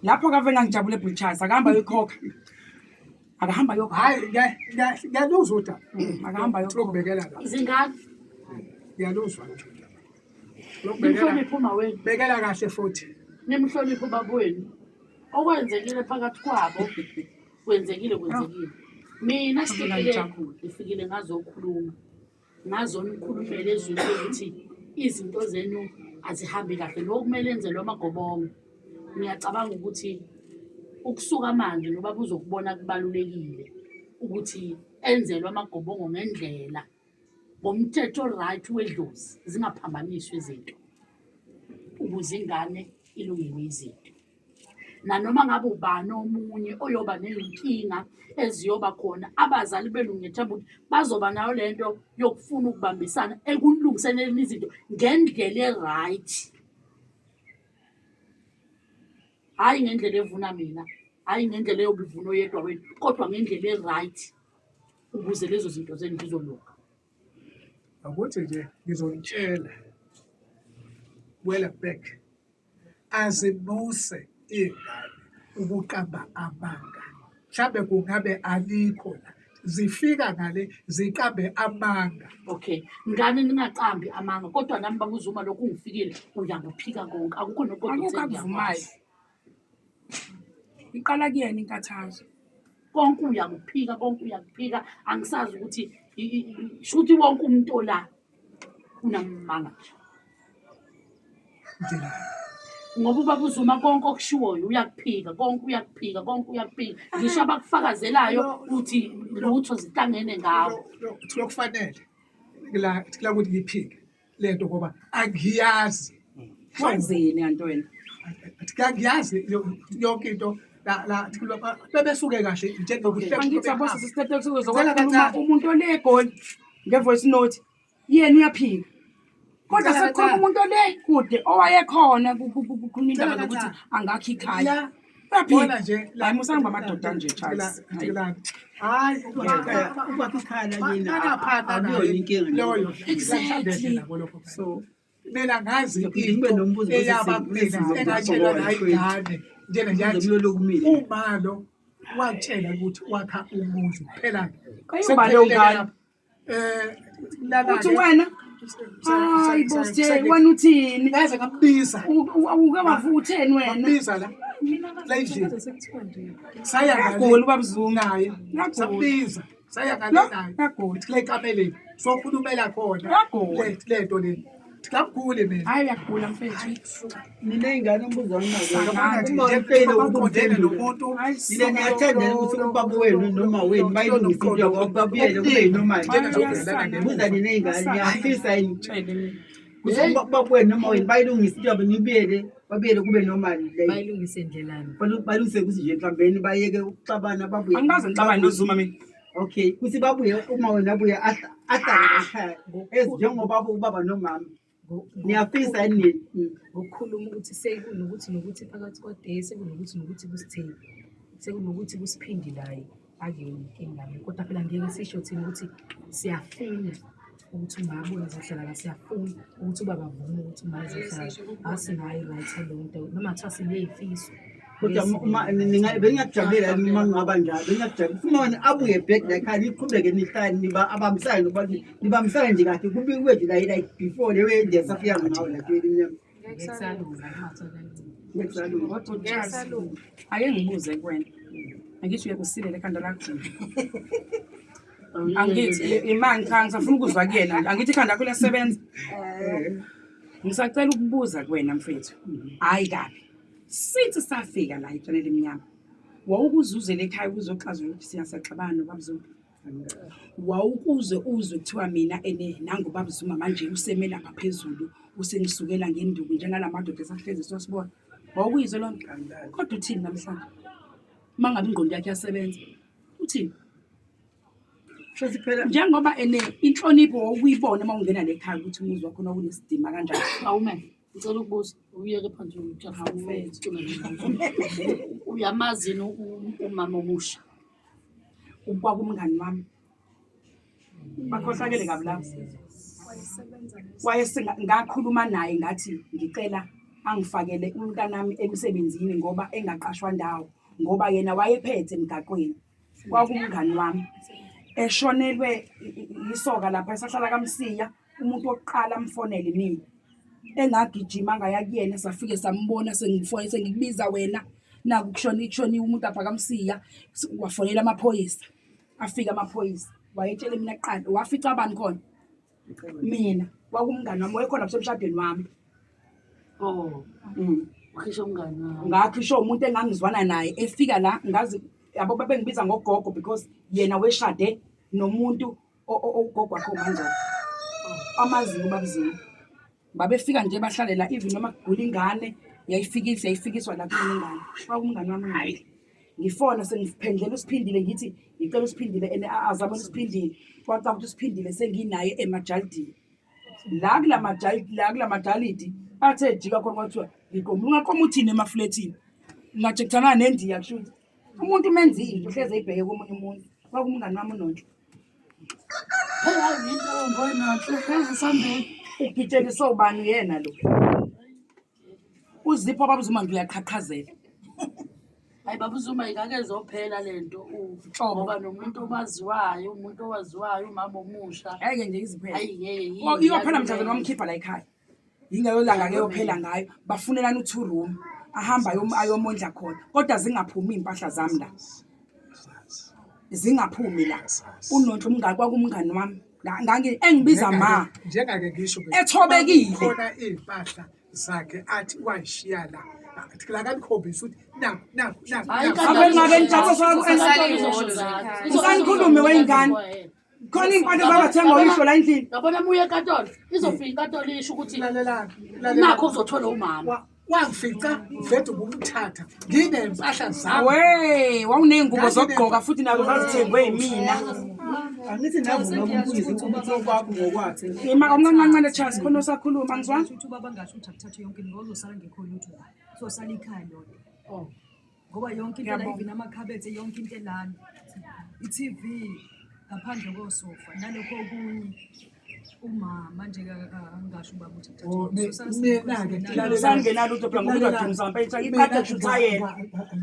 Lapho kave ngangijabule Bulchas akahamba yokhokha. Akahamba yokhokha. Hayi ngiyaluzwa uDaba. Akahamba yokhokha. Ukubekela la. Izingane. Ngiyaluzwa. Nimhloniphe uma wenu. Bekela kahle futhi. Nimhloniphe ubaba wenu. Okwenzekile phakathi kwabo kwenzekile. Mina ngifikile ngazokhuluma. Ngazonikhulumela ezweni ukuthi izinto zenu azihambi kahle lokumele enzelwe amagobongo. ngiyacabanga ukuthi ukusuka manje nobaba uzokubona kubalulekile ukuthi enzelwe amagobongo ngendlela ngomthetho right wedlozi zingaphambaniswa izinto ukuze ingane ilungele izinto. Nanoma ngabe ubani omunye oyoba nenkinga eziyoba khona abazali belungethemba ukuthi bazoba nayo lento yokufuna ukubambisana ekulungiseleni izinto ngendlela e-right, hayi ngendlela evuna mina, hayi ngendlela eyobivuna oyedwa wethu, kodwa ngendlela e-right ukuze lezo zinto zenu zizolunga. Ukuthi nje ngizolitshela Wellebeck azibuse ingane ukuqamba amanga. Mhlawumbe kungabe alikho la, zifika ngale ziqambe amanga. Okay, ngane ningaqambi amanga kodwa nami bakuzuma lokhu ungifikile uyangiphika konke akukho nokodwa Akukho akuvumayo. Iqala kuyena inkathazo. konke uyakuphika angisazi ukuthi shuthi wonke umuntu la unamanga nje ngoba ubaba uzuma konke okushiwoyo uyakuphika ngisho abakufakazelayo uthi lutho zihlangene ngawo. Kufanele kula ukuthi ngiphike lento ngoba angiyazi. Wenzeni yantwana? Ngiyazi yonke into la bebesuke kahle njengokuthi angithi abosa sisithethe kuzokhuluma umuntu olegoli ngevoice note yena uyaphika kodwa sekukhona umuntu ole kude owayekhona kukhuluma indaba yokuthi angakho ikhaya Bona nje la musanga amadoda nje Charles hayi ukwakha ikhaya yini akuyona inkinga loyo exactly so mina ngazi ngibe nombuzo engatshela la ingane njena ngiyathi umalo watshela ukuthi wakha umuzi kuphela uthi wena hayi boss wena uthini ngaze ngambiza ukamavutheni wena ngambiza la endlini saya ngagoli babuzungu naye sambiza saya ngale naye kule kameleni sokhulumela khona lento le Ngakugule mina. Hayi uyagula mfethu. Ninengane umbuzo wami uma ufeyile ukundela nomuntu yile niyathanda ukuthi ubaba wenu noma wenu bayilungise into yakho babuyele kube noma nje buza ninengane niyafisa yini ubaba wenu noma wenu bayilungise into yabo nibuyele babuyele kube normal bayilungise endlelani balungise kuthi nje mhlambeni bayeke ukuxabana babuye angikaze ngixabane nozuma mina. Okay kuthi babuye uma wena abuye ahlale ekhaya njengoba ubaba nomama niyafisa yini ngokukhuluma ukuthi sekunokuthi phakathi kodwa sekunokuthi kusithini sekunokuthi kusiphindelayo akuyona inkinga kodwa phela ngeke sisho thina ukuthi siyafuna ukuthi ungabuye ezohlala la siyafuna ukuthi ubaba avume ukuthi ungazohlala asinayo right lonto noma kuthiwa sineyifiso kodwa uma bengiyakujabulela uma ngaba njalo bengiyakujabulela ufuna abuye back la ekhaya niqhubeke nihlale abambisane nokuba nibambisane nje kahle kube kwethu like before le way nje safika ngawo la kweli ake ngibuze kuwena angithi uyakusilela ekhanda lakho angithi imani cha ngisafuna ukuzwa kuyena angithi ikhanda lakho liyasebenza ngisacela ukubuza kuwena mfethu hayi kabi sithi safika la iPlaneti Emnyama wawukuzuzela ekhaya kuzoxazula ukuthi siyasaxabana nobabuzulu wawukuze uzwe kuthiwa mina nangu babuzuma manje usemela ngaphezulu usengisukela ngenduku njengalamadoda esahlezi sosibona wawuyizwe lonke kodwa uthini namhlanje mangabe ingqondo yakhe yasebenza uthini shothi phela njengoba inhlonipho wawuyibona mawungena lekhaya ukuthi umuzi wakho nokunesidima kanjani awume ngicela ukubuza uyeke phansi ujahamfethu uyamazi umama omusha ukwakumngani wami bakhohlakele kabi lapho ngakhuluma naye ngathi ngicela angifakele umntanami emsebenzini ngoba engaqashwa ndawo ngoba yena wayephethe emgaqweni kwakumngani wami eshonelwe isoka lapha esahlala kaMsiya umuntu wokuqala amfonele mina engagijima ngaya kuyena safike sambona sengifone sengikubiza wena naku kushoni umuntu apha kaMsiya wafonela amaphoyisa afika amaphoyisa wayetshela mina qala wafica abani khona mina kwakumngani wami wayekhona emshadweni wami ukhisha umngani wami. Ngakhisho umuntu engangizwana naye efika la ngazi yabo babengibiza ngogogo because yena weshade nomuntu ogogo wakhe uManzola. Amazinyo babuzinyo. Babefika nje bahlalela even noma kugula ingane yayifikiswa la kule ingane. Kwakumngani wami ngayi. Ngifona sengiphendlela uSiphindile ngithi ngicela uSiphindile ene azabona uSiphindile. Kwathi ukuthi uSiphindile senginaye eMajaldini. La kula majalidi athe jika khona kwathiwa ngikomo ungaqoma uthini emafletini. Ngathi kuthana neNdiya kushuthi. Umuntu menza into hleze ayibheke komunye umuntu. Kwakumngani wami uNonhle. Hayi into ngoyinahle sambeni. Ugitshele sobani yena lo. Uzipho babuzuma ngiyaqhaqhazela. Hayi baba uZuma ingake zophela lento ngoba nomuntu omaziwayo umama omusha. Ngeke nje iziphela. Hayi ngeke iyophela mhlazana wamkhipha la ekhaya. Ingayolanga ke yophela ngayo bafunelana u2 room ahamba ayomondla khona kodwa zingaphumi impahla zami la. Zingaphumi la. uNonhle umngani kwakumngani wami. Engibiza ma njengake ngisho ethobekile khona impahla zakhe athi wayishiya la la kanikhombisa ukuthi naku abengake njalo usanikhulume weingane khona impahla babathenga uyisho la endlini. Yabona muye enkantolo izofika inkantolo isho ukuthi nakho uzothola umama. Wangifica vele ukumthatha nginempahla zami. Wawuney'ngubo zokugqoka futhi nazo zazithengwe yimina. Angithi navuma ukumbuza ukuthi kwakho ngokwakhe. Omncane Charles khona usakhuluma angizwanga. Ukuthi ubaba ngasho ukuthi akuthathe yonke into ngozosala ngekho lutho la. So sala ikhaya lona. Ngoba yonke into la even amakhabethe yonke into elana. I-TV ngaphandle kosofa nalokho okunye. Uma manje ngasho ubaba ukuthi Sangena lutho phela ngoba uzodumisa ngempela iqatha ushutayela.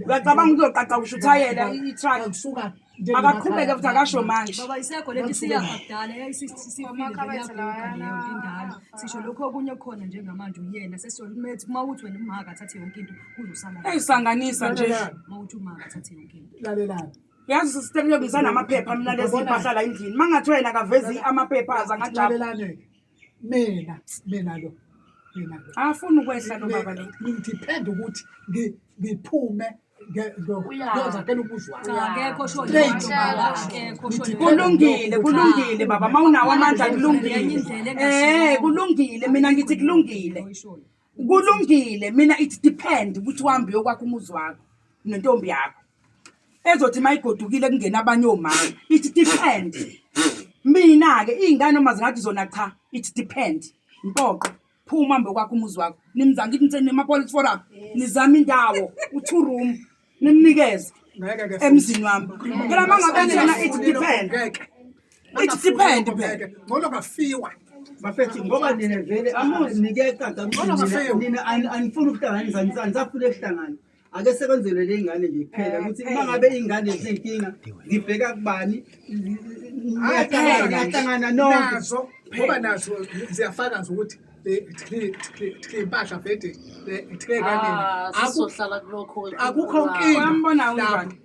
Uyacabanga uzoqaqa ushutayela i-truck kusuka akaqhubeke futhi akasho manje. baba isekho lento siyakudala yayisifile indala sisho lokho okunye khona njengamanje uyena sesiyomethi mawuthi wena umaka athathe yonke into kuzosala eyisanganisa nje mawuthi umaka athathe yonke into lalelana. Yazi sisitelo ngizana amaphepha mina lezi impahla la endlini mangathi wena kavezi amaphepha aza ngajabulane mina lo afuna ukwehla lo baba lo ngidepend ukuthi ngiphume ngiyozakela ukuzwana. Akekho sho kulungile baba mawunawo amandla kulungile kulungile mina ngithi kulungile mina it depend ukuthi uhambe yokwakho umuzi wakho nentombi yakho ezothi mayigodukile kungena abanye omama it depend. Mina ke izingane noma zingathi zona cha it depend. Mpoqo phuma hambe kwakho umuzi wakho nimza ngithi nithe nemapolice forum nizama indawo u2 room nimnikeze emzini wami phela mangabe yena it depend phela ngoba kafiwa bafethi ngoba nina vele nikeqaqa nina anifuna ukuhlanganisa anisafuna ukuhlangana. Ake sekwenzele le ingane nje kuphela ukuthi mangabe ingane zinenkinga ngibheka kubani ngiyahlangana nazo ngoba nazo ziyafaka ukuthi impahla vede asizohlala kulokho akukho nkinga wambona unjani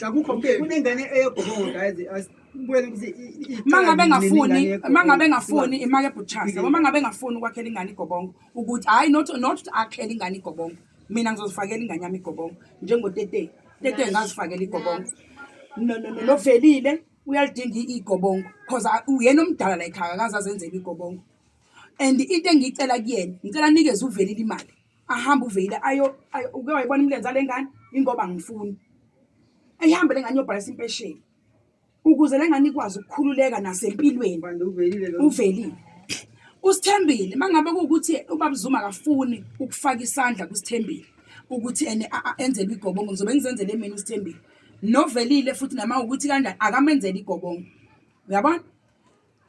akukho nkinga kunengane eyogobongo guys mangabe ngafuni imake butchers mangabe ngafuni ukwakhela ingane igobongo ukuthi hayi not akhela ingane igobongo mina ngizozifakela ingane yami igobongo njengotete ngazifakela igobongo no velile uyalidinga igobongo because uyena omdala la ekhaya akazazenzela igobongo and into engicela kuyena ngicela nikeze uvelile imali ahamba uvelile uke wayibona imlenza lengane ingoba ngifuni eyihambe lengane yobhalisa impesheni ukuze lengane ikwazi ukukhululeka nasempilweni. Uvelile uSithembile mangabe ukuthi ubaba Zuma akafuni ukufaka isandla kuSithembile ukuthi enzelwe igobongo ngizobe ngizenzele mina uSithembile novelile futhi nama ukuthi kanjani akamenzele igobongo. Uyabona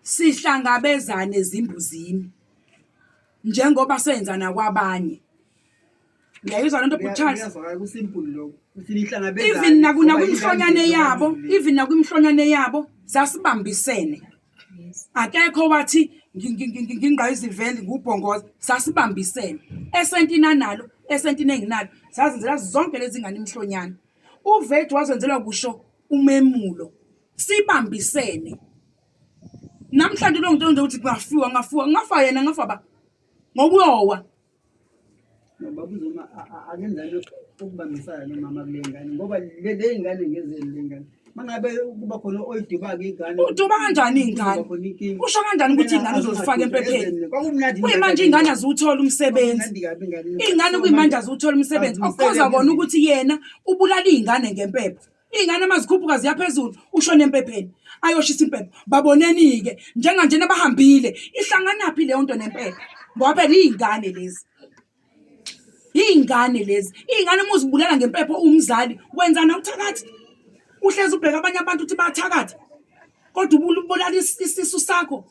sihlangabezane ezimbuzini njengoba senza nakwabanye. Ngiyayizwa lento Butchers kusimple lokho ukuthi nihlangabezane even nakwimhlonyane yabo sasibambisene. Akekho wathi ngingqayiziveli ngubhongoza sasibambisene esentina nalo esentini enginalo sazenzela zonke lezi ngane imhlonyane. Uvethu wazenzelwa kusho umemulo sibambisene. Namhlanje lo nto nje ukuthi ngafiwa ngafa yena ngafa ba ngokuyowa Baba uZuma akenza lokho ukubambisana nomama kule ngane ngoba le ngane ngezeni le ngane. Mangabe kuba khona oyiduba-ke ingane. Uduba kanjani iy'ngane? Usho kanjani ukuthi iy'ngane uzozifaka emphepheni? Kuyimanje iy'ngane aziwutholi umsebenzi. Iy'ngane kuyimanje aziwutholi umsebenzi. Okukhoza kona ukuthi yena ubulala iy'ngane ngempepho. Iy'ngane mazikhuphuka ziya phezulu ushone emphepheni. Ayoshisa impepho. Baboneni-ke njenganje nabahambile ihlanganaphi leyo nto nempepho? Ngoba phela iy'ngane lezi. Iy'ngane lezi. Iy'ngane uma uzibulala ngempepho umzali wenzana uthakathi. Uhlezi ubheka abanye abantu ukuthi bayathakatha. Kodwa ubulala isisu sakho.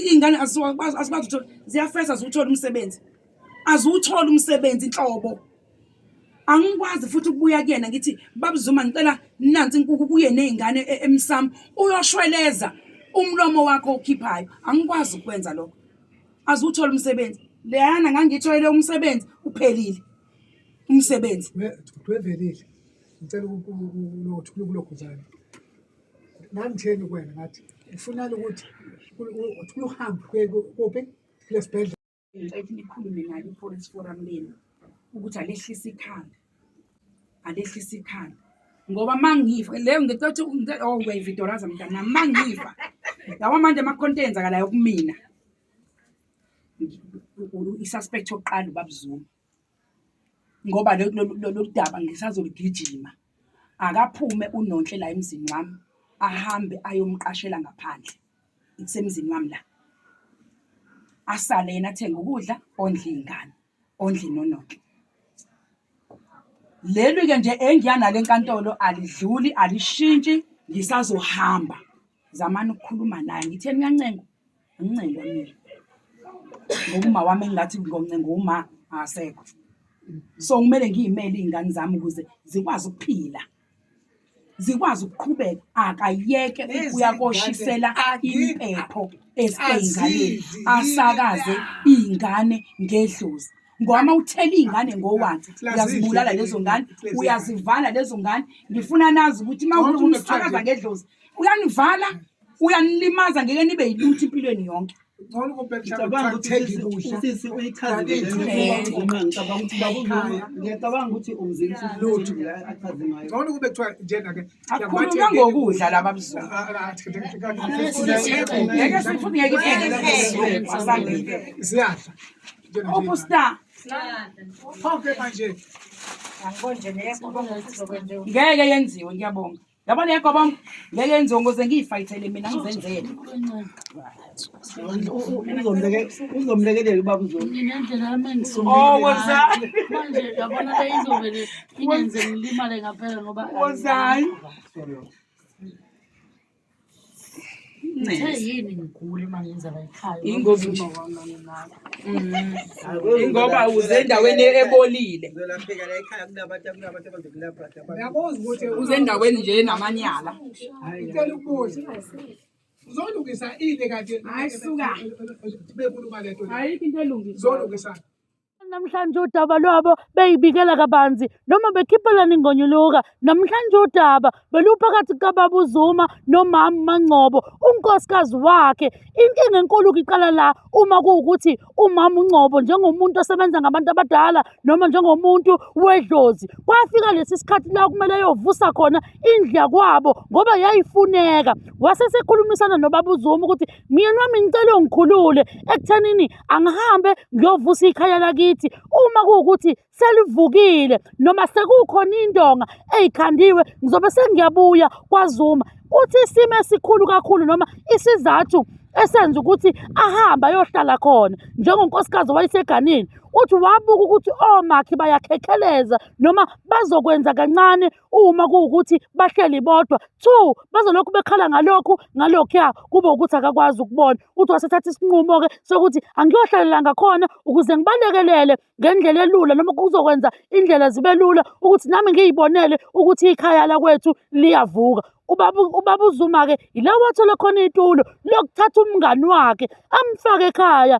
Iy'ngane azikwazi ukuthola ziyafesa ziwuthola umsebenzi. Aziwuthola umsebenzi inhlobo. Angikwazi futhi ukubuya kuyena ngithi baba uZuma ngicela nansi inkukhu kuye nezingane emsamo uyoshweleza umlomo wakho okhiphayo. Angikwazi ukwenza lokho. Aziwuthola umsebenzi. Leyana ngangithoyele umsebenzi uphelile. Umsebenzi. Wevelile. Ngicela ukuthi kulokuzana. Nangitheni kwena ngathi ufuna ukuthi uhambe kuphi lesibhedlela. Ngicela nikhulume naye ipolice forum leni ukuthi alehlise ikhanda. Alehlise ikhanda. Ngoba mangifa leyo ngicela ukuthi uyayividoraza mntana mangifa. Lawa manje ama-contents akalayo kumina. I-suspect yokuqala ubaba uZuma. Ngoba lo daba ngisazolugijima. Akaphume uNonhle la emzini wami ahambe ayomqashela ngaphandle. Isemzini wami la. Asale yena athenga ukudla ondle ingane, ondle noNonhle. Lelu-ke nje engiyana lenkantolo alidluli alishintshi ngisazohamba. Zamani ukukhuluma naye ngitheni ngiyancenga. Angincengwa mina. Ngoba uma wami engathi ngomncenga uma asekho. So kumele ngiyimele iy'ngane zami ukuze zikwazi ukuphila. Zikwazi ukuqhubeka akayeke ukuyakoshisela impepho ezingane asakaze iy'ngane ngedlozi. Ngoba mawuthela iy'ngane ngowani uyazibulala lezo ngane uyazivala lezo ngane. Ngifuna nazi ukuthi mawukuthi umsakaza ngedlozi uyanivala uyanilimaza ngeke nibe yilutho empilweni yonke. Ngicabanga ukuthi umzisi lutho achaze ngayo. Ngcono kube kuthiwa njena-ke akhuluma ngokudla laba buZuma. Ngeke sifuthi ngeke ziyadla. Opustar. Konke manje. Ngeke yenziwe ngiyabonga. Yabona yakho ngeke yenziwe ngoze ngiyifayithele mina ngizenzele. Uzomlekelela ubaba uZuma. Ngendlela yami wozani. manje yabona le izovele ingenze ngilimale ngaphela ngoba Wozani. ngithe yini ngigule uma ngenza la ekhaya. Ingoba nje. Ingoba uze endaweni ebolile. Uzolafika la ekhaya kunabantu abazokulapha. Uyabona ukuthi Uze endaweni nje enamanyala. ngicela ukubuza. Uzolungisa ile kade. Hayi suka. Bekhuluma lento. Ayikho into elungile. Uzolungisa. Namhlanje udaba lwabo beyibikela kabanzi noma bekhiphelana ingonyuluka. Namhlanje udaba beluphakathi kababa uZuma nomama Mangcobo unkosikazi wakhe. Inkinga enkulu iqala la uma kuwukuthi umama uNgcobo njengomuntu osebenza ngabantu abadala noma njengomuntu wedlozi kwafika lesi sikhathi la kumele yovusa khona indla kwabo ngoba yayifuneka. Wasesekhulumisana nobaba uZuma ukuthi mina nami ngicela ungikhulule ekuthenini angihambe ngiyovusa ikhaya lakithi uma kuwukuthi selivukile noma sekukhona indonga eyikhandiwe ngizobe sengiyabuya kwaZuma. Uthi isimo esikhulu kakhulu noma isizathu esenza ukuthi ahamba ayohlala khona njengonkosikazi wayeseganini. Uthi wabuka ukuthi omakhi bayakhekheleza noma bazokwenza kancane uma kuwukuthi bahleli bodwa. 2 bazolokhu bekhala ngalokhuya kube ukuthi akakwazi ukubona. Uthi wasethatha isinqumo-ke sokuthi angiyohlalela ngakhona ukuze ngibalekelele ngendlela elula noma kuzokwenza indlela zibe lula ukuthi nami ngiyibonele ukuthi ikhaya lakwethu liyavuka. Ubaba uZuma-ke yilawo wathole khona itulo lokuthatha umngani wakhe amfake ekhaya.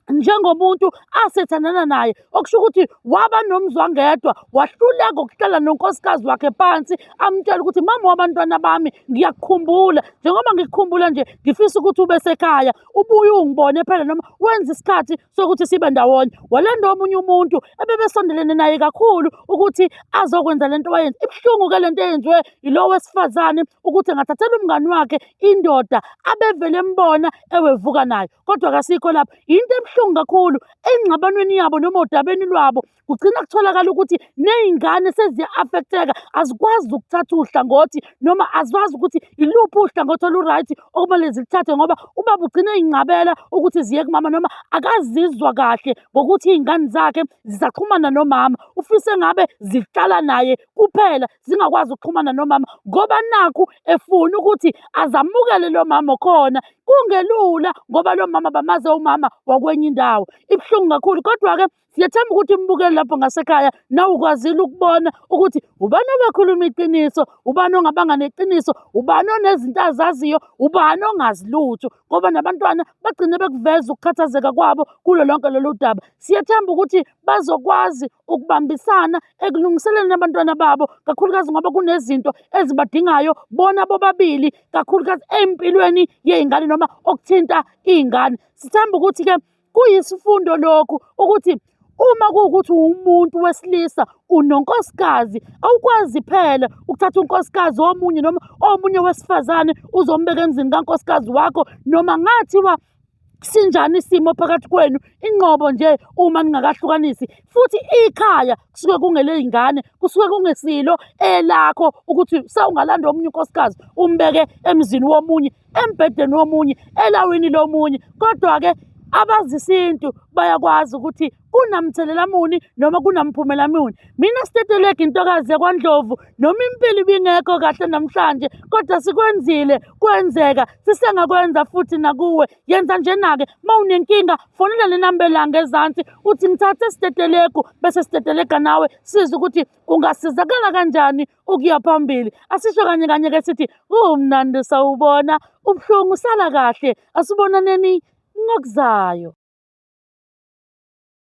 njengomuntu asethandana naye, okusho ukuthi waba nomzwangedwa, wahluleka ukuhlala nonkosikazi wakhe phansi amtshela ukuthi mama wabantwana bami ngiyakukhumbula, njengoba ngikukhumbula nje ngifisa ukuthi ube sekhaya, ubuye ungibone phela noma wenza isikhathi sokuthi sibe ndawonye. Walanda omunye umuntu ebebesondelene naye kakhulu ukuthi azokwenza lento wayenza. Ibuhlungu-ke lento eyenziwe ilo wesifazane ukuthi engathathela umngani wakhe indoda abevele embona ewevuka nayo. Kodwa kasikho lapho, into ebuhlungu kakhulu engxabanweni yabo noma odabeni lwabo kugcina kutholakala ukuthi ney'ngane seziya-affecteka, azikwazi ukuthatha uhlangothi noma aziwazi ukuthi iluphi uhlangothi olu-right okumele zilithathe ngoba ubaba ugcine ey'nqabela ukuthi ziye kumama noma akazizwa kahle ngokuthi iy'ngane zakhe zisaxhumana nomama. Ufise ngabe zihlala naye kuphela zingakwazi ukuxhumana nomama ngoba nakhu efuna ukuthi azamukele lo mama khona. Kungelula ngoba lo mama bamaze umama wakwenye indawo. Ibuhlungu kakhulu, kodwa-ke siyathemba ukuthi mbukeli lapho ngasekhaya nawe ukwazile ukubona ukuthi ubani obekhuluma iqiniso, ubani ongabanga neqiniso, ubani onezinto azaziyo, ubani ongazi lutho, ngoba nabantwana bagcine bekuveza ukukhathazeka kwabo kulo lonke lolu daba. Siyathemba ukuthi bazokwazi ukubambisana ekulungiseleni abantwana babo, kakhulukazi ngoba kunezinto ezibadingayo bona bobabili, kakhulukazi empilweni yey'ngane noma okuthinta iy'ngane. Sithemba ukuthi-ke kuyisifundo lokhu ukuthi uma kuwukuthi umuntu wesilisa unonkosikazi, awukwazi phela ukuthatha unkosikazi womunye noma omunye wesifazane uzombeka emzini kankosikazi wakho, noma ngathiwa sinjani isimo phakathi kwenu, inqobo nje uma ningakahlukanisi. Futhi ikhaya kusuke kungeley'ngane, kusuke kungesilo elakho ukuthi sawungalanda omunye unkosikazi umbeke emzini womunye, embhedeni womunye, elawini lomunye. Kodwa-ke abazisintu bayakwazi ukuthi kunamthelela muni noma kunamphumela muni. Mina Siteteleka intokazi yakwaNdlovu, noma impilo ibingekho kahle namhlanje, kodwa sikwenzile kwenzeka, sisengakwenza futhi nakuwe. Yenza njena-ke, ma unenkinga fonela le namba elanga ezansi uthi ngithathe Siteteleka, bese Siteteleka nawe siza ukuthi ungasizakala kanjani ukuya phambili. Asisho kanye kanye-ke sithi mnandi sawubona, ubuhlungu sala kahle, asibonaneni ngokuzayo.